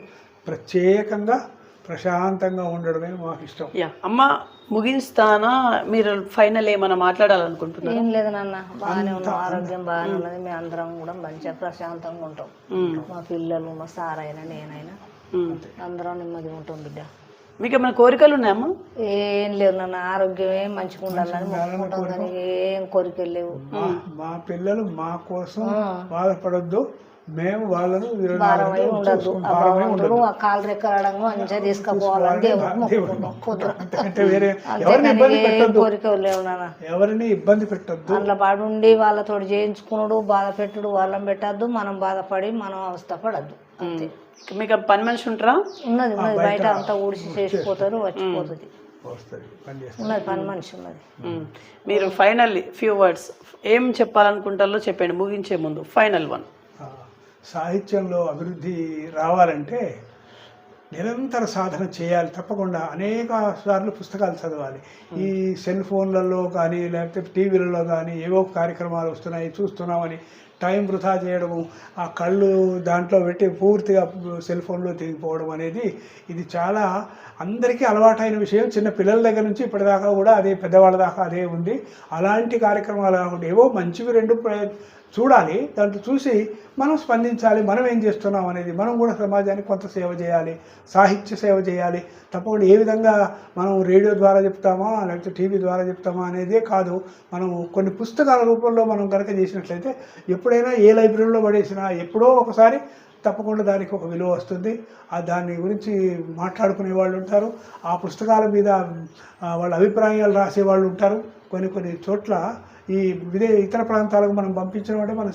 ప్రత్యేకంగా ప్రశాంతంగా ఉండడమే మాకు ఇష్టం. అమ్మ ముగిస్తానా? మీరు ఫైనల్ ఏమైనా మాట్లాడాలనుకుంటున్నారు? ఏం లేదు నాన్న, బాగానే ఉన్నాం, ఆరోగ్యం బాగానే ఉన్నది. మేము అందరం కూడా మంచిగా ప్రశాంతంగా ఉంటాం. మా పిల్లలు, మా సార్ అయినా నేనైనా అందరం నెమ్మదిగా ఉంటాం. బిడ్డ మీకు ఏమైనా కోరికలు ఉన్నాయమ్మా? ఏం లేవు నాన్న, ఆరోగ్యమే మంచిగా ఉండాలని మొక్కుకుంటాం, కానీ ఏం కోరికలు లేవు. మా పిల్లలు మా కోసం బాధపడొద్దు, మేము వాళ్ళను ఉండదు. భగవంతుడు ఆ కాలు రెక్కడము మంచిగా తీసుకుపోవాలని కోరికలు లేవు నాన్న. ఎవరిని ఇబ్బంది పెట్టద్దు, అందులో పడుండి వాళ్ళతో చేయించుకున్నాడు, బాధ పెట్టుడు వాళ్ళని పెట్టద్దు, మనం బాధపడి మనం అవస్థ పడద్దు. అంతే. మీకు పని మనిషి ఉంటారా? ఉన్నది బయట అంతా ఊడిసి చేసిపోతారు, వచ్చిపోతుంది. ఉన్నది పని మనిషి ఉన్నది. మీరు ఫైనల్లీ ఫ్యూ వర్డ్స్ ఏం చెప్పాలనుకుంటారో చెప్పండి ముగించే ముందు. Final one. సాహిత్యంలో అభివృద్ధి రావాలంటే నిరంతర సాధన చేయాలి. తప్పకుండా అనేక సార్లు పుస్తకాలు చదవాలి. ఈ సెల్ ఫోన్లలో కానీ లేకపోతే టీవీలలో కానీ ఏవో కార్యక్రమాలు వస్తున్నాయి చూస్తున్నామని టైం వృధా చేయడము, ఆ కళ్ళు దాంట్లో పెట్టి పూర్తిగా సెల్ ఫోన్లో తిరిగిపోవడం అనేది ఇది చాలా అందరికీ అలవాటైన విషయం. చిన్న పిల్లల దగ్గర నుంచి ఇప్పటిదాకా కూడా అదే, పెద్దవాళ్ళ దాకా అదే ఉంది. అలాంటి కార్యక్రమాలు కాకుండా ఏవో మంచివి రెండు చూడాలి, దాంట్లో చూసి మనం స్పందించాలి. మనం ఏం చేస్తున్నాం అనేది, మనం కూడా సమాజానికి కొంత సేవ చేయాలి, సాహిత్య సేవ చేయాలి. తప్పకుండా ఏ విధంగా మనం రేడియో ద్వారా చెప్తామా లేకపోతే టీవీ ద్వారా చెప్తామా అనేదే కాదు, మనం కొన్ని పుస్తకాల రూపంలో మనం కనుక చేసినట్లయితే ఎప్పుడైనా ఏ లైబ్రరీలో పడేసినా ఎప్పుడో ఒకసారి తప్పకుండా దానికి ఒక విలువ వస్తుంది. దాని గురించి మాట్లాడుకునే వాళ్ళు ఉంటారు, ఆ పుస్తకాల మీద వాళ్ళ అభిప్రాయాలు రాసే వాళ్ళు ఉంటారు. కొన్ని చోట్ల ఈ ఇతర ప్రాంతాలకు మనం పంపించడం అంటే మనం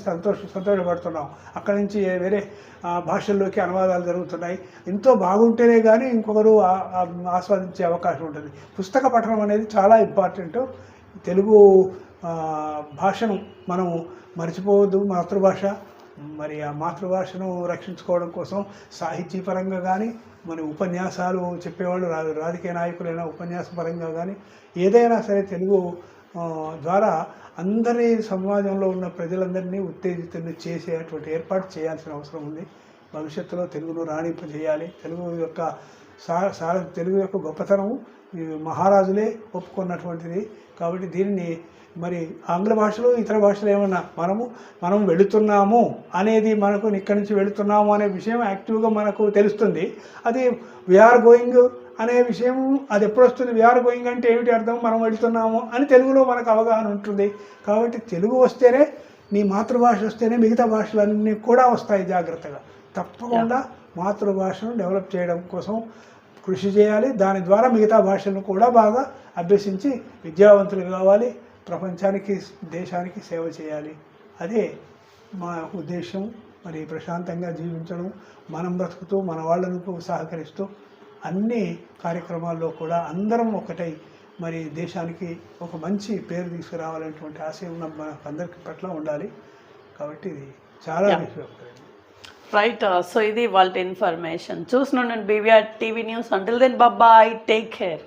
సంతోషపడుతున్నాం. అక్కడి నుంచి వేరే భాషల్లోకి అనువాదాలు జరుగుతున్నాయి. ఎంతో బాగుంటేనే కానీ ఇంకొకరు ఆస్వాదించే అవకాశం ఉంటుంది. పుస్తక పఠనం అనేది చాలా ఇంపార్టెంట్. తెలుగు భాషను మనం మర్చిపోవద్దు, మాతృభాష. మరి ఆ మాతృభాషను రక్షించుకోవడం కోసం సాహితీపరంగా కానీ, మన ఉపన్యాసాలు చెప్పేవాళ్ళు రాజకీయ నాయకులైన ఉపన్యాసపరంగా కానీ ఏదైనా సరే తెలుగు ద్వారా అందరి సమాజంలో ఉన్న ప్రజలందరినీ ఉత్తేజితులు చేసేటువంటి ఏర్పాటు చేయాల్సిన అవసరం ఉంది. భవిష్యత్తులో తెలుగును రాణింపజేయాలి. తెలుగు యొక్క గొప్పతనము మహారాజులే ఒప్పుకున్నటువంటిది. కాబట్టి దీనిని మరి ఆంగ్ల భాషలో ఇతర భాషలో ఏమన్నా మనం వెళుతున్నాము అనేది, మనకు ఇక్కడి నుంచి వెళుతున్నాము అనే విషయం యాక్టివ్గా మనకు తెలుస్తుంది. అది వీఆర్ గోయింగ్ అనే విషయం అది ఎప్పుడు వస్తుంది? వీఆర్ గోయింగ్ అంటే ఏమిటి అర్థం? మనం వెళుతున్నాము అని తెలుగులో మనకు అవగాహన ఉంటుంది. కాబట్టి తెలుగు వస్తేనే, నీ మాతృభాష వస్తేనే మిగతా భాషలన్నీ కూడా వస్తాయి. జాగ్రత్తగా తప్పకుండా మాతృభాషను డెవలప్ చేయడం కోసం కృషి చేయాలి. దాని ద్వారా మిగతా భాషలను కూడా బాగా అభ్యసించి విద్యావంతులు కావాలి, ప్రపంచానికి దేశానికి సేవ చేయాలి. అదే మా ఉద్దేశం. మరి ప్రశాంతంగా జీవించడం, మనం బ్రతుకుతూ మన వాళ్ళకు సహకరిస్తూ అన్ని కార్యక్రమాల్లో కూడా అందరం ఒకటై మరి దేశానికి ఒక మంచి పేరు తీసుకురావాలనేటువంటి ఆశయం మనకందరికి పట్ల ఉండాలి. కాబట్టి ఇది చాలా రైట్. సో ఇది వాళ్ళ ఇన్ఫర్మేషన్. చూస్తున్నాను BVR TV news. Until then bye, take care.